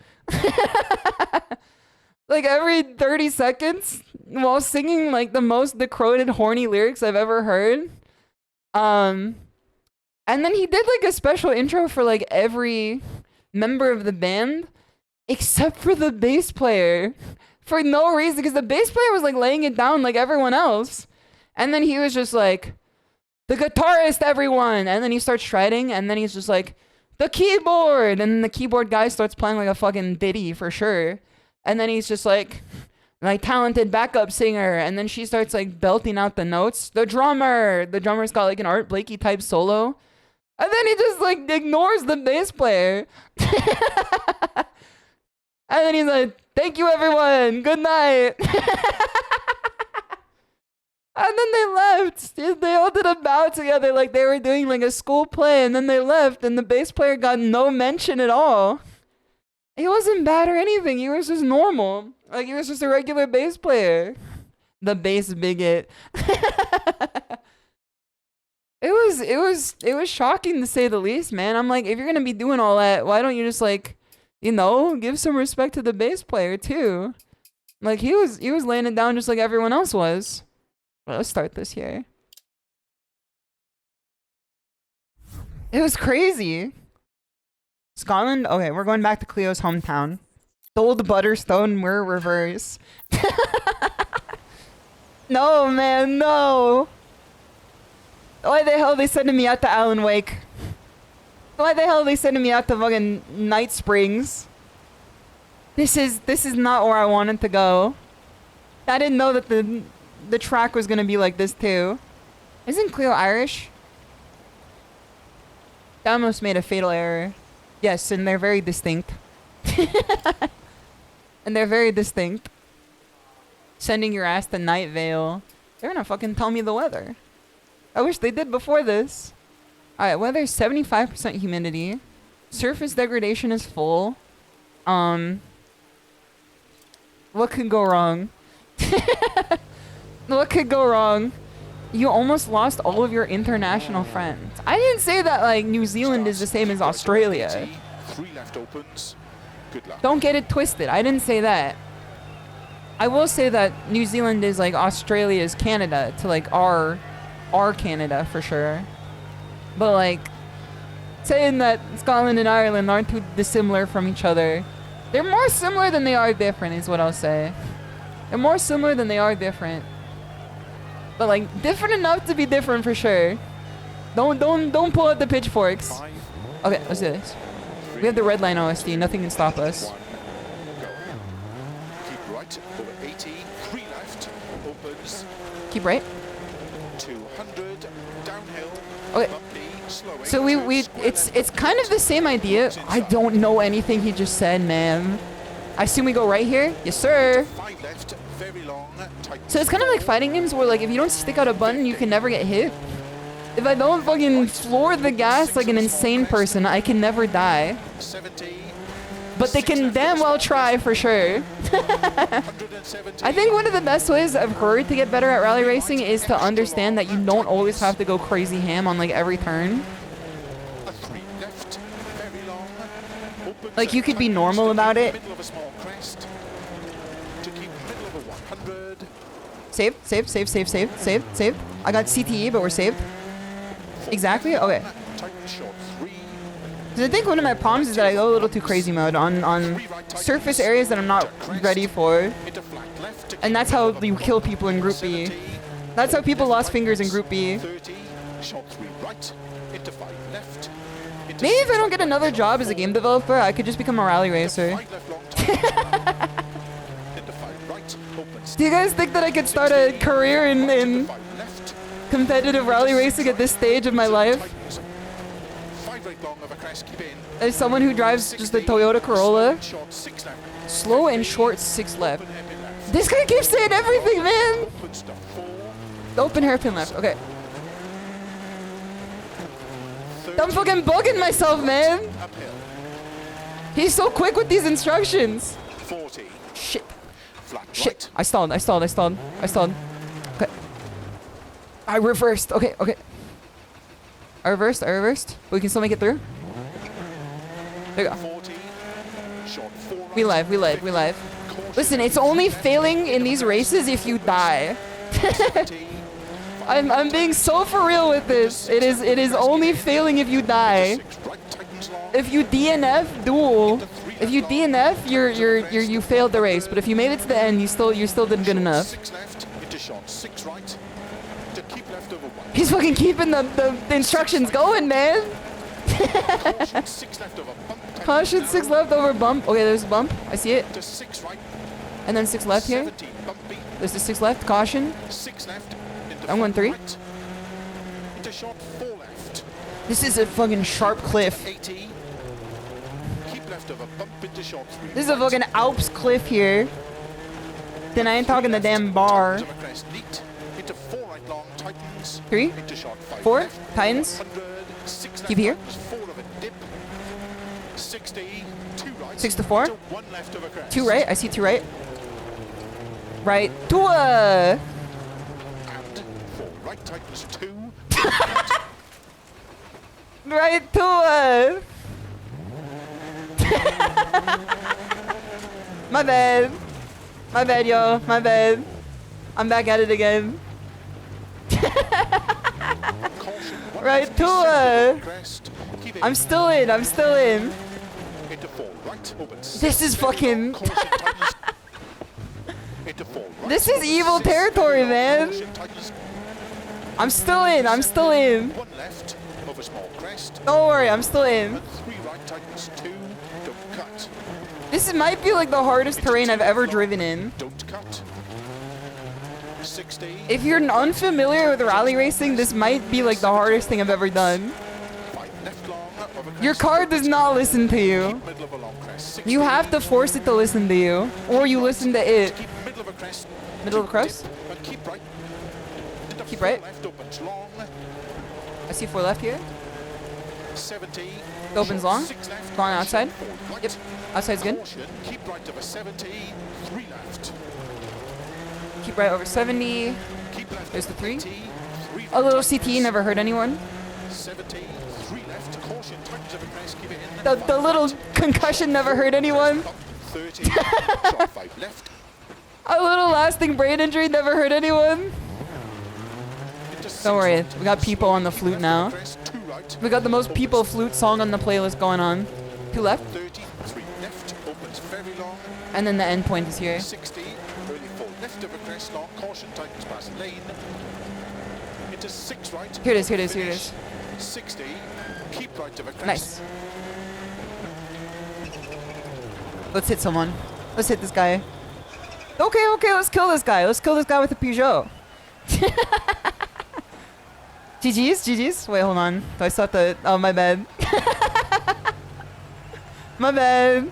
Like every 30 seconds while singing like the most decoded horny lyrics I've ever heard. And then he did like a special intro for like every member of the band except for the bass player. For no reason, because the bass player was like laying it down like everyone else. And then he was just like, "The guitarist, everyone!" And then he starts shredding, and then he's just like, "The keyboard!" And then the keyboard guy starts playing like a fucking ditty for sure. And then he's just like talented backup singer. And then she starts like belting out the notes. The drummer's got like an Art Blakey type solo. And then he just like ignores the bass player. And then he's like, "Thank you, everyone. Good night." And then they left. They all did a bow together like they were doing like a school play. And then they left. And the bass player got no mention at all. He wasn't bad or anything. He was just normal. Like, he was just a regular bass player. The bass bigot. It was shocking to say the least, man. I'm like, if you're gonna be doing all that, why don't you just like, you know, give some respect to the bass player too? Like he was laying it down just like everyone else was. Well, let's start this here. It was crazy. Scotland? Okay, we're going back to Cleo's hometown. Old Butterstone, we're reverse. No, man, no. Why the hell are they sending me out to Alan Wake? Why the hell are they sending me out to fucking Night Springs? This is not where I wanted to go. I didn't know that the track was gonna be like this too. Isn't Cleo Irish? That almost made a fatal error. Yes, and they're very distinct. And they're very distinct. Sending your ass to Night Vale. They're gonna fucking tell me the weather. I wish they did before this. Alright, weather is 75% humidity. Surface degradation is full. What could go wrong? What could go wrong? You almost lost all of your international friends. I didn't say that like New Zealand is the same as Australia. 3 left opens. Good luck. Don't get it twisted. I didn't say that. I will say that New Zealand is like Australia's Canada to like our Canada for sure. But like saying that Scotland and Ireland aren't too dissimilar from each other. They're more similar than they are different is what I'll say. They're more similar than they are different. But like different enough to be different for sure. Don't pull out the pitchforks. 5, Okay, let's do this. We have the red line OSD, nothing can stop us. 1, go. Keep right, over 80, 3 left, opens, Keep right. 200, downhill, Okay. bumpy, slowing. So it's kind of the same idea. I don't know anything he just said, man. I assume we go right here? Yes, sir. 5 left, very long, tight. So it's kind of like fighting games where like if you don't stick out a button, you can never get hit. If I don't fucking floor the gas like an insane person, I can never die. 70, But they can damn well try for sure. 170. I think one of the best ways I've heard to get better at rally racing is to understand that you don't always have to go crazy ham on like every turn. A 3 left, very long, opens Like, you at could be tightens normal to about keep it. Middle of a small crest. To keep middle of a 100. Saved. I got CTE, but we're saved. Exactly? Okay. Tighten short 3. Because I think one of my problems is that I go a little too crazy mode on surface areas that I'm not ready for. Into flat left to And that's how you kill people in Group B. 70, That's how people lost fingers in Group B. 30, short 3 right, into 5 left. Into Maybe if 6 I don't get another job as a game developer, I could just become a rally racer. 5 left long tight. Into 5 right, opens. Do you guys think that I could start a career in 5 left. competitive rally racing at this stage of my life? Tightens. 5 right long of a crest, keep in. As someone who drives just a Toyota Corolla, Short 6 left. slow and short 6 left. Open hairpin left. This guy keeps saying everything, man! Opens to 4. Open hairpin left, okay. 30, I'm fucking bugging myself, man! uphill. He's so quick with these instructions! 40. Shit. Flat Shit. right. I stalled. Okay. I reversed. Okay. I reversed. But we can still make it through. There you go. 40. Short 4 right. We live. Caution. Listen, it's only failing in these races if you die. 20. I'm being so for real with this. It is only failing if you die. 6 right, tightens long. If you DNF, duel. If you DNF, you failed the race. But if you made it to the end, you still did good enough. 6 left, into short 6 right. To keep left over 1. He's fucking keeping the instructions going, man. Caution 6 left over bump. Caution, 6 left over bump. Okay, there's a bump. I see it. To 6 right. And then 6 left here. 70 bumpy. There's the 6 left. Caution. 6 left. Into I'm going 4 3. right. Into short 4 left. This is a fucking sharp cliff. 80. Keep left over bump into short 3. This is a fucking Alps cliff here. Then I ain't talking the damn bar. Into into 4 right long, tightens. 3, Into short 5 4, left. Titans. 100. 6 Keep left, here. tightens, 4 of a dip. 60. 2 right. 6 to 4. To 1 left over crest. 2 right. I see 2 right. Right. 2. And 4 right tightens 2. Right to My bad. My bad, yo. My bad. I'm back at it again. Right to I'm still in. I'm still in. This is fucking... This is evil territory, man. I'm still in. I'm still in. Don't worry, I'm still in. This might be like the hardest terrain I've ever driven in. If you're unfamiliar with rally racing, this might be like the hardest thing I've ever done. Your car does not listen to you. You have to force it to listen to you, or you listen to it. Middle of the crest? Keep right. I see 4 left here. It opens long. Long outside. Yep. Outside's good. Keep right over 70. 3 left. Keep right over 70. There's the 3. A little CT, never hurt anyone. 70. 3 left. Caution. Tightens over crest. Keep it in. The little concussion never hurt anyone. 30. Shot 5 left. A little lasting brain injury never hurt anyone. Don't worry, we got people on the flute now. We got the most people flute song on the playlist going on. 2 left. 33 left. Opens very long. And then the end point is here. 60. Early 4 left over crest. Long caution. Tightens past lane. Into 6 right. Here it is, here it is, here it is. 60. Keep right over crest. Nice. Let's hit someone. Let's hit this guy. Okay, let's kill this guy. Let's kill this guy with a Peugeot. GG's. Wait, hold on. I still have to... Oh, my bad. My bad.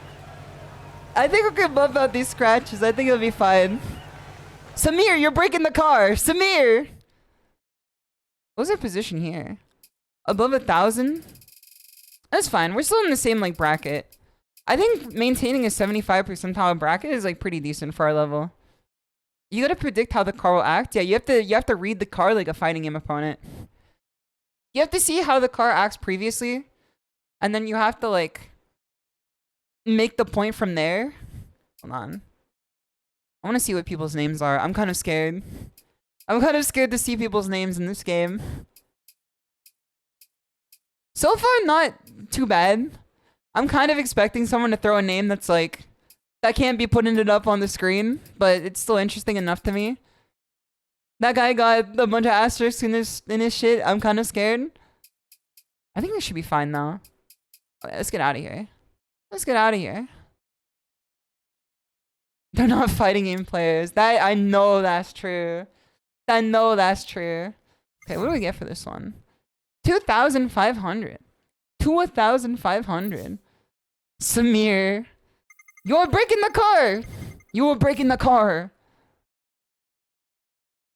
I think we can bump out these scratches. I think it'll be fine. Samir, you're breaking the car. Samir! What's our position here? Above 1,000? That's fine. We're still in the same, like, bracket. I think maintaining a 75 percentile bracket is, like, pretty decent for our level. You gotta predict how the car will act. Yeah, you have to read the car like a fighting game opponent. You have to see how the car acts previously, and then you have to like make the point from there. Hold on. I want to see what people's names are. I'm kind of scared. I'm kind of scared to see people's names in this game. So far, not too bad. I'm kind of expecting someone to throw a name that's like that can't be putting it up on the screen, but it's still interesting enough to me. That guy got a bunch of asterisks in his shit. I'm kind of scared. I think this should be fine though. Okay, let's get out of here. Let's get out of here. They're not fighting game players. That I know that's true. I know that's true. Okay, what do we get for this one? 2,500. 2,500. Samir. You're breaking the car! You were breaking the car!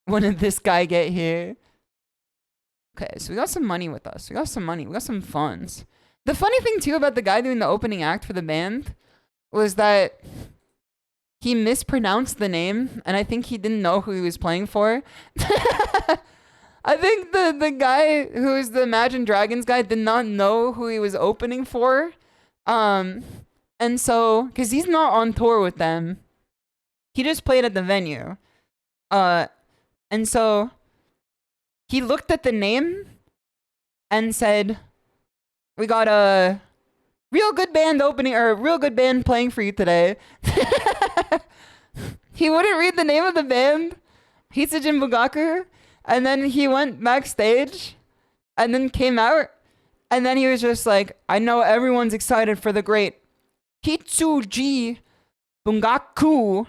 When did this guy get here? Okay, so we got some money with us. We got some money. We got some funds. The funny thing, too, about the guy doing the opening act for the band was that he mispronounced the name, and I think he didn't know who he was playing for. I think the guy who is the Imagine Dragons guy did not know who he was opening for. And so, because he's not on tour with them, he just played at the venue. And so he looked at the name and said, we got a real good band opening, or a real good band playing for you today. He wouldn't read the name of the band, Hisujin Bugaku, and then he went backstage and then came out, and then he was just like, I know everyone's excited for the great Hitsuji Bungaku.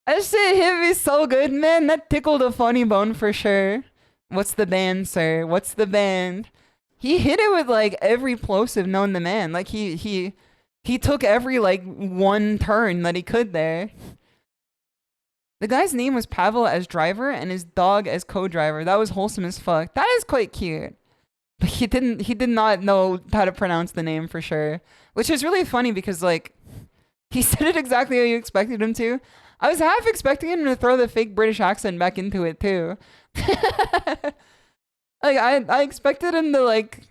That shit hit me so good, man. That tickled a funny bone for sure. What's the band, sir? What's the band? He hit it with like every plosive known to man. Like he took every like one turn that he could there. The guy's name was Pavel as driver and his dog as co-driver. That was wholesome as fuck. That is quite cute. But he did not know how to pronounce the name for sure. Which is really funny because like he said it exactly how you expected him to. I was half expecting him to throw the fake British accent back into it too. Like I expected him to like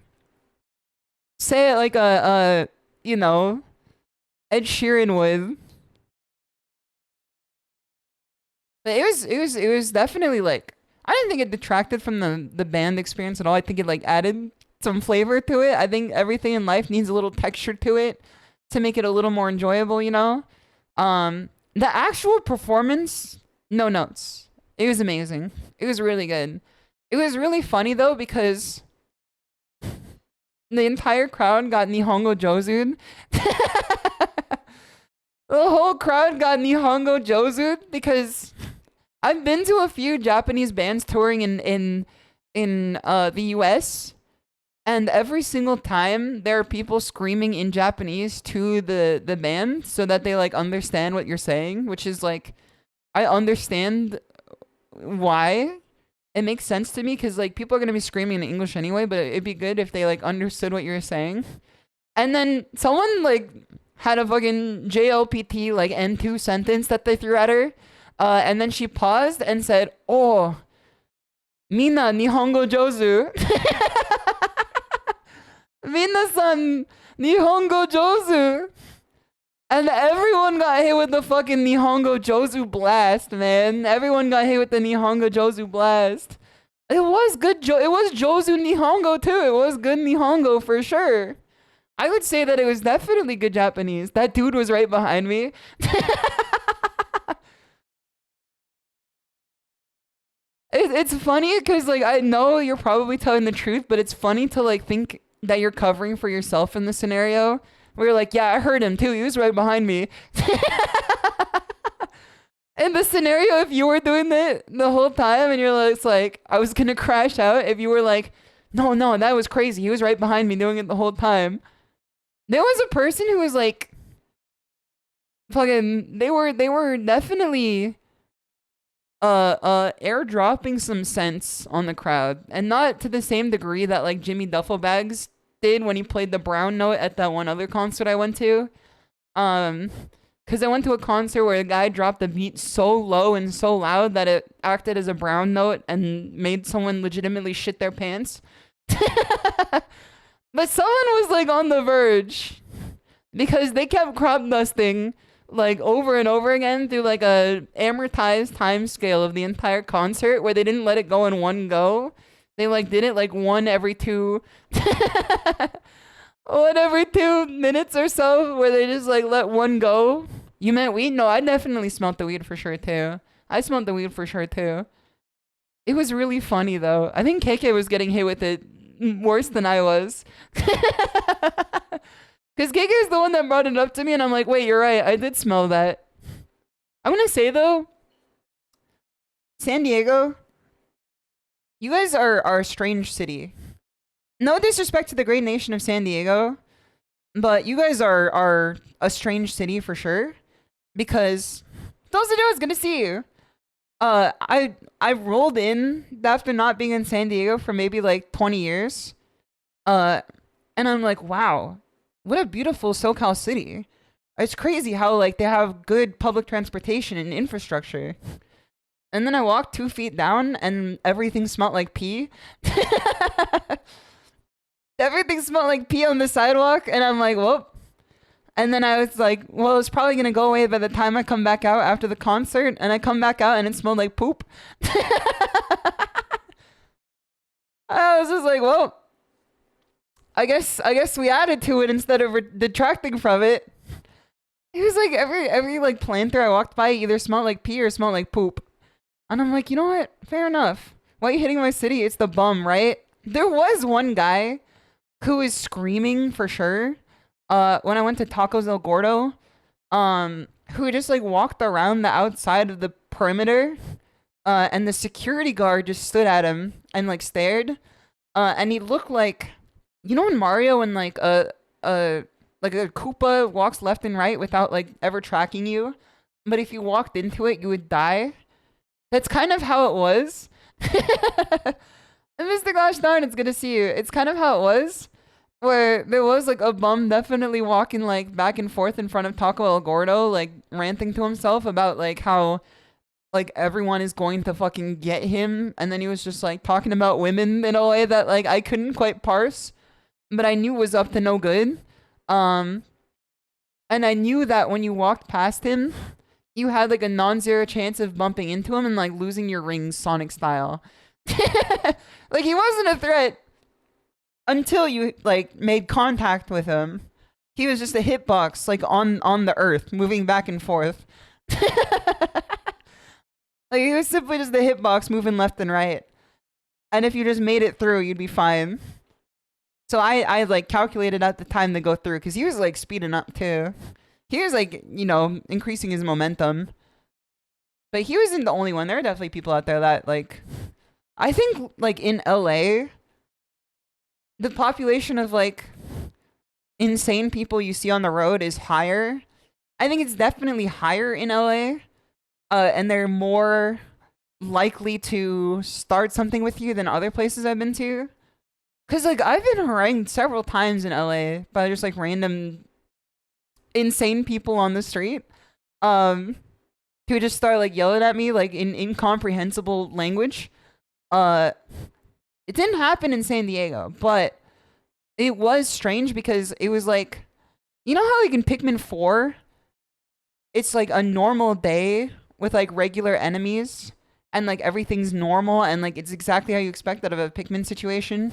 say it like you know, Ed Sheeran would. But it was definitely like, I didn't think it detracted from the band experience at all. I think it like added some flavor to it. I think everything in life needs a little texture to it to make it a little more enjoyable, you know? The actual performance, no notes. It was amazing. It was really good. It was really funny though because the entire crowd got Nihongo Josu'd. The whole crowd got Nihongo Josu'd because I've been to a few Japanese bands touring in the US, and every single time there are people screaming in Japanese to the band so that they like understand what you're saying, which is like, I understand why. It makes sense to me because like people are gonna be screaming in English anyway, but it'd be good if they like understood what you were saying. And then someone like had a fucking JLPT like N2 sentence that they threw at her, and then she paused and said, "Oh, Mina Nihongo Jozu." Mina-san Nihongo Jozu. And everyone got hit with the fucking Nihongo Jozu blast, man. Everyone got hit with the Nihongo Jozu blast. It was good. It was Jozu Nihongo too. It was good Nihongo for sure. I would say that it was definitely good Japanese. That dude was right behind me. It's funny because like I know you're probably telling the truth, but it's funny to like think that you're covering for yourself in the scenario. Where you're like, yeah, I heard him too. He was right behind me. In the scenario, if you were doing it the whole time and you're like, it's like, I was going to crash out. If you were like, no, that was crazy. He was right behind me doing it the whole time. There was a person who was like, fucking, they were definitely airdropping some sense on the crowd. And not to the same degree that like Jimmy Duffelbags did when he played the brown note at that one other concert I went to. Because I went to a concert where a guy dropped the beat so low and so loud that it acted as a brown note and made someone legitimately shit their pants. But someone was like on the verge because they kept crop dusting like over and over again through like a amortized time scale of the entire concert where they didn't let it go in one go. They like did it like one every 2 minutes or so, where they just like let one go. You meant weed? No, I definitely smelled the weed for sure too. I smelled the weed for sure too. It was really funny though. I think KK was getting hit with it worse than I was. Because KK is the one that brought it up to me and I'm like, wait, you're right. I did smell that. I'm going to say though, San Diego, you guys are a strange city. No disrespect to the great nation of San Diego, but you guys are a strange city for sure. Because those are it's good to see you. I rolled in after not being in San Diego for maybe like 20 years. And I'm like, wow, what a beautiful SoCal city. It's crazy how like they have good public transportation and infrastructure. And then I walked 2 feet down and everything smelled like pee. Everything smelled like pee on the sidewalk. And I'm like, whoop. And then I was like, well, it's probably going to go away by the time I come back out after the concert. And I come back out and it smelled like poop. I was just like, well, I guess we added to it instead of detracting from it. It was like every like planter I walked by either smelled like pee or smelled like poop. And I'm like, you know what? Fair enough. Why are you hitting my city? It's the bum, right? There was one guy who was screaming for sure. When I went to Tacos El Gordo, who just like walked around the outside of the perimeter, and the security guard just stood at him and like stared, and he looked like, you know, in Mario when like a Koopa walks left and right without like ever tracking you, but if you walked into it, you would die. That's kind of how it was. And Mr. Gosh darn, it's good to see you. It's kind of how it was, where there was like a bum definitely walking like back and forth in front of Taco El Gordo, like ranting to himself about like how like everyone is going to fucking get him, and then he was just like talking about women in a way that like I couldn't quite parse, but I knew was up to no good. And I knew that when you walked past him, you had like a non-zero chance of bumping into him and like losing your rings Sonic style. Like he wasn't a threat until you like made contact with him. He was just a hitbox like on the earth moving back and forth. Like he was simply just a hitbox moving left and right. And if you just made it through, you'd be fine. So I like calculated out the time to go through because he was like speeding up too. He was like, you know, increasing his momentum. But he wasn't the only one. There are definitely people out there that like, I think like in LA, the population of like insane people you see on the road is higher. I think it's definitely higher in LA. And they're more likely to start something with you than other places I've been to. Cause like I've been harangued several times in LA by just like random insane people on the street. Who just start like yelling at me like in incomprehensible language. It didn't happen in San Diego, but it was strange because it was like, you know how like in Pikmin 4, it's like a normal day with like regular enemies and like everything's normal and like it's exactly how you expect out of a Pikmin situation.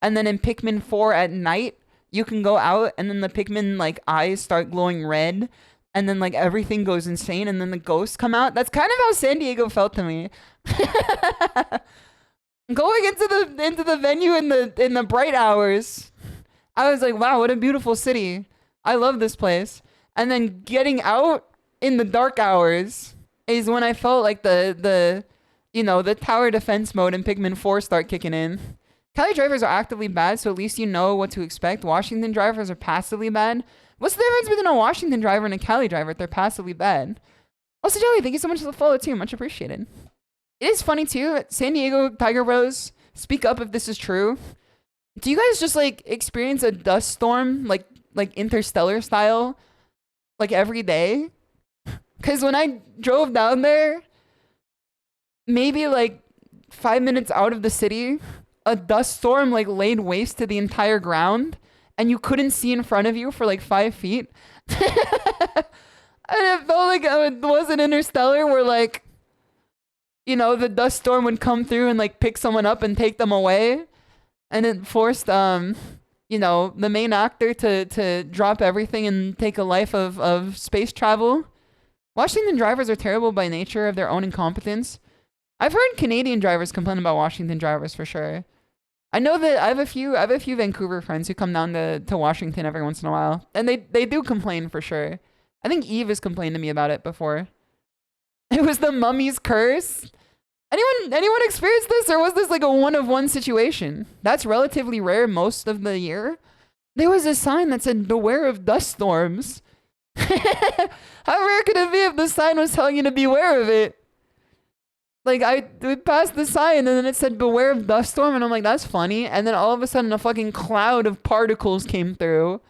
And then in Pikmin 4 at night, you can go out and then the Pikmin like eyes start glowing red and then like everything goes insane and then the ghosts come out. That's kind of how San Diego felt to me. Going into the venue in the bright hours, I was like, wow, what a beautiful city. I love this place. And then getting out in the dark hours is when I felt like the you know, the tower defense mode in Pikmin 4 start kicking in. Cali drivers are actively bad, so at least you know what to expect. Washington drivers are passively bad. What's the difference between a Washington driver and a Cali driver if they're passively bad? Also, Jelly, thank you so much for the follow too. Much appreciated. It is funny too. San Diego Tiger Bros, speak up if this is true. Do you guys just like experience a dust storm like Interstellar style like every day? Because when I drove down there, maybe like 5 minutes out of the city, a dust storm like laid waste to the entire ground and you couldn't see in front of you for like 5 feet. And it felt like it wasn't Interstellar where like, you know, the dust storm would come through and like pick someone up and take them away. And it forced, you know, the main actor to drop everything and take a life of space travel. Washington drivers are terrible by nature of their own incompetence. I've heard Canadian drivers complain about Washington drivers for sure. I know that I have a few Vancouver friends who come down to Washington every once in a while, and they do complain for sure. I think Eve has complained to me about it before. It was the mummy's curse. Anyone experienced this, or was this like a one-of-one situation? That's relatively rare most of the year. There was a sign that said beware of dust storms. How rare could it be if the sign was telling you to beware of it? Like, we passed the sign and then it said beware of dust storm and I'm like, that's funny. And then all of a sudden a fucking cloud of particles came through.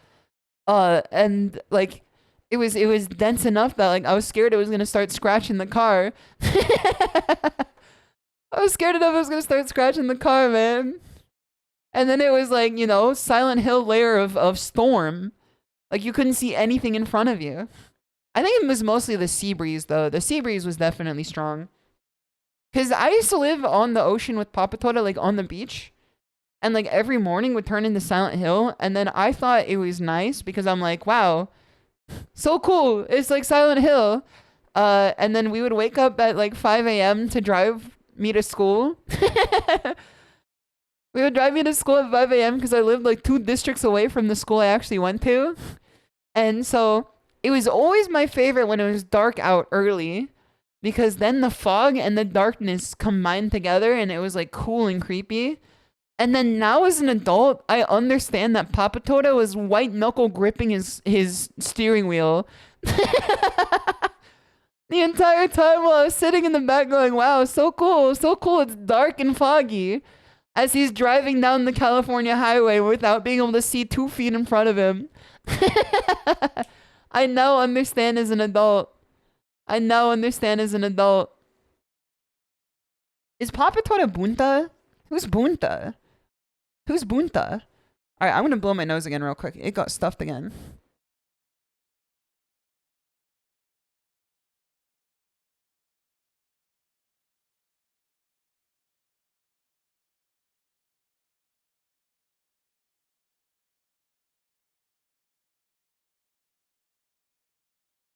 And like, it was dense enough that like I was scared it was gonna start scratching the car. I was scared enough it was gonna start scratching the car, man. And then it was like, you know, Silent Hill layer of storm. Like you couldn't see anything in front of you. I think it was mostly the sea breeze though. The sea breeze was definitely strong. Cause I used to live on the ocean with Papa Tota, like on the beach. And like every morning would turn into Silent Hill. And then I thought it was nice because I'm like, wow, so cool. It's like Silent Hill. And then we would wake up at like 5 a.m. to drive me to school. We would drive me to school at 5 a.m. because I lived like 2 districts away from the school I actually went to. And so it was always my favorite when it was dark out early because then the fog and the darkness combined together and it was like cool and creepy. And then now as an adult, I understand that Papa Tota was white knuckle gripping his steering wheel. The entire time while I was sitting in the back going, wow, so cool, it's dark and foggy. As he's driving down the California highway without being able to see 2 feet in front of him. I now understand as an adult. Is Papatora Bunta? Who's Bunta? Who's Bunta? Alright, I'm gonna blow my nose again real quick. It got stuffed again.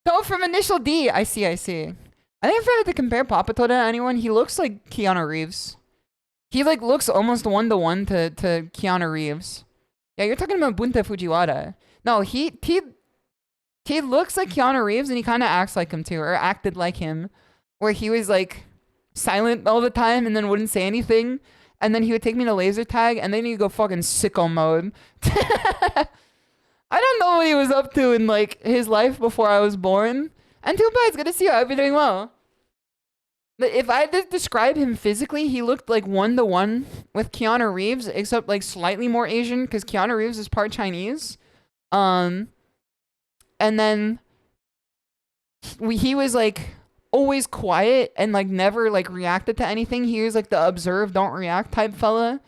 So from Initial D, I see. I think if I had to compare Papatora to anyone, he looks like Keanu Reeves. He like looks almost one-to-one to Keanu Reeves. Yeah, you're talking about Bunta Fujiwara. No, he looks like Keanu Reeves and he kind of acts like him too, or acted like him, where he was like silent all the time and then wouldn't say anything, and then he would take me to laser tag and then he'd go fucking sicko mode. I don't know what he was up to in like his life before I was born. And too bad, it's good to see you. I hope you're doing well. But if I had to describe him physically, he looked like one-to-one with Keanu Reeves, except like slightly more Asian, because Keanu Reeves is part Chinese. And then he was like always quiet and like never like reacted to anything. He was like the observe, don't react type fella,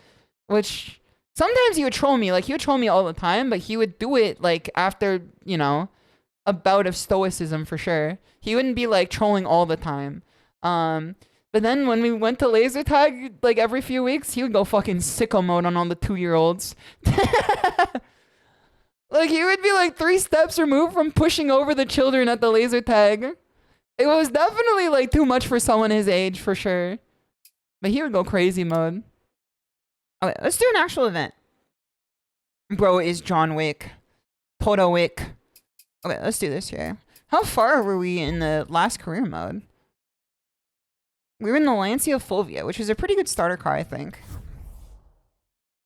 which sometimes he would troll me. Like he would troll me all the time, but he would do it like after, you know, a bout of stoicism for sure. He wouldn't be like trolling all the time. But then when we went to laser tag, like every few weeks, he would go fucking sicko mode on all the 2-year-olds. Like he would be like 3 steps removed from pushing over the children at the laser tag. It was definitely like too much for someone his age for sure. But he would go crazy mode. Okay, let's do an actual event. Bro is John Wick. Toto Wick. Okay, let's do this here. How far were we in the last career mode? We were in the Lancia Fulvia, which is a pretty good starter car, I think.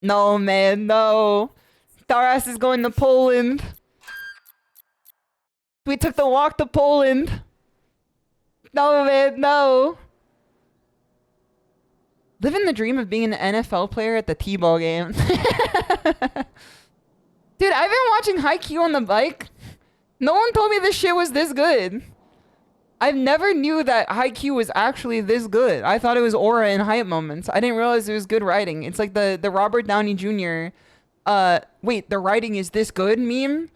No, man, no. Our ass is going to Poland. We took the walk to Poland. No, man, no. Living the dream of being an NFL player at the T-ball game. Dude, I've been watching Haikyuu on the bike. No one told me this shit was this good. I never knew that Haikyuu was actually this good. I thought it was aura and hype moments. I didn't realize it was good writing. It's like the Robert Downey Jr. Wait, the writing is this good meme?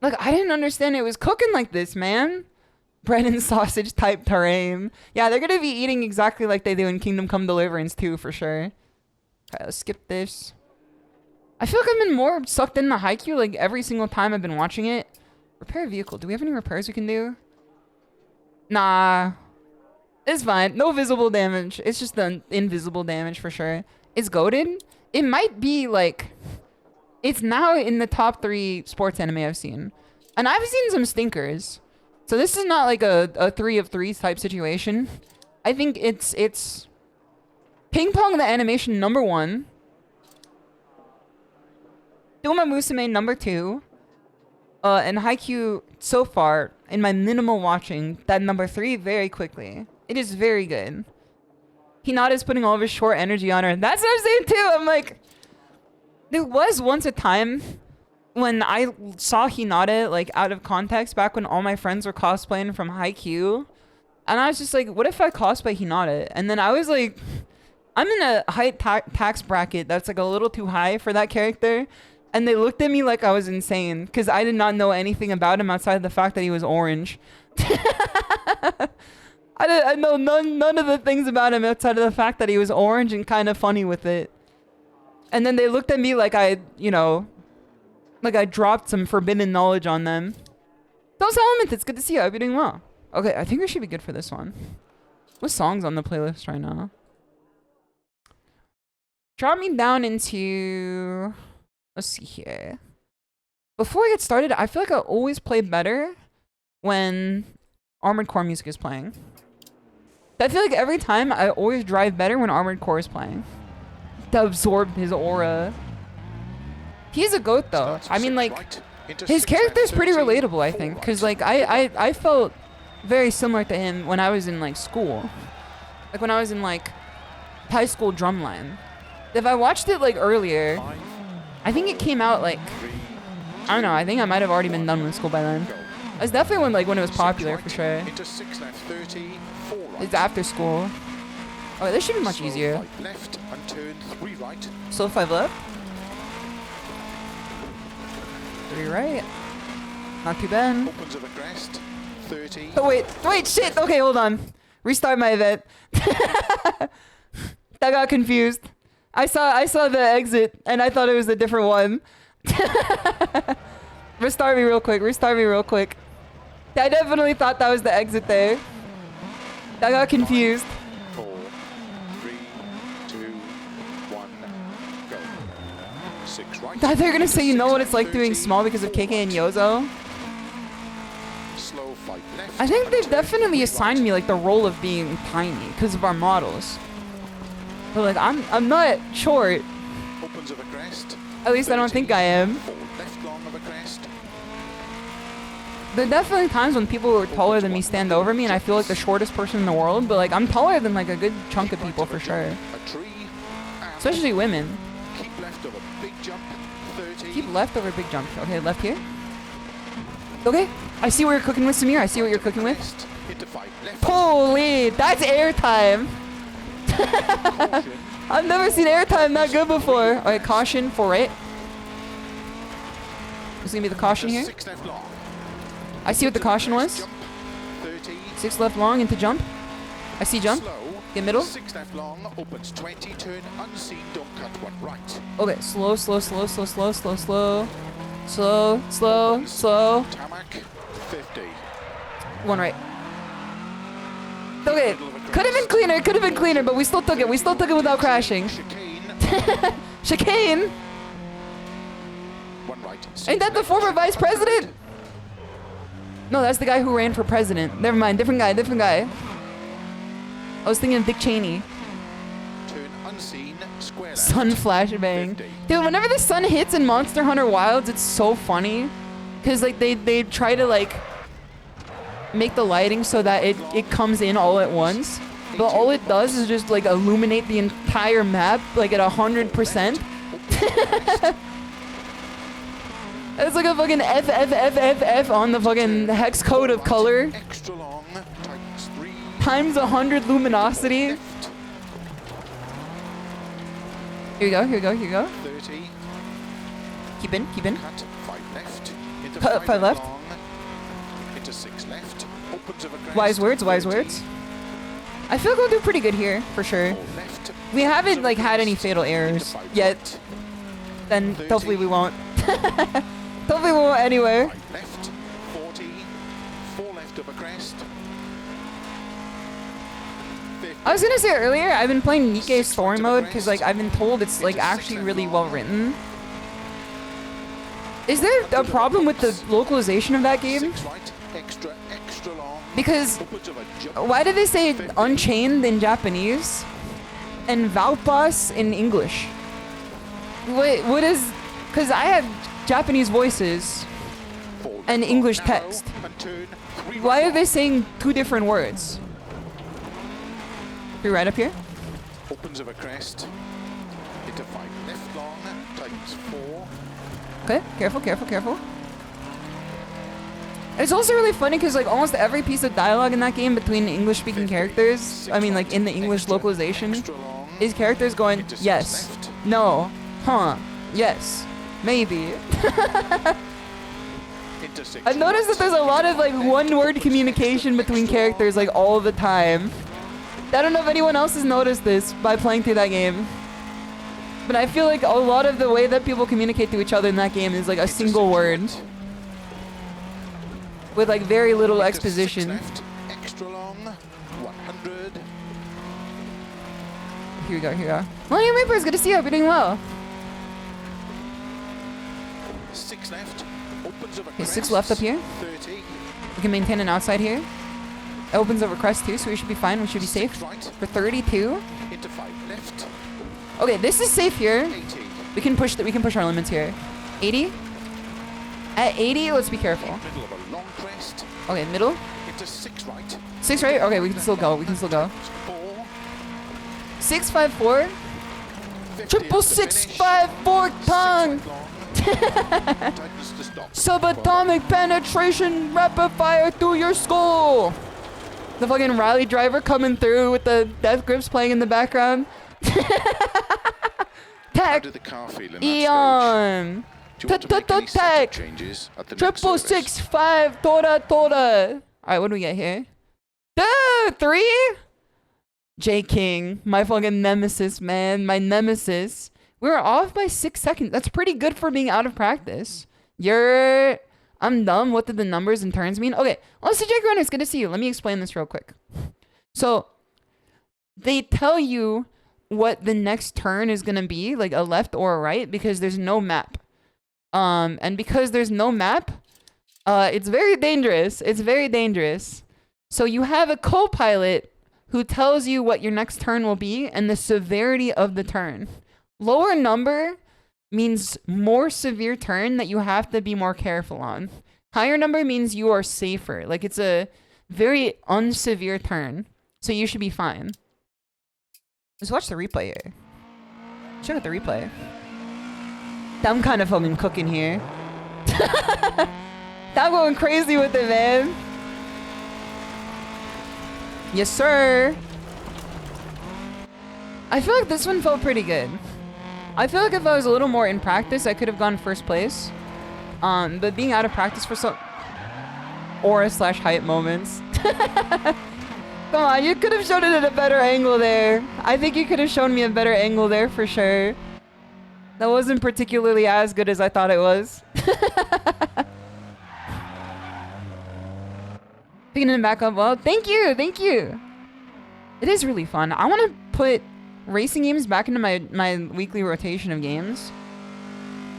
Like, I didn't understand it was cooking like this, man. Bread and sausage type terrain. Yeah, they're gonna be eating exactly like they do in Kingdom Come Deliverance too, for sure. Okay, let's skip this. I feel like I've been more sucked into Haikyuu like every single time I've been watching it. Repair a vehicle. Do we have any repairs we can do? Nah. It's fine. No visible damage. It's just the invisible damage for sure. It's goated. It might be like... It's now in the top 3 sports anime I've seen. And I've seen some stinkers. So this is not like a 3 of 3 type situation. I think it's... Ping Pong the Animation #1. Duma Musume #2. And Haikyuu so far, in my minimal watching, that #3 very quickly. It is very good. Hinata's putting all of his short energy on her. That's what I'm saying too. I'm like, there was once a time when I saw Hinata like out of context back when all my friends were cosplaying from Haikyuu. And I was just like, what if I cosplay Hinata? And then I was like, I'm in a height tax bracket that's like a little too high for that character. And they looked at me like I was insane because I did not know anything about him outside of the fact that he was orange. I know none of the things about him outside of the fact that he was orange and kind of funny with it. And then they looked at me like I, you know, like I dropped some forbidden knowledge on them. Those elements, it's good to see you. I hope you're doing well. Okay, I think we should be good for this one. What song's on the playlist right now? Drop me down into... Let's see here. Before we get started, I feel like I always play better when Armored Core music is playing. I feel like every time I always drive better when Armored Core is playing. To absorb his aura. He's a goat though. I mean like, his character is pretty relatable I think. Cause like I felt very similar to him when I was in like school. Like when I was in like high school drumline. If I watched it like earlier, I think it came out like, I don't know, I think I might have already been done with school by then. It's definitely when it was popular for sure. It's after school. Oh, this should be much Slow easier. 5 left and turn 3 right. Slow 5 left. 3 right. Not too bad. Opens of a crest. 30. Oh, wait, shit. Okay, hold on. Restart my event. I got confused. I saw the exit and I thought it was a different one. Restart me real quick. I definitely thought that was the exit there. I got confused. 4, 3, 2, 1, go. 6 right. I thought they were gonna say, you know what it's like 30, doing small because of KK and Yozo. Slow 5 left. I think they've and turn definitely 3 assigned right. me like the role of being tiny because of our models. But like I'm not short. Opens of a crest. At least I don't think I am. 4 left long of a crest. There are definitely times when people who are taller than me stand over me and I feel like the shortest person in the world, but like I'm taller than like a good chunk of people for sure. A tree. And Especially women. keep left of a big jump. 30. Keep left over big jump. Okay, left here. Okay, I see what you're cooking with, Samir. I see what you're cooking with. Crest, into 5 left. Holy, that's airtime. Caution. I've never seen airtime that good before. Alright, caution for right. This is gonna be the caution here. 6 left long. I see what the caution was. Jump. 30. 6 left long into jump. I see jump. Slow. Get middle. 6 left long. Opens 20. Turn unseen. Don't cut 1 right. Okay, slow. Slow. Tarmac. 50. 1 right. Okay, could have been cleaner, but we still took it. We still took it without crashing. Chicane. Chicane? 1 right. Ain't that the former vice president? No, that's the guy who ran for president. Never mind, different guy. I was thinking of Dick Cheney. Turn unseen. Square left. Sun flashbang. 50. Dude, whenever the sun hits in Monster Hunter Wilds, it's so funny. Cause like they try to like make the lighting so that it comes in all at once. But all it does is just like illuminate the entire map like at 100%. It's like a fucking F on the fucking hex code of color Extra long. Tightens 3. times 100 luminosity. Left. Here we go. 30. Keep in. Cut 5 left. Into Cut 5 left. long. Into 6 left. Opens of a crest. Wise words. 30. I feel like we'll do pretty good here, for sure. 4 left. We haven't Opens of a like had any crest. fatal Into errors 5 yet. right. Then 30. hopefully we won't. Hopefully we won't anywhere. 5 left. 40. 4 left of a crest. 50. I was gonna say earlier, I've been playing Nikkei 6 story right to the mode because like crest. I've been told it's like Into 6 actually left really long. well written. Is there a problem with the localization of that game? 6 right. Extra long. Because Opens of a jump. why do they say Unchained in Japanese and Valpas in English? What is? Because I have Japanese voices. 4 and left English long, narrow, text. and turn 3 Why right are they saying 2 different words? You're right up here. Opens of a crest. Into 5 left long. Tightens 4. Okay, careful. It's also really funny because like almost every piece of dialogue in that game between English-speaking 50. characters, 6 I mean like right. in the English Extra- localization, extra long. is characters going, Into 6 yes, left. no, huh, yes, maybe. Into 6 I've noticed that there's a lot of like one-word communication between characters like all the time. I don't know if anyone else has noticed this by playing through that game. But I feel like a lot of the way that people communicate to each other in that game is like a single word with like very little Into 6 exposition. left. Extra long. 100. Here we go. Millennium Reapers, good to see you. Hope you're doing well. 6 left. Opens of a Okay, crest. 6 left up here. 30. We can maintain an outside here. It opens over crest too, so we should be fine. We should be 6 safe. right. For 32. Into 5 left. Okay, this is safe here. 80. We can push our limits here. 80. At 80, let's be careful. Middle of a long crest. Okay, middle. Into 6 right. 6 right. Okay, we can still go. 4. 6 5 4. 50 Triple is the 6 finish. 5 4 6 tongue. right long. Tightens to stop. Subatomic penetration rapid fire through your skull. The fucking rally driver coming through with the death grips playing in the background. How Tech. did the car feel in that Eon. stage? Do you want to make any setup Tech. changes at the next Triple service? 6 5 Tora Tora. Alright, what do we get here? 3? J King, my fucking nemesis, man. My nemesis. We were off by 6 seconds. That's pretty good for being out of practice. I'm dumb. What did the numbers and turns mean? Okay, let's see, Jake Runner. It's good to see you. Let me explain this real quick. So, they tell you what the next turn is going to be, like a left or a right, because there's no map. And because there's no map, it's very dangerous. It's very dangerous. So you have a co-pilot who tells you what your next turn will be and the severity of the turn. Lower number means more severe turn that you have to be more careful on. Higher number means you are safer. Like it's a very unsevere turn. So you should be fine. Let's watch the replay here. Check out the replay. I'm kind of fucking cooking here. I'm going crazy with it, man. Yes, sir. I feel like this one felt pretty good. I feel like if I was a little more in practice, I could have gone first place. But being out of practice for some aura/hype moments. Come on, you could have shown it at a better angle there. I think you could have shown me a better angle there for sure. That wasn't particularly as good as I thought it was. Picking it back up well. Thank you, thank you. It is really fun. I want to put racing games back into my weekly rotation of games.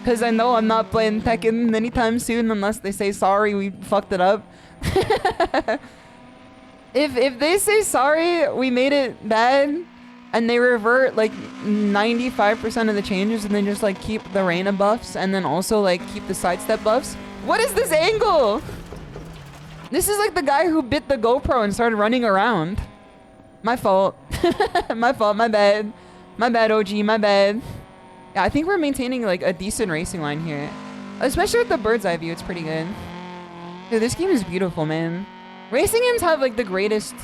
Because I know I'm not playing Tekken anytime soon unless they say sorry, we fucked it up. If they say sorry, we made it bad, and they revert like 95% of the changes and then just like keep the Reina buffs and then also like keep the sidestep buffs. What is this angle? This is like the guy who bit the GoPro and started running around. My fault. My fault, my bad. My bad, OG, my bad. Yeah, I think we're maintaining like a decent racing line here. Especially with the bird's eye view, it's pretty good. Dude, this game is beautiful, man. Racing games have like the greatest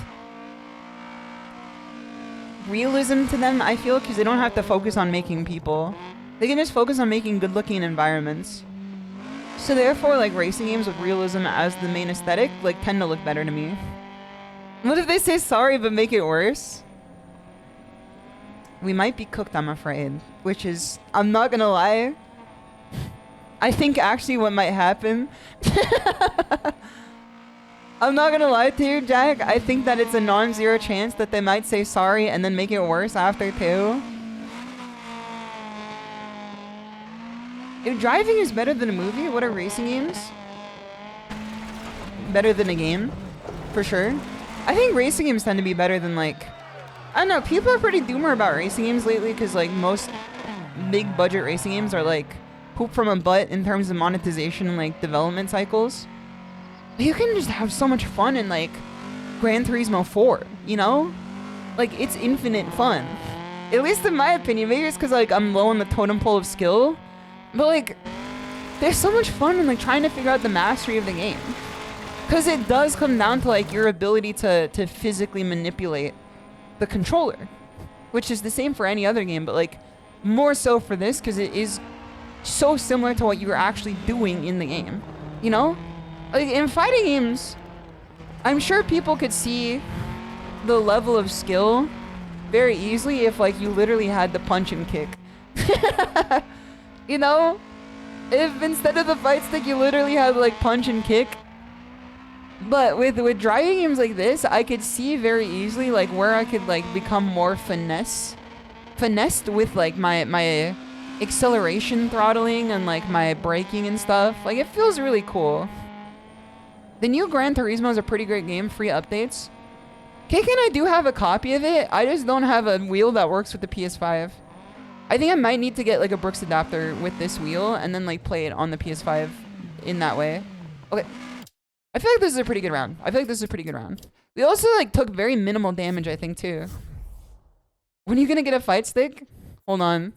realism to them, I feel, because they don't have to focus on making people. They can just focus on making good-looking environments. So therefore, like, racing games with realism as the main aesthetic, like, tend to look better to me. What if they say sorry but make it worse? We might be cooked, I'm afraid. Which is, I'm not gonna lie, I think actually what might happen... I'm not gonna lie to you, Jack. I think that it's a non-zero chance that they might say sorry and then make it worse after too. If driving is better than a movie, what are racing games? Better than a game, for sure. I think racing games tend to be better than like... I don't know, people are pretty doomer about racing games lately because like most big budget racing games are like poop from a butt in terms of monetization and like development cycles. You can just have so much fun in like Gran Turismo 4, you know? Like it's infinite fun. At least in my opinion. Maybe it's because like I'm low on the totem pole of skill. But like there's so much fun in like trying to figure out the mastery of the game. Because it does come down to like your ability to physically manipulate the controller. Which is the same for any other game, but like more so for this because it is so similar to what you're actually doing in the game. You know? Like in fighting games, I'm sure people could see the level of skill very easily if like you literally had the punch and kick. You know? If instead of the fight stick you literally had like punch and kick. But with driving games like this, I could see very easily like where I could like become more finessed with like my acceleration throttling and like my braking and stuff. Like it feels really cool. The new Gran Turismo is a pretty great game, free updates. Cake and I do have a copy of it. I just don't have a wheel that works with the PS5. I think I might need to get like a Brooks adapter with this wheel and then like play it on the PS5 in that way. Okay. I feel like this is a pretty good round. We also like took very minimal damage, I think, too. When are you gonna get a fight stick? Hold on.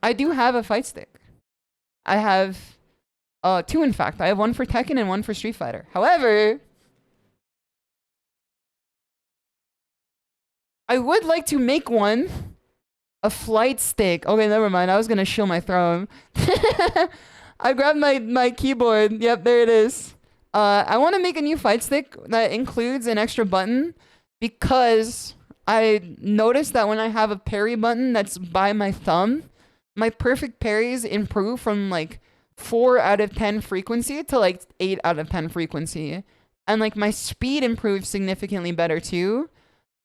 I do have a fight stick. I have... two, in fact. I have one for Tekken and one for Street Fighter. However, I would like to make one. A flight stick. Okay, never mind. I was gonna shield my throne. I grabbed my keyboard. Yep, there it is. I want to make a new fight stick that includes an extra button because I noticed that when I have a parry button that's by my thumb, my perfect parries improve from like 4 out of 10 frequency to like 8 out of 10 frequency. And like my speed improves significantly better too.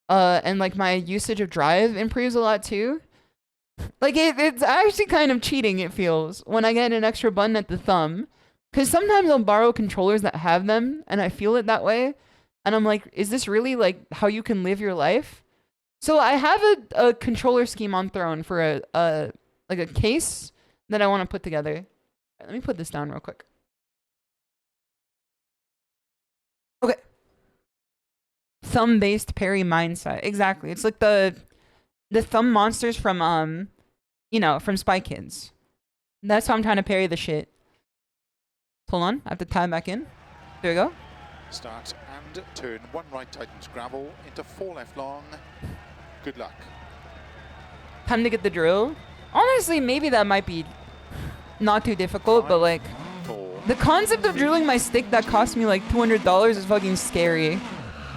And like my usage of drive improves a lot too. Like it's actually kind of cheating, it feels, when I get an extra button at the thumb. Because sometimes I'll borrow controllers that have them and I feel it that way. And I'm like, is this really like how you can live your life? So I have a controller scheme on Throne for a case that I want to put together. Let me put this down real quick. Okay. Thumb-based parry mindset. Exactly. It's like the thumb monsters from you know, from Spy Kids. That's how I'm trying to parry the shit. Hold on, I have to tie back in. There we go. Start and turn 1 right tightens gravel into 4 left long. Good luck. Time to get the drill. Honestly, maybe that might be not too difficult, but like 4. the concept of drilling my stick that cost me like $200 is fucking scary.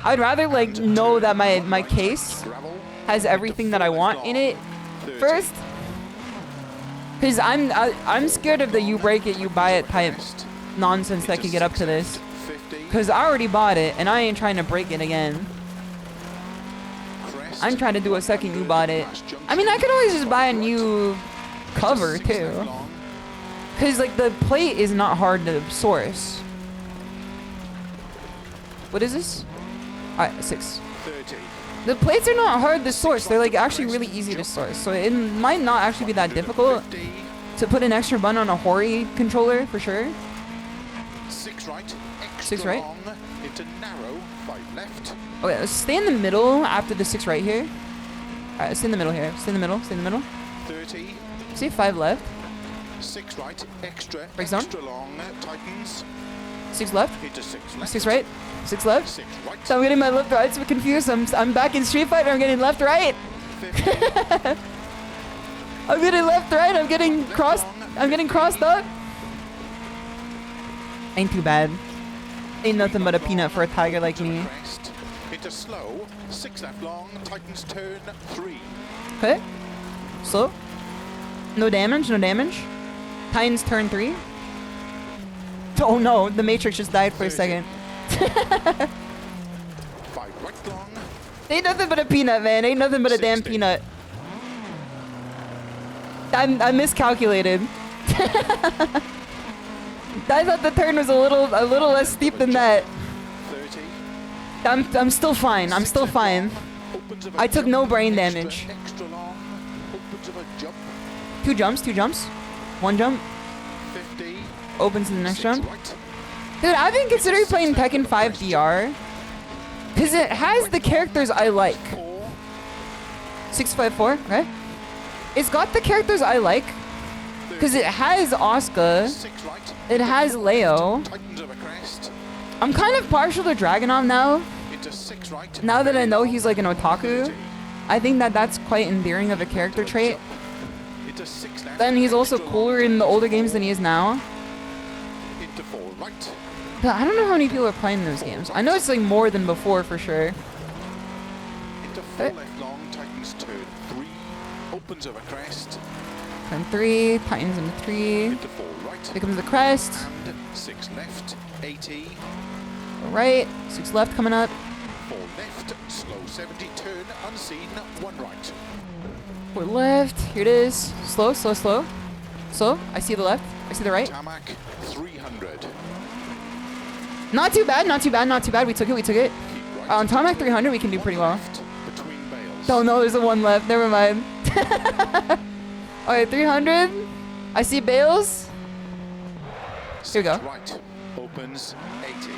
I'd rather like know that my case has everything that I want in it first, because I'm scared of the you break it you buy it type nonsense that could get up to this, because I already bought it and I ain't trying to break it again. I'm trying to do a second you bought it. I mean, I could always just buy a new cover too, because like the plate is not hard to source. What is this? Alright, 6. 30. The plates are not hard to source. They're like actually really easy to source. So it might not actually be that difficult 50. to put an extra button on a Hori controller for sure. 6 right. Extra 6 right. long into narrow. 5 left. Okay, let's stay in the middle after the 6 right here. Alright, let's stay in the middle here. Stay in the middle. Stay in the middle. 30. See 5 left. 6 right. Extra. Break zone. Extra long. Tightens 6 left. into 6 left. 6 right. 6 left. 6 right. So I'm getting my left right so confused. I'm back in Street Fighter. I'm getting left right. 50. I'm getting left right. I'm getting crossed. I'm getting crossed up. Ain't too bad. Ain't nothing but a peanut for a tiger like me. Crest. Into slow. 6 left long. Tightens turn 3. Okay. Slow. No damage. No damage. Titans turn 3. Oh no, the Matrix just died for a second. 5 right long. Ain't nothing but a peanut, man. Ain't nothing but a damn 60. peanut. I miscalculated. I thought the turn was a little less steep than that. 30. I'm still fine. I'm still fine. Opens of a I took jump. no brain Extra, damage. Extra long. Opens of a jump. 2 jumps. 2 jumps. 1 jump. 50. Opens in the next 6 jump. right. Dude, I've been considering playing Tekken 5 DR. Because it has the characters I like. 4. 654, okay? It's got the characters I like. Because it has Asuka. 6 right. It has Leo. Tightens of a crest. I'm kind of partial to Dragunov now. Into 6 right. Now that I know he's like an otaku. I think that that's quite endearing of a character trait. Into 6 left. Then he's also Extra cooler in the older games than he is now. long. Into 4 right. But I don't know how many people are playing those games. I know it's like more than before for sure. Into 4 left long. Tightens turn 3. Opens of a crest. Turn 3, Titans into 3. Into 4 right. Here comes the crest. And 6 left. 80. Right, 6 left coming up. 4 left. Slow 70. Turn unseen. 1 right. 4 left. Here it is. Slow, slow, slow. Slow. I see the left. I see the right. Tarmac 300. Not too bad, not too bad, not too bad. We took it, we took it. Keep right. On tarmac 300, we can do pretty well. Left between bales. Oh no, there's a 1 left. Never mind. Alright, 300. I see bales. Here we go. Right. Opens 80.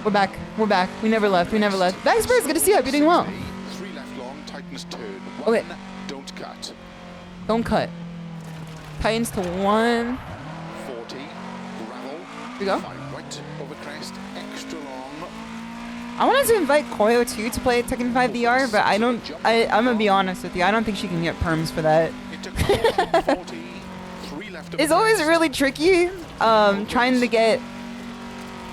We're back. We're back. We never left. We never left. Back Spurs, good to see you. Hope you're doing well. 3 left long. Tightens turn 1. Okay. Don't cut. Don't cut. Titans to 1. 40. Gravel. Here we go. 5 right. Over crest. Extra long. I wanted to invite Koyo too to play Tekken 5 VR, but I'm gonna be honest with you. I don't think she can get perms for that. It's always really tricky trying to get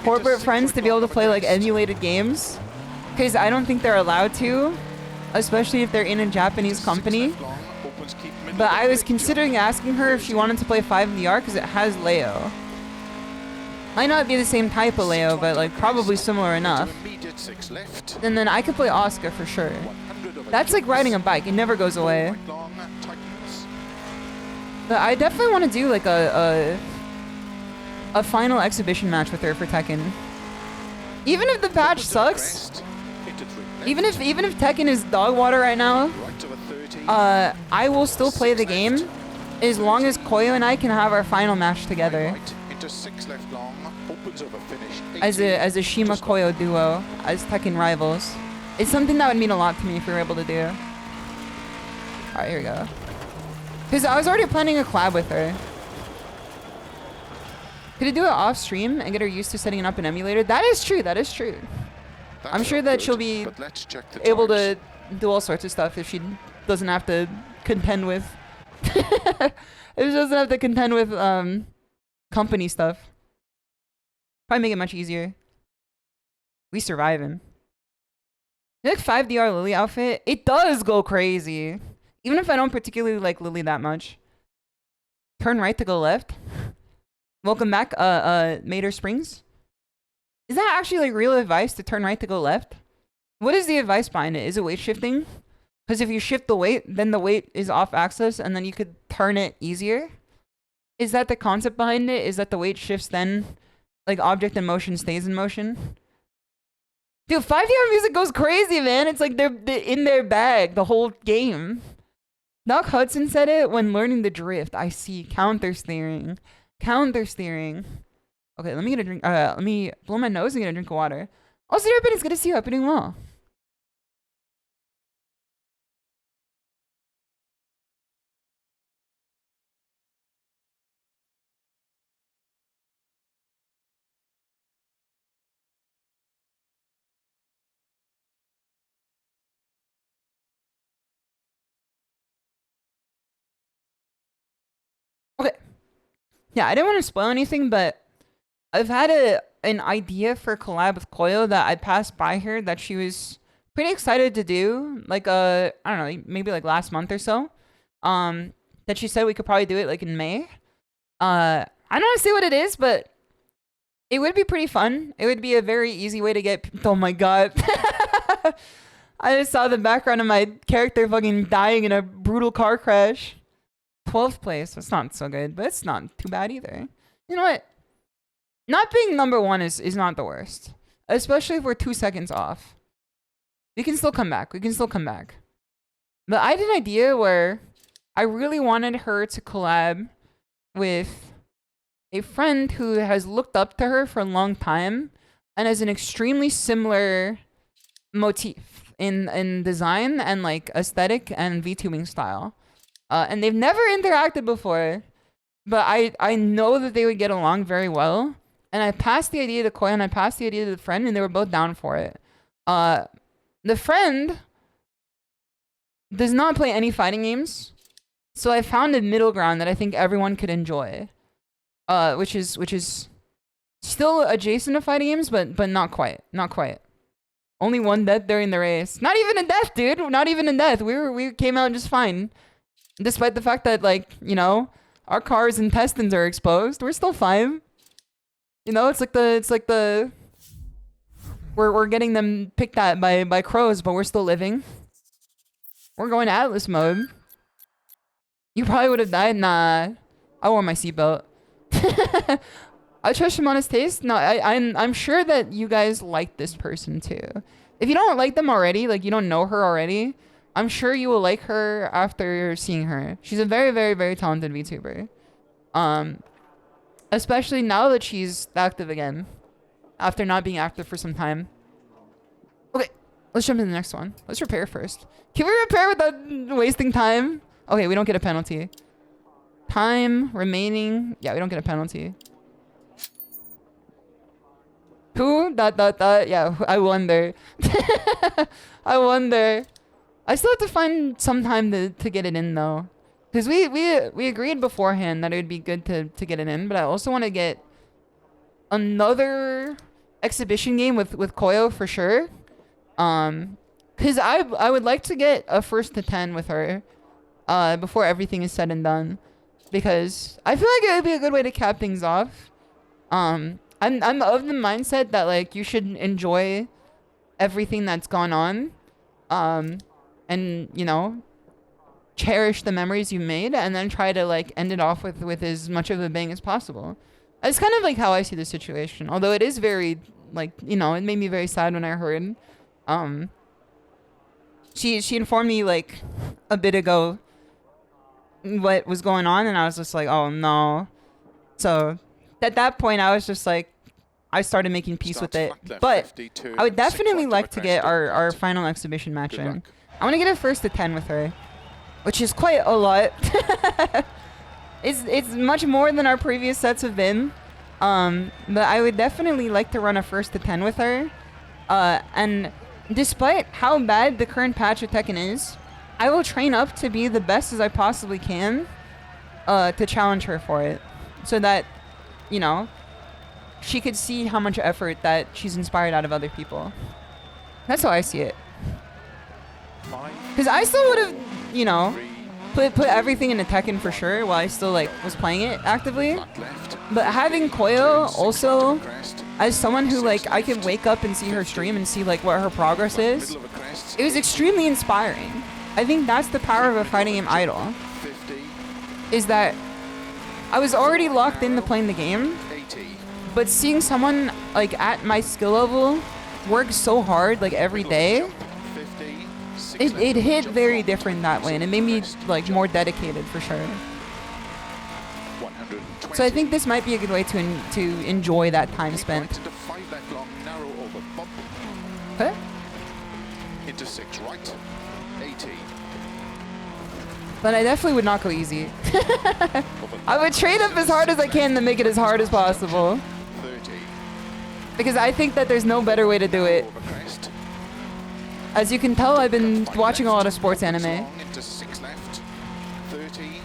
corporate friends to be able to play like emulated games, because I don't think they're allowed to, especially if they're in a Japanese company. But I was considering asking her if she wanted to play 5 VR because it has Leo. Might not be the same type of Leo, but like probably similar enough. And then I could play Oscar for sure. That's like riding a bike, it never goes away. But I definitely want to do like a final exhibition match with her for Tekken. Even if the patch sucks, even if Tekken is dog water right now, I will still play the game as long as Koyo and I can have our final match together. As a Shima Koyo duo, as Tekken rivals. It's something that would mean a lot to me if we were able to do. Alright, here we go. Because I was already planning a collab with her. Could I do it off stream and get her used to setting up an emulator? That is true, that is true. I'm sure that she'll be able to do all sorts of stuff if she doesn't have to contend with... if she doesn't have to contend with company stuff. Probably make it much easier. We surviving. You like 5DR Lily outfit? It does go crazy. Even if I don't particularly like Lily that much. Turn right to go left. Welcome back, Mater Springs. Is that actually like real advice to turn right to go left? What is the advice behind it? Is it weight shifting? Because if you shift the weight, then the weight is off axis and then you could turn it easier? Is that the concept behind it? Is that the weight shifts then, like object in motion stays in motion? Dude, 5DR music goes crazy, man. It's like they're in their bag the whole game. Doc Hudson said it when learning the drift. I see. Counter steering. Counter steering. Okay, let me get a drink. Let me blow my nose and get a drink of water. Oh, Sir Urban, it's good to see you. Hope you're doing well. Okay. Yeah, I didn't want to spoil anything, but I've had an idea for a collab with Koyo that I passed by her that she was pretty excited to do. Like, I don't know, maybe like last month or so. That she said we could probably do it like in May. I don't want to say what it is, but it would be pretty fun. It would be a very easy way to get... Oh my god. I just saw the background of my character fucking dying in a brutal car crash. 12th place. That's not so good, but it's not too bad either. You know what? Not being number 1 is not the worst. Especially if we're 2 seconds off. We can still come back. We can still come back. But I had an idea where I really wanted her to collab with a friend who has looked up to her for a long time and has an extremely similar motif in design and like aesthetic and VTubing style. And they've never interacted before, but I know that they would get along very well. And I passed the idea to Koya and I passed the idea to the friend and they were both down for it. The friend does not play any fighting games. So I found a middle ground that I think everyone could enjoy. Which is still adjacent to fighting games, but not quite. Not quite. Only one death during the race. Not even a death, dude. Not even a death. We came out just fine. Despite the fact that, like, you know, our car's intestines are exposed, we're still fine. You know, it's like the we're getting them picked at by crows, but we're still living. We're going to Atlas mode. You probably would have died. Nah, I wore my seatbelt. I trust Shimada's taste. No, I'm sure that you guys like this person too. If you don't like them already, like you don't know her already, I'm sure you will like her after seeing her. She's a very, very, very talented VTuber. Especially now that she's active again. After not being active for some time. Okay, let's jump into the next one. Let's repair first. Can we repair without wasting time? Okay, we don't get a penalty. Time remaining. Yeah, we don't get a penalty. Who? Dot dot dot. Yeah, I wonder. I wonder. I still have to find some time to get it in though, because we agreed beforehand that it would be good to get it in, but I also want to get another exhibition game with Koyo for sure. Because I would like to get a 1st to 10 with her, before everything is said and done, because I feel like it would be a good way to cap things off. I'm of the mindset that like you should enjoy everything that's gone on, and you know, cherish the memories you made, and then try to like end it off with as much of a bang as possible. That's kind of like how I see the situation. Although it is very like, you know, it made me very sad when I heard. She informed me like a bit ago what was going on, and I was just like, oh no. So at that point, I was just like, I started making peace with it. But I would definitely like to get our final exhibition match in. I want to get a 1st to 10 with her, which is quite a lot. It's much more than our previous sets have been. But I would definitely like to run a 1st to 10 with her. And despite how bad the current patch of Tekken is, I will train up to be the best as I possibly can, to challenge her for it, so that, you know, she could see how much effort that she's inspired out of other people. That's how I see it. Because I still would have, you know, put everything into Tekken for sure while I still like was playing it actively. But having Koyo also as someone who like I can wake up and see her stream and see like what her progress is, it was extremely inspiring. I think that's the power of a fighting game idol, is that I was already locked into playing the game, but seeing someone like at my skill level work so hard like every day, it hit very different that way, and it made me like more dedicated for sure. So I think this might be a good way to enjoy that time spent. Huh? Into 6 right, 80. But I definitely would not go easy. I would trade up as hard as I can to make it as hard as possible. 30. Because I think that there's no better way to do it. As you can tell, I've been watching a lot of sports anime. Into 6 left, 30.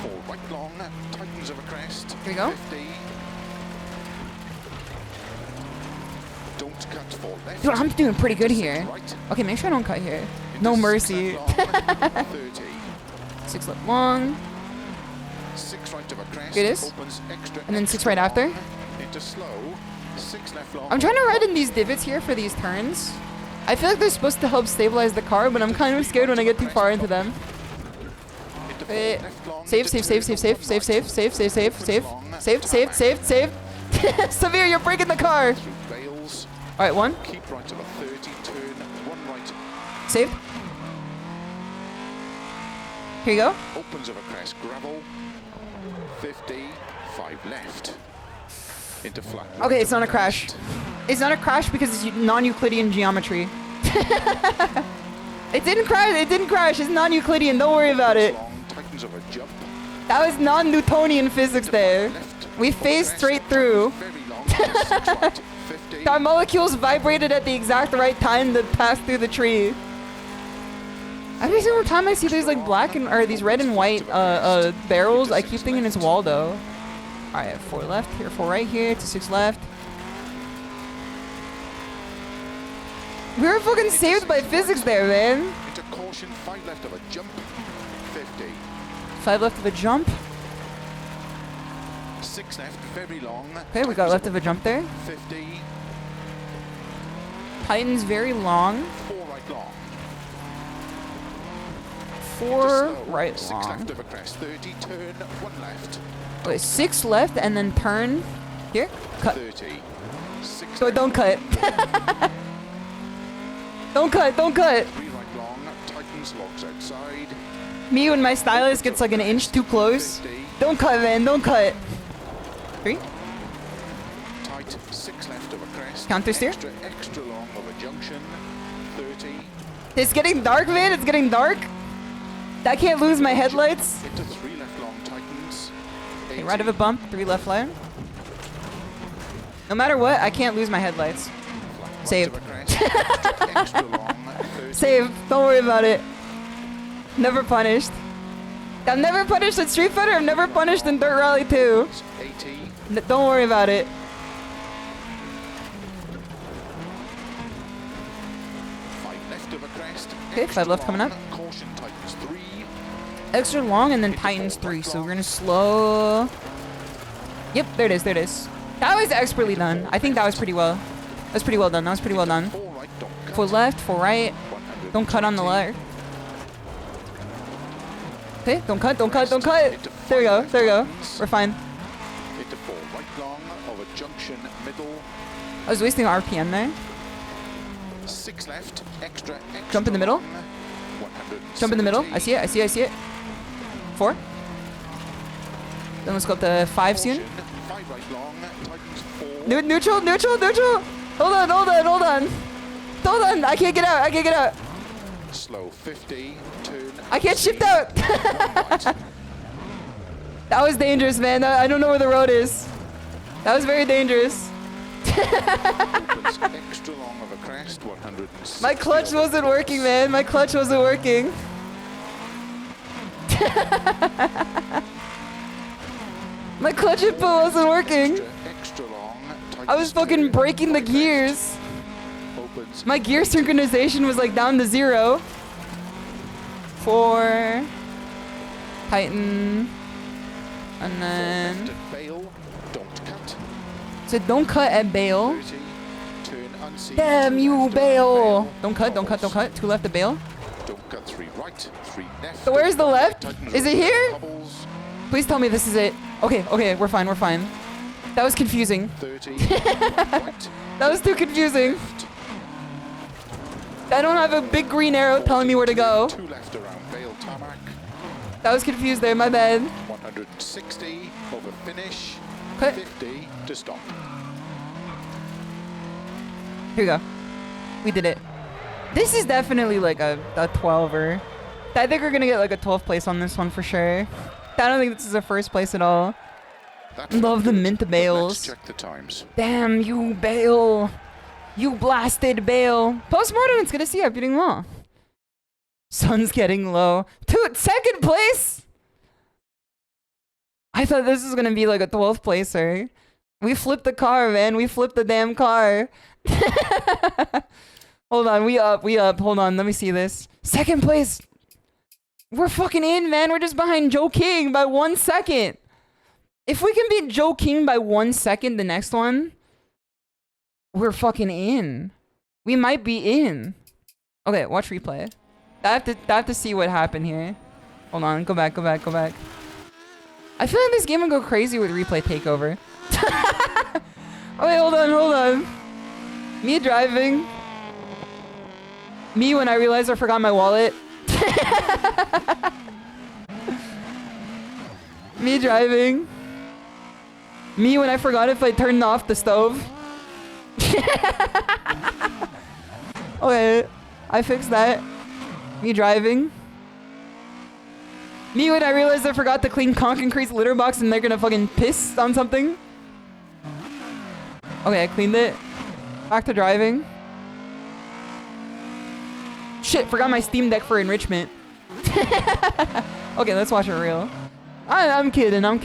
4 right long, tightens of a crest. Here we go. 50. Don't cut 4 left. Dude, I'm doing pretty good here. Right. Okay, make sure I don't cut here. Into No 6 mercy. left long, 30. 6 left long. 6 right of a crest. Here it is. Opens extra, And then 6 extra right after. long, into slow. 6 left long. I'm trying to ride in these divots here for these turns. I feel like they're supposed to help stabilize the car, but I'm kind of scared when I get too far into them. Into 4 Wait. left long, Save, into save, 2 save, save, save, long save, right. save, save, save, save, Opens save, long, save, save, save, save. Severe, you're breaking the car. Through rails. All right, 1. Keep right of a 30, turn 1 right. Save. Here you go. Opens of a crest, gravel. 50, 5 left. Into flat. Okay, it's not a crash. It's not a crash because it's non-Euclidean geometry. It didn't crash. It didn't crash. It's non-Euclidean. Don't worry about it. Long, tightens of a jump. That was non-Newtonian physics there. We phased straight through. Very long, 6 right, 50. Our molecules vibrated at the exact right time to pass through the tree. Every single time I see these like black and or these red and white barrels, I keep thinking it's Waldo. All right, 4 left here, 4 right here, to 6 left. We were fucking saved by physics there, man. Into caution, 5 left of a jump. 50. 5 left of a jump. 6 left, very long. Okay, we got left of a jump there. 50. Titan's very long. 4 right long. 4 right 6 long. left of a crest. 30, turn 1 left. Wait, 6 left and then turn. Here, cut. 30. 6 So don't cut. Don't cut, don't cut. 3 right long, tightens, locks outside. Me when my stylus gets like an inch too close. 50. Don't cut, man, don't cut. 3. Tight, 6 left of a crest. Counter steer. Extra long of a junction. 30. It's getting dark, man, it's getting dark. I can't lose my headlights. Into 3 left long, tightens. 80. Okay, right of a bump, 3 left line. No matter what, I can't lose my headlights. Save. Extra long, 30. Save. Don't worry about it. Never punished. I'm never punished in Street Fighter. I'm never punished in Dirt Rally 2. 80. Don't worry about it. 5 left of a crest. Okay, 5 left coming up. Caution tightens 3. Extra long and then tightens 3. So we're gonna slow. Yep, there it is. There it is. That was expertly done. I think that was pretty well. That's pretty well done. That was pretty well done. 4 right, don't cut. 4 left, 4 right. Don't cut on the left. Okay, don't cut, don't cut, don't cut. There we go, there we go. We're fine. Into 4 right long over junction middle. I was wasting RPM there. 6 left, extra. Jump in the middle. long, Jump in the middle. I see it, I see it, I see it. 4. Then let's go up to 5 soon. 5 right long, tightens 4. Neutral, neutral, neutral. Hold on, hold on, hold on. Hold on, I can't get out, I can't get out. Slow 50, turn. I can't shift out. That was dangerous, man. I don't know where the road is. That was very dangerous. Opens extra long of a crest, 160. My clutch wasn't working, man. My clutch wasn't working. My clutch input wasn't working. Extra long, I was fucking breaking the gears. Opens My gear synchronization was like down to 0. 4. Tighten. And then... left at bail, don't cut. So don't cut at bail. 30, turn unseen. Damn 2 you, left at bail. Don't cut, don't cut, don't cut. 2 left to bail. Don't cut 3 right, 3 left. So where's the left? Tightens Is it over here? bubbles, Please tell me this is it. Okay, okay, we're fine, we're fine. That was confusing. 30, right, That was too confusing. left. I don't have a big green arrow telling me where to go. 2 left around Vale Tarmac. That was confused there, my bad. 160 over finish. Cut. 50 to stop. Here we go. We did it. This is definitely like a 12er. I think we're gonna get like a 12th place on this one for sure. I don't think this is a first place at all. That's Love the good, mint but bales. Let's check the times. Damn you, Bale. You blasted Bale. Postmortem, it's good to see you. I'm doing well. Sun's getting low. Dude, 2nd place? I thought this was gonna be like a 12th placer. We flipped the car, man. We flipped the damn car. Hold on, we up. Hold on, let me see this. 2nd place. We're fucking in, man. We're just behind Joe King by 1 second. If we can beat Joe King by 1 second the next one, we're fucking in. We might be in. Okay, watch replay. I have to see what happened here. Hold on, go back. I feel like this game will go crazy with replay takeover. Okay, hold on. Me driving. Me when I realized I forgot my wallet. Me driving. Me when I forgot if I turned off the stove. Okay, I fixed that. Me driving. Me when I realized I forgot to clean Concrete's litter box and they're gonna fucking piss on something. Okay, I cleaned it. Back to driving. Shit, forgot my Steam Deck for enrichment. Okay, let's watch it real. I'm kidding. I'm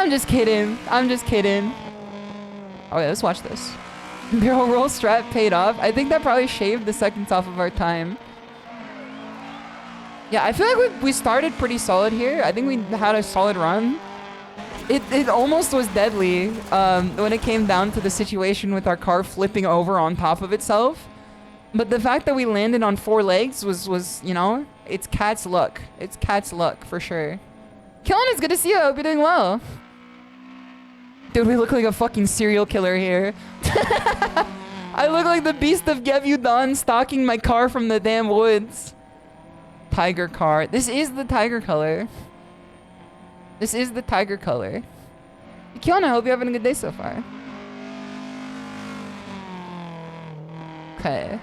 just kidding. Okay, let's watch this. Barrel roll strat paid off. I think that probably shaved the seconds off of our time. Yeah, I feel like we started pretty solid here. I think we had a solid run. It almost was deadly when it came down to the situation with our car flipping over on top of itself. But the fact that we landed on 4 legs was you know, it's cat's luck. It's cat's luck for sure. Kellen, it's good to see you. I hope you're doing well. Dude, we look like a fucking serial killer here. I look like the beast of Gevudan stalking my car from the damn woods. Tiger car. This is the tiger color. Kiana, I hope you're having a good day so far. Okay.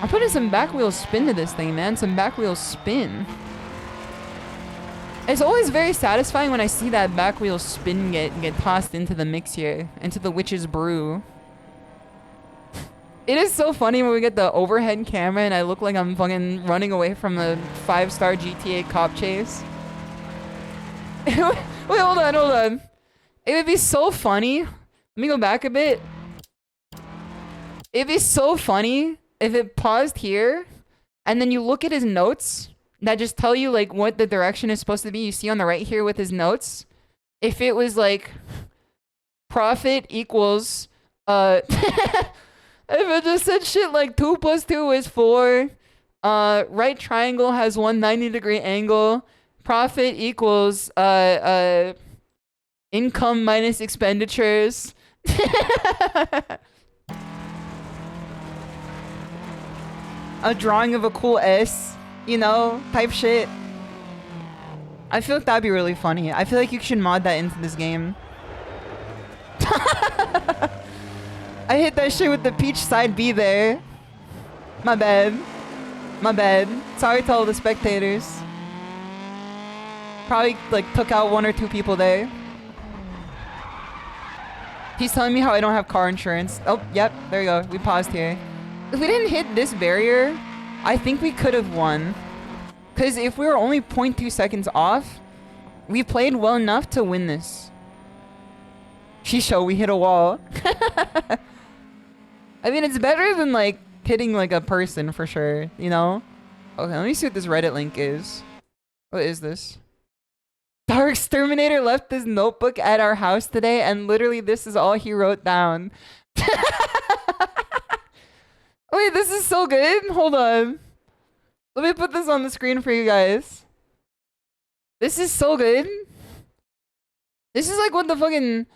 I'm putting some back wheel spin to this thing, man. Some back wheel spin. It's always very satisfying when I see that back wheel spin get tossed into the mix here, into the witch's brew. It is so funny when we get the overhead camera and I look like I'm fucking running away from a 5-star GTA cop chase. Wait, hold on. It would be so funny. Let me go back a bit. It'd be so funny if it paused here and then you look at his notes that just tell you like what the direction is supposed to be. You see on the right here with his notes. If it was like profit equals if it just said shit like 2 + 2 is 4, right triangle has 190-degree angle, profit equals income minus expenditures. A drawing of a cool S, you know, type shit. I feel like that'd be really funny. I feel like you should mod that into this game. I hit that shit with the peach side B there. My bad. My bad. Sorry to all the spectators. Probably like took out 1 or 2 people there. He's telling me how I don't have car insurance. Oh, yep, there you go. We paused here. If we didn't hit this barrier, I think we could have won. Because if we were only 0.2 seconds off, we played well enough to win this. SHISHOU, we hit a wall. I mean, it's better than like hitting like a person for sure, you know? Okay, let me see what this Reddit link is. What is this? Dark Exterminator left his notebook at our house today and literally this is all he wrote down. Wait, this is so good. Hold on. Let me put this on the screen for you guys. This is so good. This is like what the fucking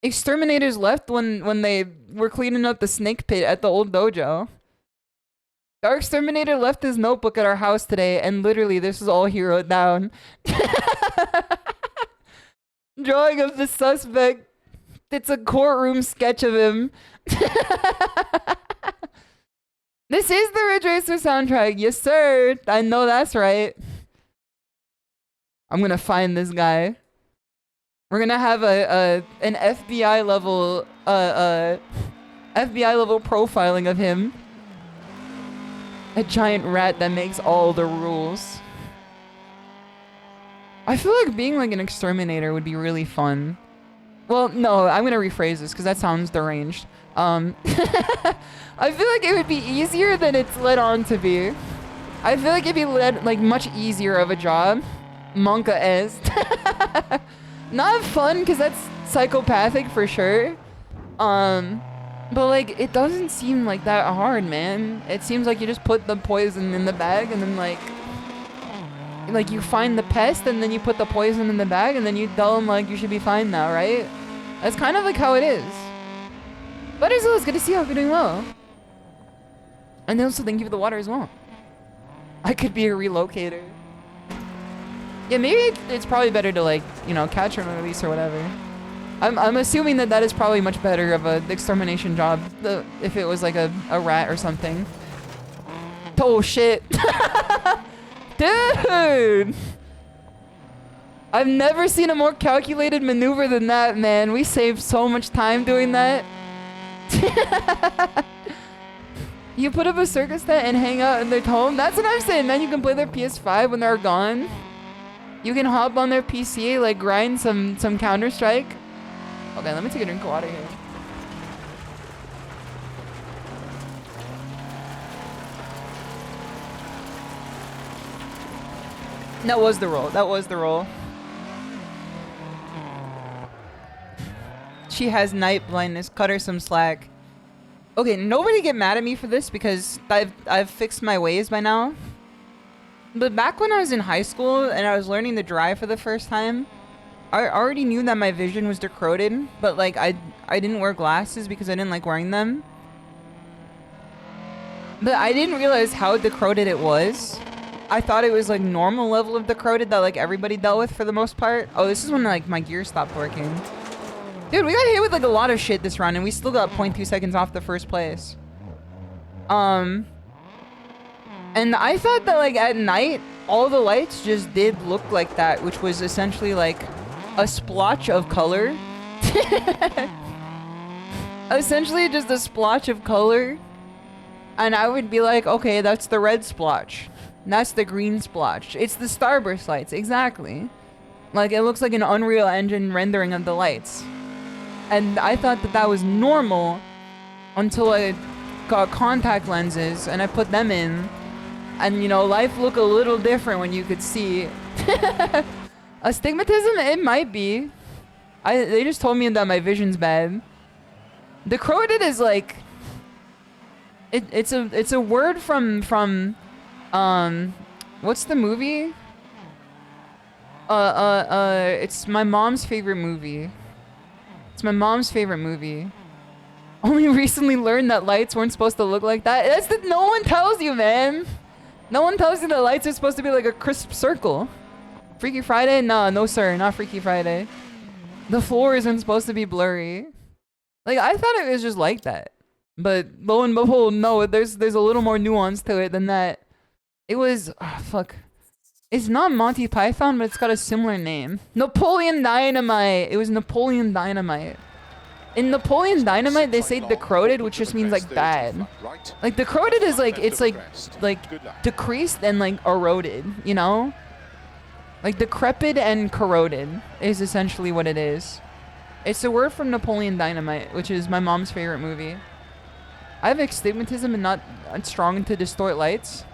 exterminators left when they were cleaning up the snake pit at the old dojo. Dark Exterminator left his notebook at our house today and literally this is all he wrote down. Drawing of the suspect. It's a courtroom sketch of him. This is the Ridge Racer soundtrack. Yes, sir. I know that's right. I'm gonna find this guy. We're gonna have an FBI level profiling of him. A giant rat that makes all the rules. I feel like being like an exterminator would be really fun. Well, no, I'm gonna rephrase this because that sounds deranged. I feel like it would be easier than it's led on to be. I feel like it'd be led like much easier of a job. Monka-esque. Not fun because that's psychopathic for sure. But like it doesn't seem like that hard, man. It seems like you just put the poison in the bag and then like you find the pest and then you put the poison in the bag and then you tell them like you should be fine now, right? That's kind of like how it is. But it's good to see you. You're doing well. And also thank you for the water as well. I could be a relocator. Yeah, maybe it's probably better to like, you know, catch and release or whatever. I'm assuming that is probably much better of an extermination job if it was like a rat or something. Oh shit. Dude! I've never seen a more calculated maneuver than that, man. We saved so much time doing that. You put up a circus tent and hang out in their home? That's what I'm saying, man. You can play their PS5 when they're gone. You can hop on their PC, like grind some Counter-Strike. Okay, let me take a drink of water here. That was the roll. That was the roll. She has night blindness. Cut her some slack. Okay, nobody get mad at me for this because I've fixed my ways by now. But back when I was in high school and I was learning to drive for the first time, I already knew that my vision was decroded, but like I didn't wear glasses because I didn't like wearing them. But I didn't realize how decroded it was. I thought it was like normal level of decroded that like everybody dealt with for the most part. Oh, this is when like my gear stopped working. Dude, we got hit with like a lot of shit this round and we still got 0.2 seconds off the first place. And I thought that like at night all the lights just did look like that, which was essentially like a splotch of color. Essentially just a splotch of color. And I would be like, okay, that's the red splotch. That's the green splotch. It's the starburst lights, exactly. Like, it looks like an Unreal Engine rendering of the lights. And I thought that that was normal until I got contact lenses and I put them in. And, you know, life looked a little different when you could see. Astigmatism? It might be. They just told me that my vision's bad. The Decroded is like... It's a word from what's the movie? It's my mom's favorite movie. It's my mom's favorite movie. Only recently learned that lights weren't supposed to look like that. No one tells you, man. No one tells you that lights are supposed to be like a crisp circle. Freaky Friday? No sir, not Freaky Friday. The floor isn't supposed to be blurry. Like, I thought it was just like that. But lo and behold, no, there's a little more nuance to it than that. It was, fuck. It's not Monty Python, but it's got a similar name. Napoleon Dynamite. It was Napoleon Dynamite. In Napoleon Dynamite, they say decroded, which just means like bad. Like decroded is like, it's like decreased and like eroded, you know? Like decrepit and corroded is essentially what it is. It's a word from Napoleon Dynamite, which is my mom's favorite movie. I have astigmatism and not strong to distort lights.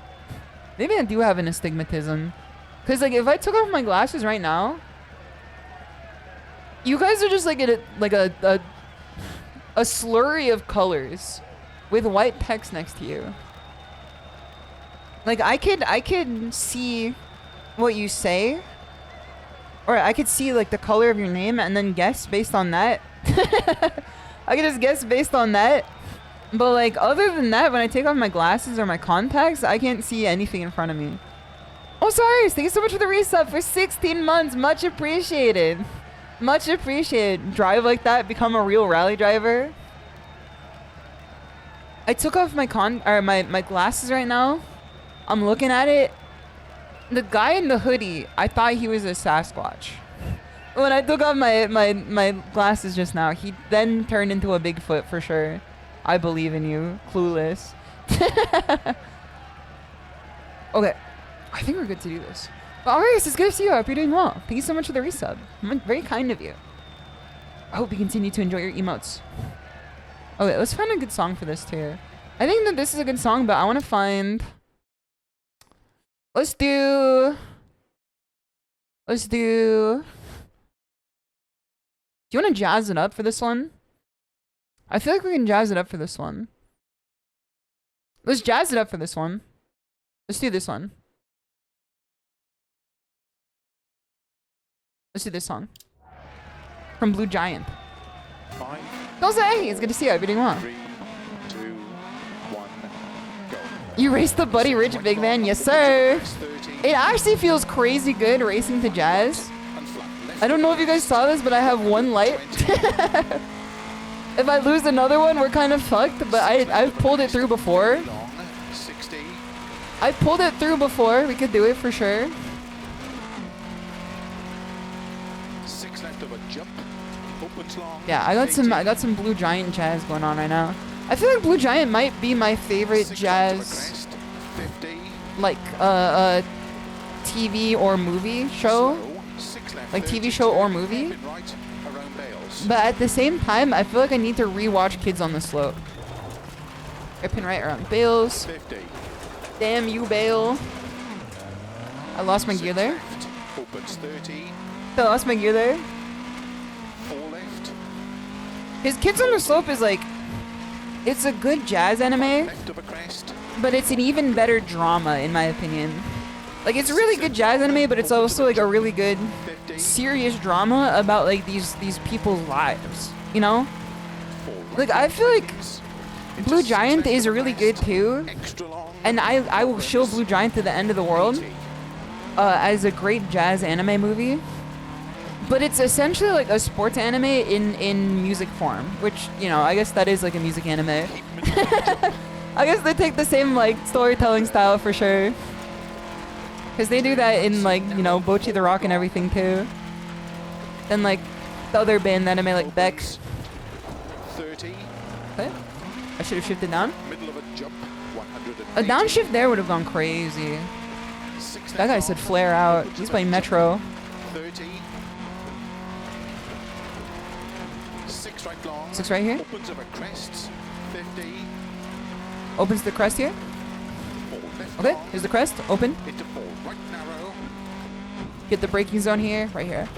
Maybe I do have an astigmatism. Cause like if I took off my glasses right now, you guys are just like a slurry of colors with white text next to you. Like I could see what you say, or I could see like the color of your name and then guess based on that. I could just guess based on that. But like other than that, when I take off my glasses or my contacts, I can't see anything in front of me. Oh, sorry. Thank you so much for the resub for 16 months. Much appreciated. Much appreciated. Drive like that, become a real rally driver. I took off my my glasses right now. I'm looking at it. The guy in the hoodie, I thought he was a Sasquatch. When I took off my glasses just now, he then turned into a Bigfoot for sure. I believe in you. Clueless. Okay. I think we're good to do this. Well, alright, it's good to see you. I hope you're doing well. Thank you so much for the resub. Very kind of you. I hope you continue to enjoy your emotes. Okay, let's find a good song for this too. I think that this is a good song, but I want to find... Let's do... Do you want to jazz it up for this one? I feel like we can jazz it up for this one. Let's jazz it up for this one. Let's do this one. Let's do this song. From Blue Giant. 5. Jose, it's good to see you. I've been doing well. 3, 2, 1, go. You raced the Buddy Rich Big Man? Yes, sir. It actually feels crazy good racing to jazz. I don't know if you guys saw this, but I have one light. If I lose another one, we're kind of fucked, but I've pulled it through before. I pulled it through before. We could do it for sure. 6 left of a jump. Opens long. Yeah, I got some Blue Giant jazz going on right now. I feel like Blue Giant might be my favorite jazz, like TV or movie show. Like TV show or movie. But at the same time, I feel like I need to rewatch Kids on the Slope. Pin right around Bales. 50. Damn you, Bale. I lost my gear there. Opens 30. I lost my gear there. 4 left. His Kids on the Slope is like, it's a good jazz anime, Left of a crest. but it's an even better drama in my opinion. Like it's a really good jazz anime, but it's also like a really good serious drama about like these people's lives, you know? Like I feel like Blue Giant is really good too, and I will show Blue Giant to the end of the world as a great jazz anime movie. But it's essentially like a sports anime in music form, which, you know, I guess that is like a music anime. I guess they take the same like storytelling style for sure. Because they do that in, like, you know, Bochi the Rock and everything, too. Then, like, the other band anime, like, Beck. 30. Okay. I should have shifted down. Middle of a jump. 180. A downshift there would have gone crazy. 6 That guy left said long. flare out. Opens He's of a playing jump. Metro. 30. 6 right long. 6 right here. Opens of a crest. 50. Opens the crest here. 4 left Okay, long. here's the crest. Open. Into 4 right narrow. Get the braking zone here. Right here.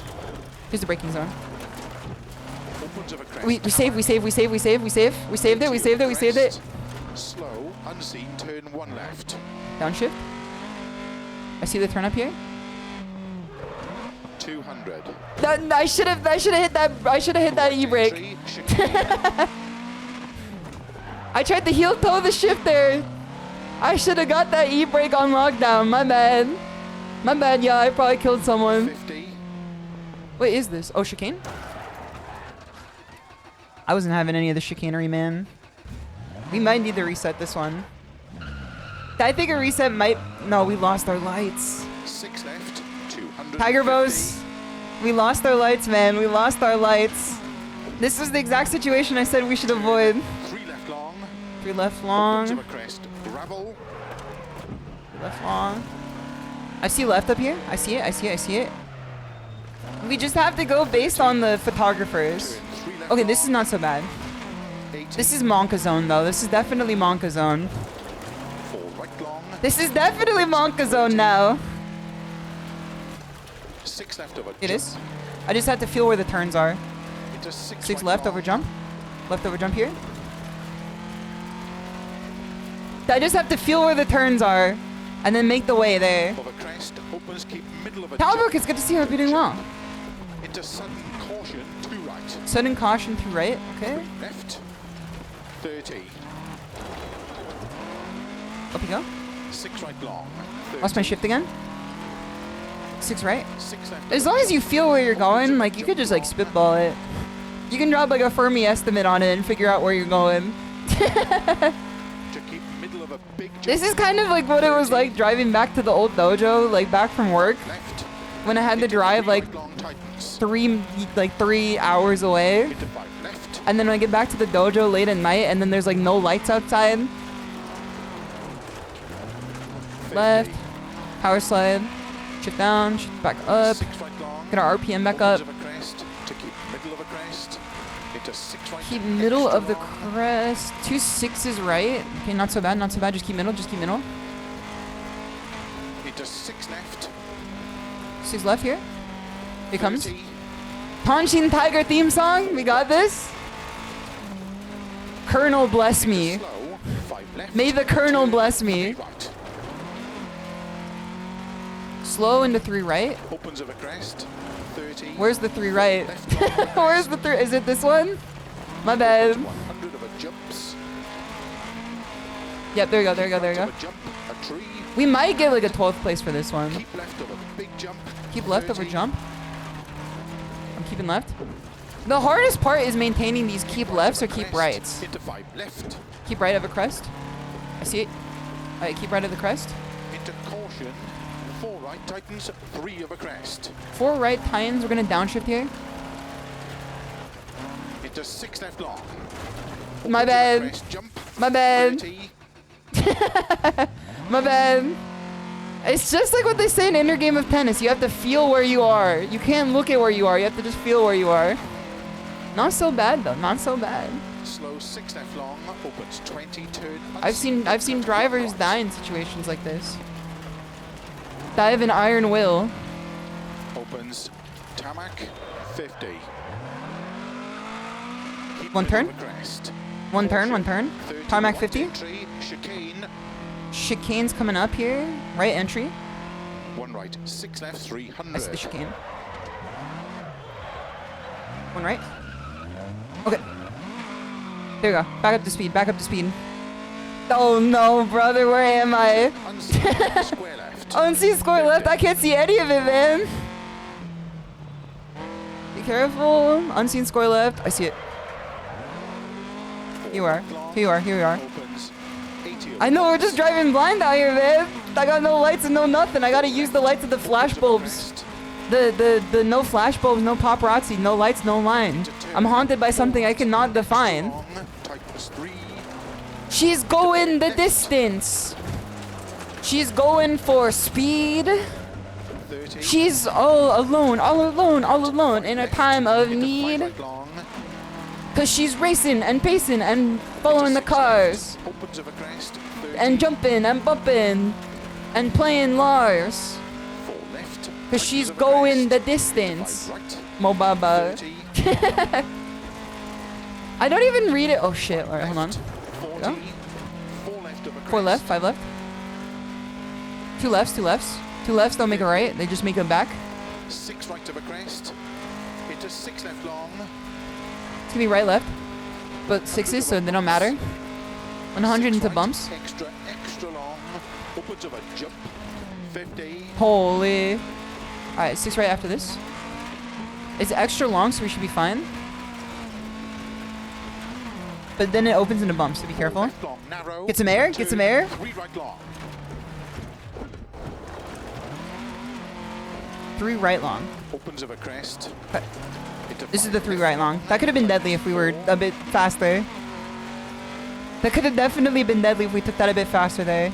Here's the braking zone. Opens of a crest. We saved it. We saved it. Slow, unseen, turn 1 left. Downshift. I see the turn up here. 200. I should have hit that e-brake. Entry, chicane. I tried to heel toe the shift there. I should have got that e-brake on lockdown. My bad. My bad, yeah, I probably killed someone. 50. What is this? Oh, chicane? I wasn't having any of the chicanery, man. We might need to reset this one. I think a reset might... No, we lost our lights. 6 left. 200. Tiger Bows. We lost our lights, man. We lost our lights. This is the exact situation I said we should avoid. 3 left long. 3 left Opens long. of a crest. Gravel. 3 left long. I see left up here. I see it. We just have to go based on the photographers. Turn 3 left Okay, long. this is not so bad. 80. This is Monka Zone, though. This is definitely Monka Zone. 4 right long. This is definitely Monka Zone now. 6 left over. It is. I just have to feel where the turns are. Into 6 6 right left long. over jump. Left over jump here. I just have to feel where the turns are and then make the way there. Of a crest. Opens, keep middle of a Talbrook, jump. it's good to see you. Hope you're doing well. Into sudden caution. 2 right. Sudden caution to right. Okay. 3 left. 30. Up you go. 6 right long. 30. Lost my shift again. 6 right. 6 left. As over long as you jump. feel where you're Opens of going, a like you jump could just like long. spitball it. You can drop like a Fermi estimate on it and figure out where you're going. To keep middle of a big jump. This is kind of like what it was like driving back to the old dojo, like back from work, Left. when I had to Into drive 3 like right long tightens. 3 hours away. Into 5 left. And then when I get back to the dojo late at night and then there's like no lights outside. 50. Left. Power slide. Shift down. Shift back up. 6 right long. Get our RPM back Opens up. of a crest. To keep middle of a crest. Into 6 right. Keep middle extra of the long. crest. 2 6s right. Okay, not so bad, not so bad. Just keep middle, just keep middle. Into 6 left. 6 left here. Here it comes. 30. Tanshin Tiger theme song. We got this. Colonel bless Into me. slow. 5 left. May the Colonel Turn bless me. 3 right. Slow into 3 right. Opens of a crest. 30. Where's the 3 right? Left long of a Where's crest. the 3? Is it this one? My bad. 100 of a jumps. Yep, there we go, there we go, there we Right go. of a jump. A tree. We might get like a 12th place for this one. Keep left of a big jump. Keep left over 30. jump. I'm keeping left. The hardest part is maintaining these keep lefts or keep Crest. rights. Into 5 left. Keep right of a crest. I see it. Alright, keep right of the crest. Into caution. 4 right tightens. 3 of a crest. 4 right tines. We're gonna downshift here. Into 6 left long. My Opens of a bad. crest, jump. My bad. 30. My bad. It's just like what they say in Inner Game of Tennis. You have to feel where you are. You can't look at where you are. You have to just feel where you are. Not so bad though. Not so bad. Slow 6 left long. Opens 20. Turn. I've seen drivers die in situations like this. Die of an iron will. Opens tarmac 50. Keep One middle turn? of a crest. One turn, one turn. 30 Tarmac right 50. entry, chicane. Chicane's coming up here. Right entry. 1 right. 6 left. 300. I see the chicane. 1 right. Okay. There we go. Back up to speed. Back up to speed. Oh no, brother. Where am I? Unseen square left. Unseen square left. I can't see any of it, man. Be careful. Unseen square left. I see it. Here you are. Here you are. Here you are. Opens 80. I know. We're just driving blind out here, man. I got no lights and no nothing. I gotta use the lights of the flash bulbs. The no flash bulbs, no paparazzi, no lights, no line. I'm haunted by something I cannot define. She's going the distance. She's going for speed. She's all alone in a time of need. Cause she's racing and pacing and following the cars. And jumping and bumping and playing Lars. Cause she's going the distance. Mobaba. I don't even read it. Oh shit, alright, hold on. Go. 4 left, 5 left. 2 lefts, 2 lefts. 2 lefts don't make a right, they just make a back. 6 right of a crest. Into 6 left long. It's gonna be right left. But 6s, so they don't matter. 100 into bumps. Extra long. Upwards of a jump. 50. Holy. Alright, 6 right after this. It's extra long, so we should be fine. But then it opens into bumps, so be careful. Get some air, get some air. 3 right long. 3 right long. Opens of a crest. Okay. This is the 3 right long. That could have been deadly if we were a bit faster. That could have definitely been deadly if we took that a bit faster there.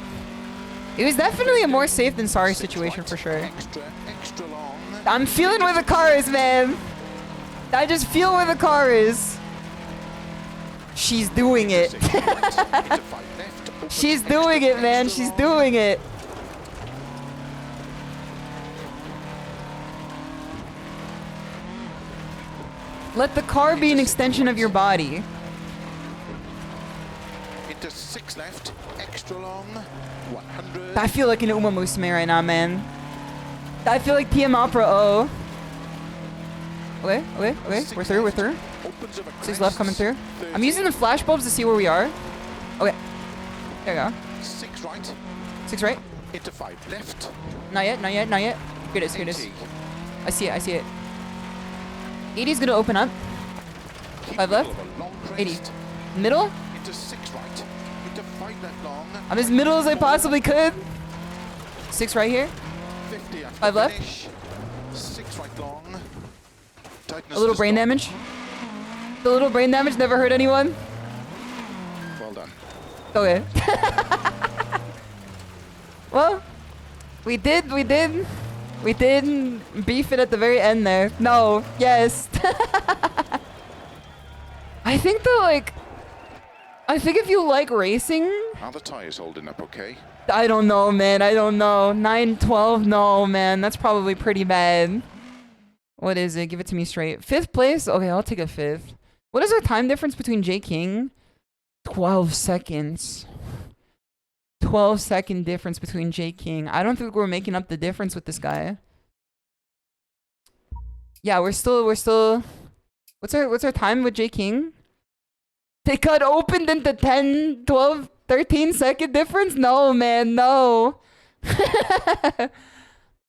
It was definitely a more safe than sorry situation for sure. Extra long. I'm feeling where the car is, man. I just feel where the car is. She's doing it. She's doing it, man. She's doing it. Let the car be an extension of your body. Into 6 left. Extra long. 100. I feel like an Uma Musume right now, man. I feel like TM Opera O. Okay. We're through, 6 left coming through. I'm using the flash bulbs to see where we are. Okay. There you go. 6 right. 6 right. Into 5 left. Not yet. Here it is. I see it. 80's gonna open up. 5 left. 80. Middle? Into 6 right. Into 5 left long. I'm as middle as I possibly could. 6 right here. 50 5 left. 6 right long. A little brain damage. The little brain damage never hurt anyone. Well done. Okay. Well, we did beef it at the very end there. No, yes. I think if you like racing, Are the tires holding up okay? I don't know, man. 9-12, no, man. That's probably pretty bad. What is it? Give it to me straight. 5th place? Okay, I'll take a 5th. What is our time difference between J King? 12 seconds. 12-second difference between J King. I don't think we're making up the difference with this guy. Yeah, we're still. What's our time with J King? They got opened into 10, 12, 13 second difference? No, man, no.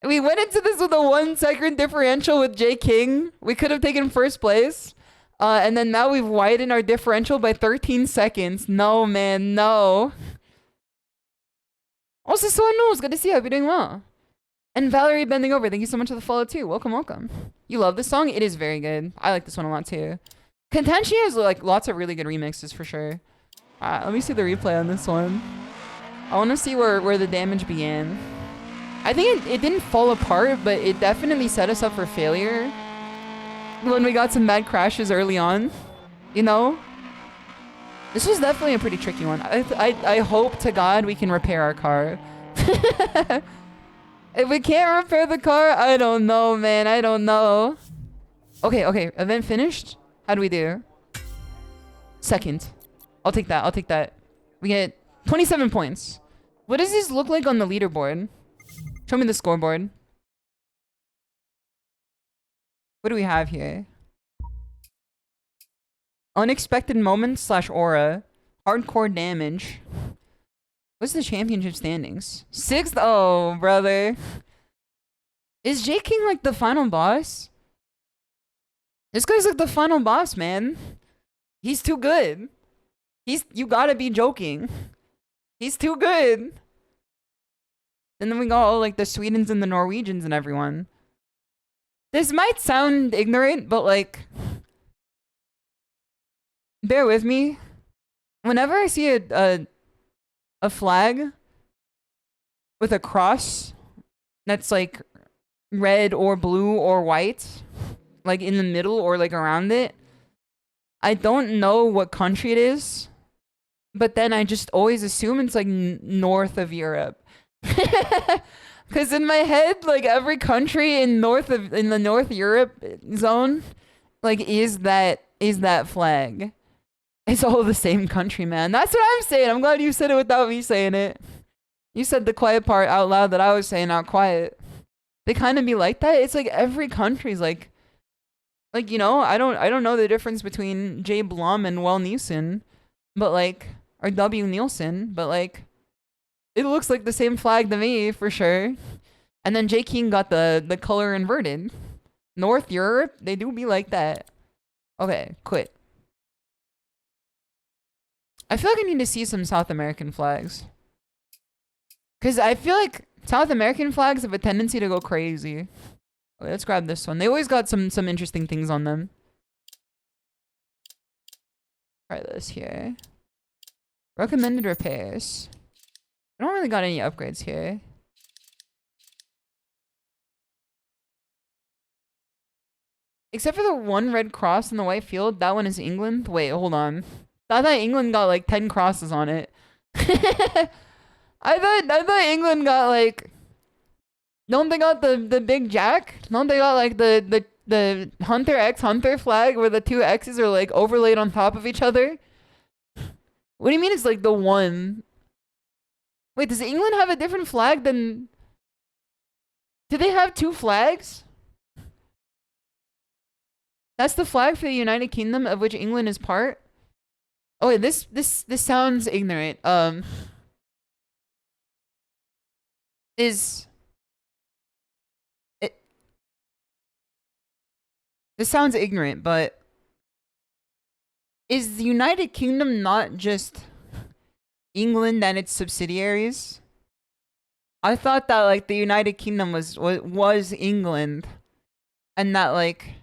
We went into this with a 1 second differential with J King. We could have taken 1st place. And then now we've widened our differential by 13 seconds. No, man, no. Also, Sionnach, it's good to see you. I hope you're doing well. And Valerie Bending Over, thank you so much for the follow too. Welcome. You love this song? It is very good. I like this one a lot too. Contention has like lots of really good remixes for sure. Let me see the replay on this one. I want to see where the damage began. I think it didn't fall apart, but it definitely set us up for failure. When we got some bad crashes early on, you know? This was definitely a pretty tricky one. I hope to God we can repair our car. If we can't repair the car, I don't know, man. I don't know. Okay. Event finished. How do we do? 2nd. I'll take that. We get 27 points. What does this look like on the leaderboard? Show me the scoreboard. What do we have here? Unexpected moments / aura. Hardcore damage. What's the championship standings? 6th? Oh, brother. Is J King like the final boss? This guy's like the final boss, man. He's too good. You gotta be joking. He's too good. And then we got all like the Swedens and the Norwegians and everyone. This might sound ignorant, but like, bear with me. Whenever I see a flag with a cross that's like red or blue or white, like in the middle or like around it, I don't know what country it is, but then I just always assume it's like north of Europe. Because in my head, like every country in the North Europe zone, like is that flag. It's all the same country, man. That's what I'm saying. I'm glad you said it without me saying it. You said the quiet part out loud that I was saying out quiet. They kind of be like that. It's like every country's like you know, I don't know the difference between J Blum and Well Nielsen, but like, or W Nielsen, but like, it looks like the same flag to me for sure. And then J King got the color inverted. North Europe, they do be like that. Okay, quit. I feel like I need to see some South American flags. Because I feel like South American flags have a tendency to go crazy. Okay, let's grab this one. They always got some interesting things on them. Try this here. Recommended repairs. I don't really got any upgrades here. Except for the one red cross in the white field. That one is England. Wait, hold on. I thought England got like 10 crosses on it. I thought England got like... Don't they got the big jack? Don't they got like the Hunter X Hunter flag where the two X's are like overlaid on top of each other? What do you mean it's like the one? Wait, does England have a different flag than... Do they have two flags? That's the flag for the United Kingdom of which England is part? Oh wait, this sounds ignorant. This sounds ignorant, but is the United Kingdom not just England and its subsidiaries? I thought that like the United Kingdom was England, and that like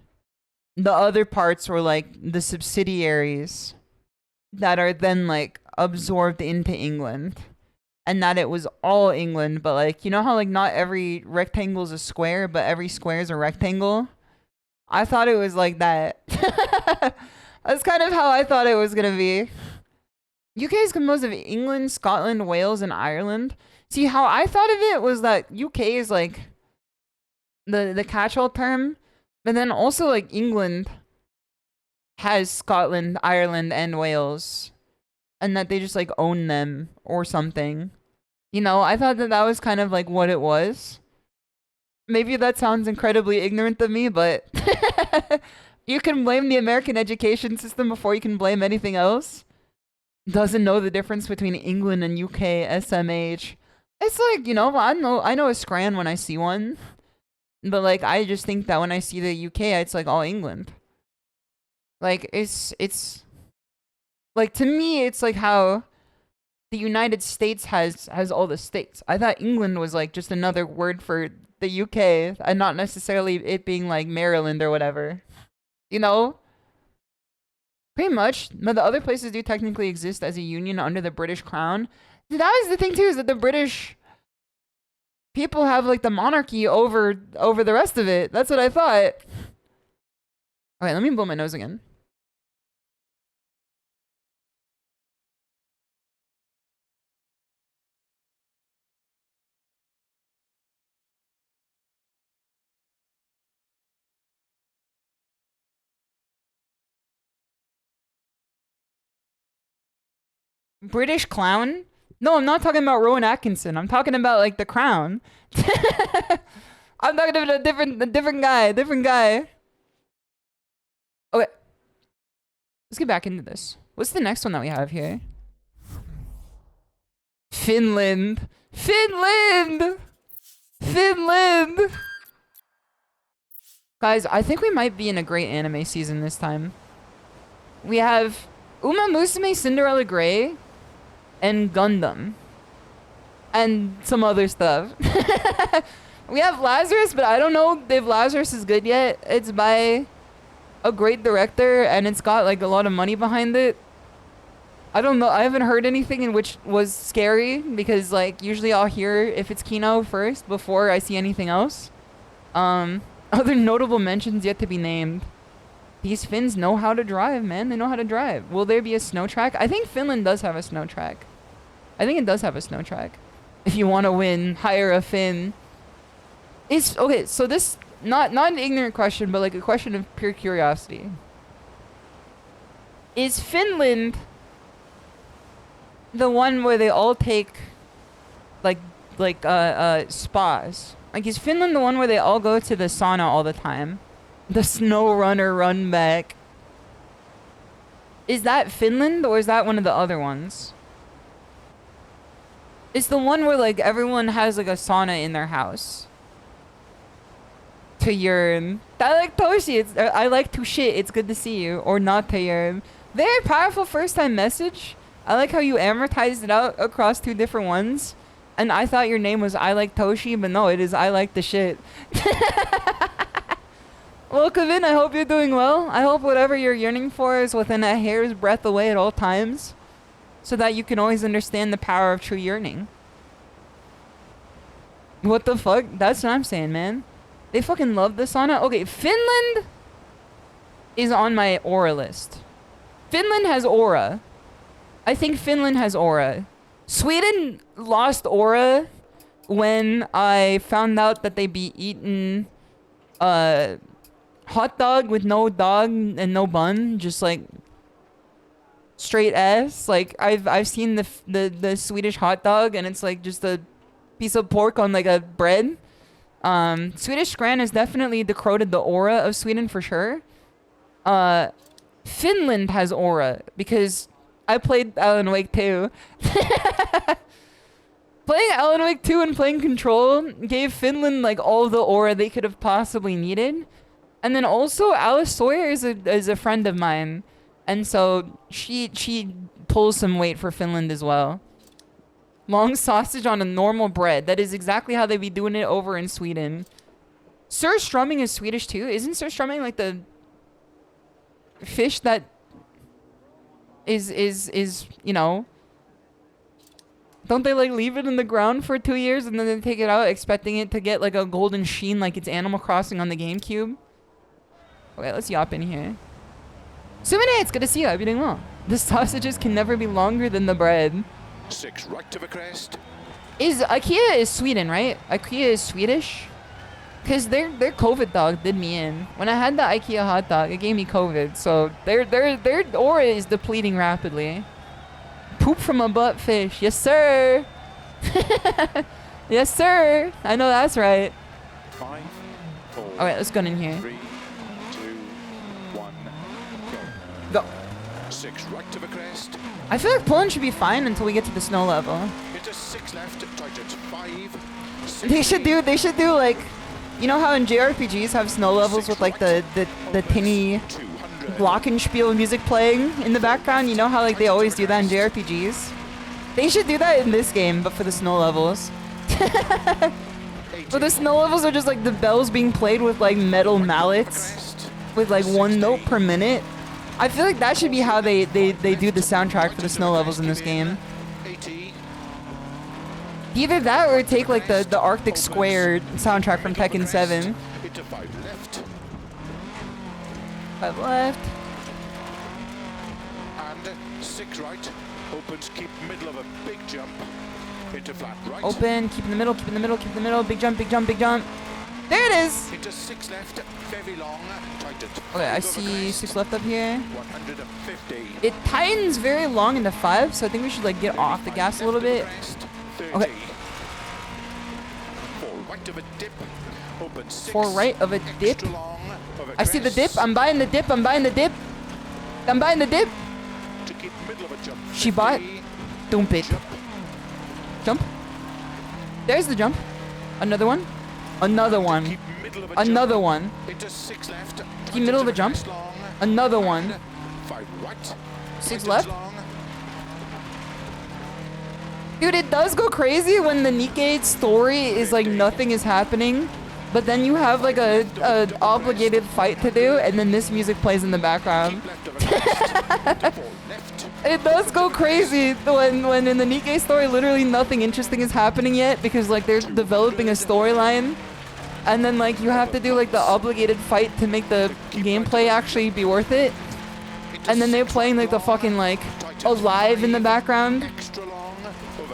the other parts were like the subsidiaries that are then like absorbed into England, and that it was all England. But like, you know how like not every rectangle is a square, but every square is a rectangle? I thought it was like that. That's kind of how I thought it was gonna be. UK is composed of England, Scotland, Wales, and Ireland. See, how I thought of it was that UK is like the catch-all term, but then also like England has Scotland, Ireland, and Wales, and that they just like own them or something. You know, I thought that was kind of like what it was. Maybe that sounds incredibly ignorant of me, but you can blame the American education system before you can blame anything else. Doesn't know the difference between England and UK, SMH. It's like, you know, I know a Scran when I see one, but like I just think that when I see the UK, it's like all England. Like it's like, to me, it's like how the United States has all the states. I thought England was like just another word for the UK, and not necessarily it being like Maryland or whatever. You know? Pretty much. But the other places do technically exist as a union under the British Crown. That is the thing too, is that the British people have like the monarchy over the rest of it. That's what I thought. Alright, let me blow my nose again. British clown? No, I'm not talking about Rowan Atkinson. I'm talking about like the crown. I'm talking about a different guy. Okay. Let's get back into this. What's the next one that we have here? Finland. Guys, I think we might be in a great anime season this time. We have Uma Musume Cinderella Grey and Gundam. and some other stuff. We have Lazarus, but I don't know if Lazarus is good yet. It's by a great director, and it's got like a lot of money behind it. I don't know. I haven't heard anything in which was scary, because like usually I'll hear if it's Kino first before I see anything else. Other notable mentions yet to be named. These Finns know how to drive, man. They know how to drive. Will there be a snow track? I think Finland does have a snow track. I think it does have a snow track. If you want to win, hire a Finn. Is okay, so this not an ignorant question, but like a question of pure curiosity. Is Finland the one where they all take like spas? Like, is Finland the one where they all go to the sauna all the time? The snow runner run back. Is that Finland, or is that one of the other ones? It's the one where like everyone has like a sauna in their house. To yearn. I like Toshi. I like to shit. It's good to see you. Or not to yearn. Very powerful first time message. I like how you amortized it out across 2 different ones. And I thought your name was I like Toshi, but no, it is I like the shit. Welcome in. I hope you're doing well. I hope whatever you're yearning for is within a hair's breadth away at all times, so that you can always understand the power of true yearning. What the fuck? That's what I'm saying, man. They fucking love the sauna. Okay, Finland is on my aura list. Finland has aura. I think Finland has aura. Sweden lost aura when I found out that they be eating hot dog with no dog and no bun, just like straight ass. Like I've seen the Swedish hot dog, and it's like just a piece of pork on like a bread. Swedish Scran has definitely decroded the aura of Sweden for sure. Finland has aura because I played Alan Wake 2. Playing Alan Wake 2 and playing Control gave Finland like all the aura they could have possibly needed. And then also Alice Sawyer is a friend of mine, and so she pulls some weight for Finland as well. Long sausage on a normal bread. That is exactly how they be doing it over in Sweden. Surströmming is Swedish too. Isn't surströmming like the fish that is you know, don't they like leave it in the ground for 2 years and then they take it out expecting it to get like a golden sheen like it's Animal Crossing on the GameCube? Okay, let's yop in here. Sumine, it's good to see you. I hope you're doing well. The sausages can never be longer than the bread. 6 right to the crest. Is IKEA is Sweden, right? IKEA is Swedish? Cause their COVID dog did me in. When I had the IKEA hot dog, it gave me COVID. So their aura is depleting rapidly. Poop from a butt fish. Yes, sir. Yes, sir. I know that's right. 5, 4. All right, let's go in here. 3, 2, 1, Go. 6 right to the crest. I feel like Poland should be fine until we get to the snow level. Into 6 left, tighten 5. 6 They should do like, you know how in JRPGs have snow levels with like the tinny 200. glockenspiel music playing in the background? You know how like they always do that in JRPGs? They should do that in this game, but for the snow levels. But the snow levels are just like the bells being played with like metal mallets with like 1 note per minute. I feel like that should be how they do the soundtrack for the snow levels in this game. 80. Either that or take like the Arctic Square soundtrack from Tekken 7. Into 5 left. 5 left. And 6 right. Opens, keep middle of a big jump. Into flat right. Open, keep in the middle, keep in the middle, keep in the middle. Big jump, big jump, big jump. There it is! Into 6 left, very long, tightened. Okay, I see 6 left up here. 150. It tightens very long into 5, so I think we should like get off the gas a little bit. 30. Okay. 4 right of a dip. Open 6. 4 right of a dip. Extra long of a I see the dip. crest. I'm buying the dip. I'm buying the dip. I'm buying the dip. To keep middle of a jump. She bought. 50. Dump it. Jump. There's the jump. Another one. Another one. Keep middle of a Another jump. one. Into 6 left. Keep middle of a jump. Long. Another one. 5 right. 6 tightens left. long. Dude, it does go crazy when the Nikkei story is like nothing is happening, but then you have like a obligated fight to do, and then this music plays in the background. It does go crazy when in the Nikkei story literally nothing interesting is happening yet because like they're developing a storyline, and then like you have to do like the obligated fight to make the gameplay actually be worth it, and then they're playing like the fucking like Alive in the background.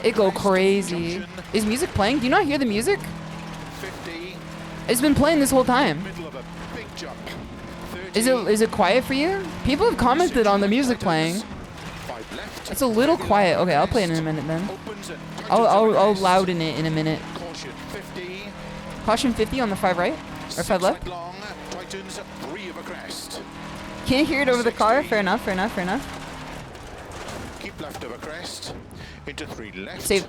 It go crazy. Is music playing? Do you not hear the music? It's been playing this whole time. Is it quiet for you? People have commented on the music playing. It's a little quiet. Okay, I'll play it in a minute then. I'll louden it in a minute. Caution 50 on the 5 right? Or 5 left? Can't hear it over the car? Fair enough, fair enough, fair enough. Keep left over crest. Into 3 left. Saved.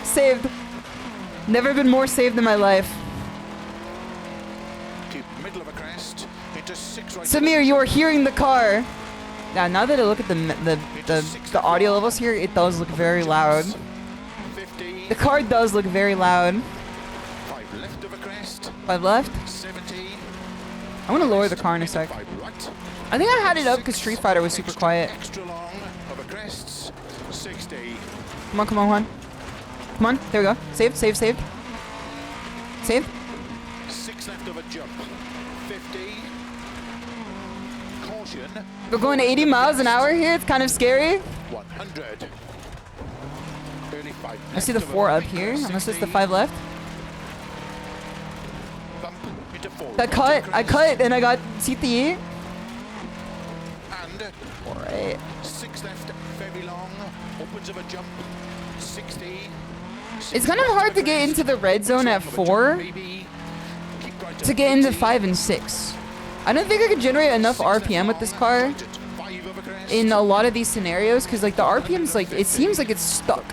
Saved. Never been more saved in my life. Keep middle of a crest. Into 6 right. Samir, you are hearing the car. Now that I look at the audio levels here, it does look very loud. 50. The car does look very loud. 5 left of a crest. 5 left. 70. I want to lower the car in a sec. 5 right. I think I had it up because Street Fighter was super quiet. Extra long over crests. 60. Come on, Juan. Come on, there we go. Saved. 6 left of a jump. 50. Caution. We're going 80 miles an hour here. It's kind of scary. 100. Early 5 I see the 4 up here, unless it's the 5 left. Bump into 4. I cut, and I got CTE. And Alright. 6 left, very long. Opens of a jump. 60. It's kind of hard to get into the red zone at 4 to get into 5 and 6. I don't think I could generate enough RPM with this car in a lot of these scenarios because like the RPM's like, it seems like it's stuck.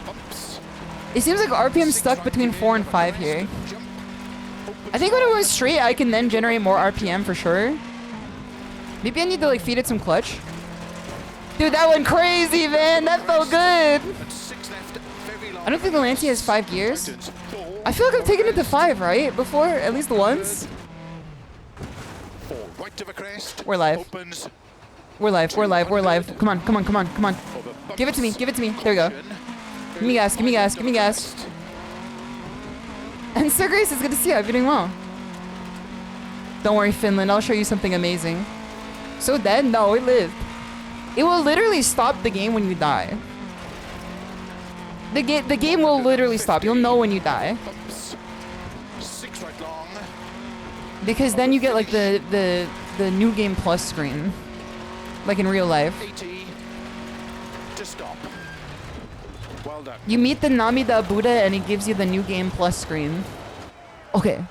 It seems like RPM's stuck between 4 and 5 here. I think when it was straight, I can then generate more RPM for sure. Maybe I need to like feed it some clutch. Dude, that went crazy, man. That felt good. I don't think the Lancia has 5 gears. I feel like I've taken it to 5, right? Before, at least once. We're live. We're live. Come on. Give it to me. There we go. Give me gas. And Sir Grace, it's good to see you. You're doing well. Don't worry, Finland. I'll show you something amazing. So dead? No, it lived. It will literally stop the game when you die. The game will literally stop. You'll know when you die. Because then you get like the new game plus screen. Like in real life. You meet the Namida Buddha and it gives you the new game plus screen. Okay.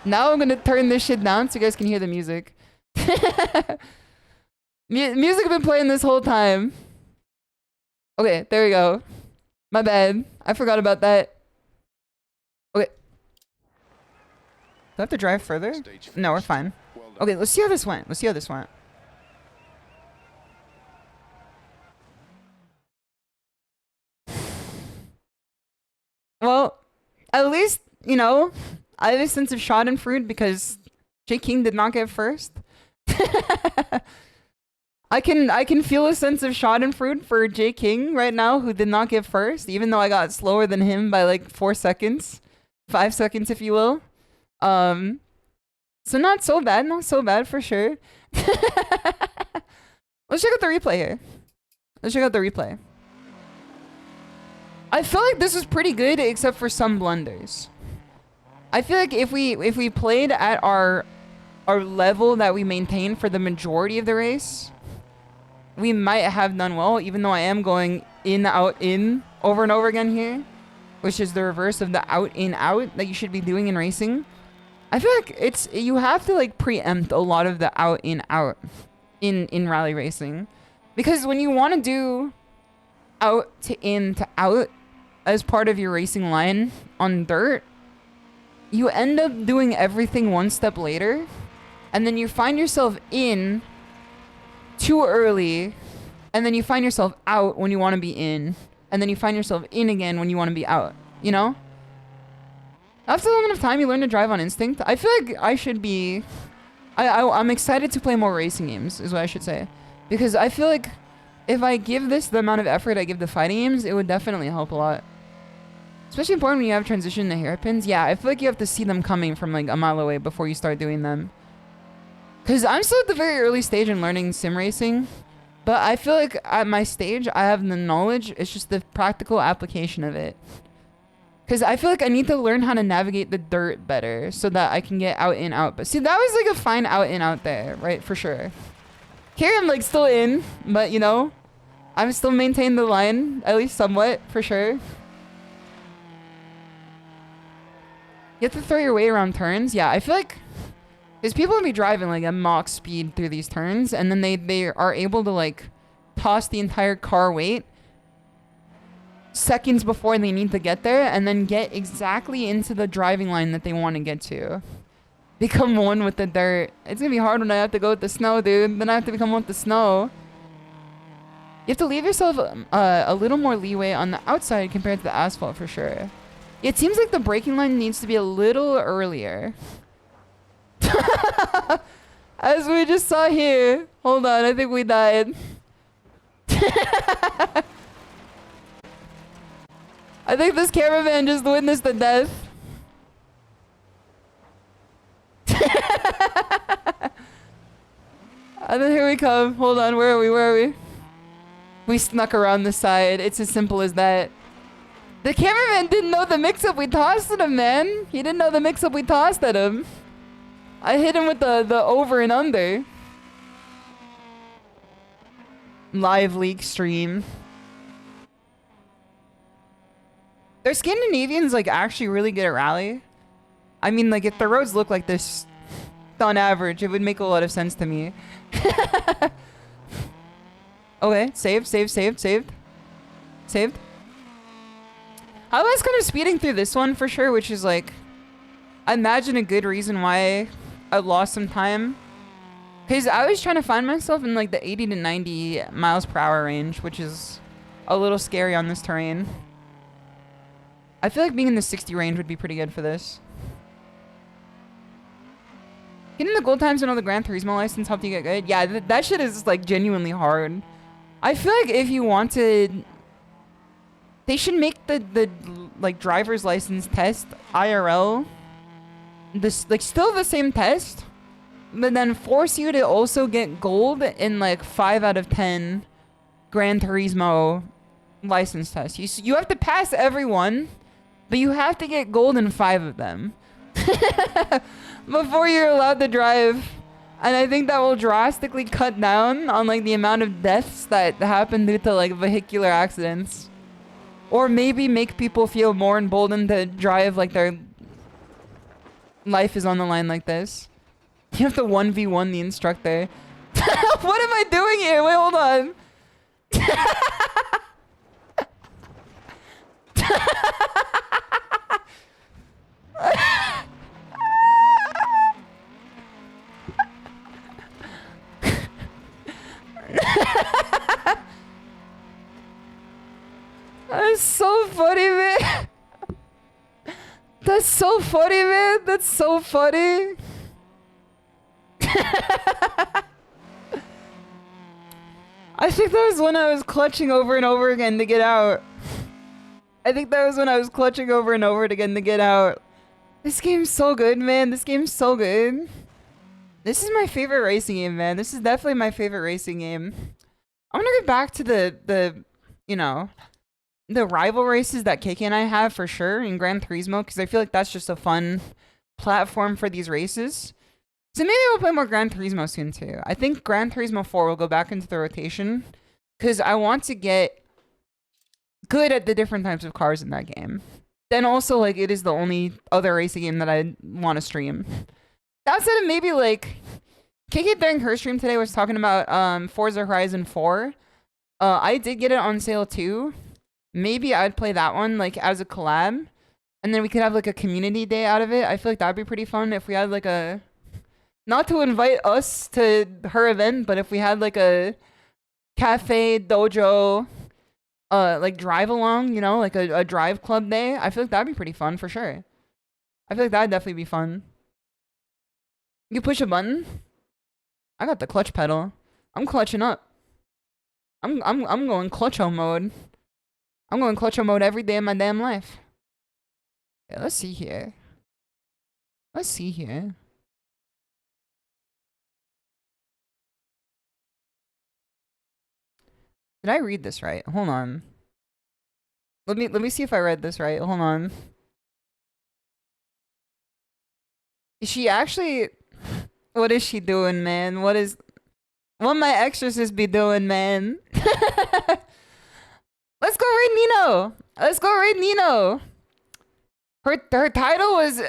Now I'm gonna turn this shit down so you guys can hear the music. Music have been playing this whole time. Okay, there we go. My bad. I forgot about that. Okay. Do I have to drive further? No, we're fine. Okay, let's see how this went. Well, at least, you know, I have a sense of schadenfreude because J King did not get first. I can feel a sense of schadenfreude for J King right now, who did not get first, even though I got slower than him by like 4 seconds, 5 seconds, if you will. So not so bad for sure. Let's check out the replay here. I feel like this was pretty good, except for some blunders. I feel like if we played at our level that we maintained for the majority of the race, we might have done well, even though I am going in, out, in over and over again here, which is the reverse of the out, in, out that you should be doing in racing. I feel like you have to like preempt a lot of the out, in, out in rally racing. Because when you want to do out to in to out as part of your racing line on dirt, you end up doing everything one step later, and then you find yourself in too early, and then you find yourself out when you want to be in, and then you find yourself in again when you want to be out, you know? After long enough time, you learn to drive on instinct. I feel like I should be... I'm excited to play more racing games, is what I should say. Because I feel like if I give this the amount of effort I give the fighting games, it would definitely help a lot. Especially important when you have transition to hairpins. Yeah, I feel like you have to see them coming from like a mile away before you start doing them. Because I'm still at the very early stage in learning sim racing. But I feel like at my stage, I have the knowledge. It's just the practical application of it. Because I feel like I need to learn how to navigate the dirt better so that I can get out and out. But see, that was like a fine out and out there, right? For sure. Here I'm like still in, but you know, I'm still maintaining the line, at least somewhat, for sure. You have to throw your weight around turns. Yeah, I feel like because people will be driving like at Mach speed through these turns, and then they are able to like toss the entire car weight seconds before they need to get there, and then get exactly into the driving line that they want to get to. Become one with the dirt. It's gonna be hard when I have to go with the snow, dude. Then I have to become one with the snow. You have to leave yourself a little more leeway on the outside compared to the asphalt for sure. It seems like the braking line needs to be a little earlier. As we just saw here. Hold on, I think we died. I think this caravan just witnessed a death. And then here we come. Hold on, where are we? Where are we? We snuck around the side. It's as simple as that. The cameraman didn't know the mix-up we tossed at him, man. He didn't know the mix-up we tossed at him. I hit him with the over and under. Live leak stream. Are Scandinavians like actually really good at rally? I mean, like if the roads look like this on average, it would make a lot of sense to me. Okay, saved. I was kind of speeding through this one for sure, which is like, I imagine a good reason why I lost some time. Because I was trying to find myself in like the 80 to 90 miles per hour range, which is a little scary on this terrain. I feel like being in the 60 range would be pretty good for this. Getting the gold times and all the Gran Turismo license helped you get good. Yeah, that shit is like genuinely hard. I feel like if you wanted, they should make the like driver's license test IRL. This like still the same test, but then force you to also get gold in like 5 out of 10 Gran Turismo license tests. You have to pass everyone, but you have to get gold in 5 of them before you're allowed to drive. And I think that will drastically cut down on like the amount of deaths that happen due to like vehicular accidents. Or maybe make people feel more emboldened to drive like their life is on the line like this. You have to 1v1 the instructor. What am I doing here? Wait, hold on. That's so funny, man. That's so funny, man. That's so funny. I think that was when I was clutching over and over again to get out. This game's so good, man. This game's so good. This is my favorite racing game, man. This is definitely my favorite racing game. I'm gonna get back to the you know, the rival races that KK and I have for sure in Gran Turismo, because I feel like that's just a fun platform for these races. So maybe we'll play more Gran Turismo soon too. I think Gran Turismo 4 will go back into the rotation because I want to get good at the different types of cars in that game. Then also, like, it is the only other racing game that I want to stream. Outside of maybe, like, KK during her stream today was talking about Forza Horizon 4. I did get it on sale too. Maybe I'd play that one, like, as a collab. And then we could have, like, a community day out of it. I feel like that'd be pretty fun if we had, like, a not to invite us to her event, but if we had like a cafe dojo, like drive along, you know, like a drive club day, I feel like that'd be pretty fun for sure. I feel like that'd definitely be fun. You push a button. I got the clutch pedal. I'm clutching up. I'm going clutcho mode. I'm going clutcho mode every day of my damn life. Yeah, let's see here. Let's see here. Did I read this right? Hold on. Let me see if I read this right. Hold on. Is she actually... What is she doing, man? What my exorcist be doing, man? Let's go raid Nino. Let's go raid Nino. Her title was...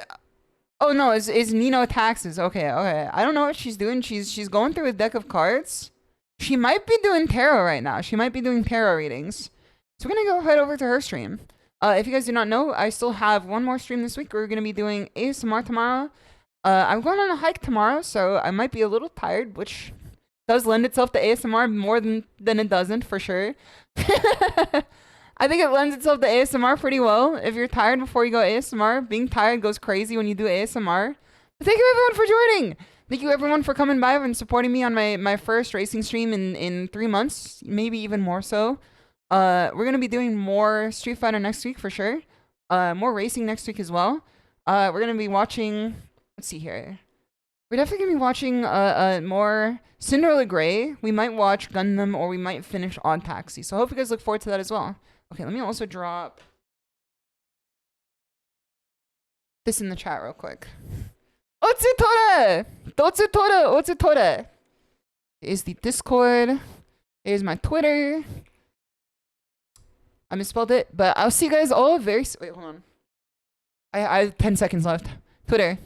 Oh no, is Nino Taxes. Okay. I don't know what she's doing. She's going through a deck of cards. She might be doing tarot right now. She might be doing tarot readings. So we're gonna go head over to her stream. If you guys do not know, I still have one more stream this week. We're gonna be doing ASMR tomorrow. I'm going on a hike tomorrow, so I might be a little tired, which does lend itself to ASMR more than it doesn't, for sure. I think it lends itself to ASMR pretty well. If you're tired before you go ASMR, being tired goes crazy when you do ASMR. But thank you everyone for joining. Thank you everyone for coming by and supporting me on my first racing stream in 3 months, maybe even more so. We're going to be doing more Street Fighter next week for sure. More racing next week as well. We're going to be watching... Let's see here. We're definitely going to be watching more Cinderella Grey. We might watch Gundam, or we might finish Odd Taxi. So I hope you guys look forward to that as well. Okay, let me also drop this in the chat real quick. Otsutore! Otsutore! Here's the Discord. Here's my Twitter. I misspelled it, but I'll see you guys all very soon. Wait, hold on. I have 10 seconds left. Twitter.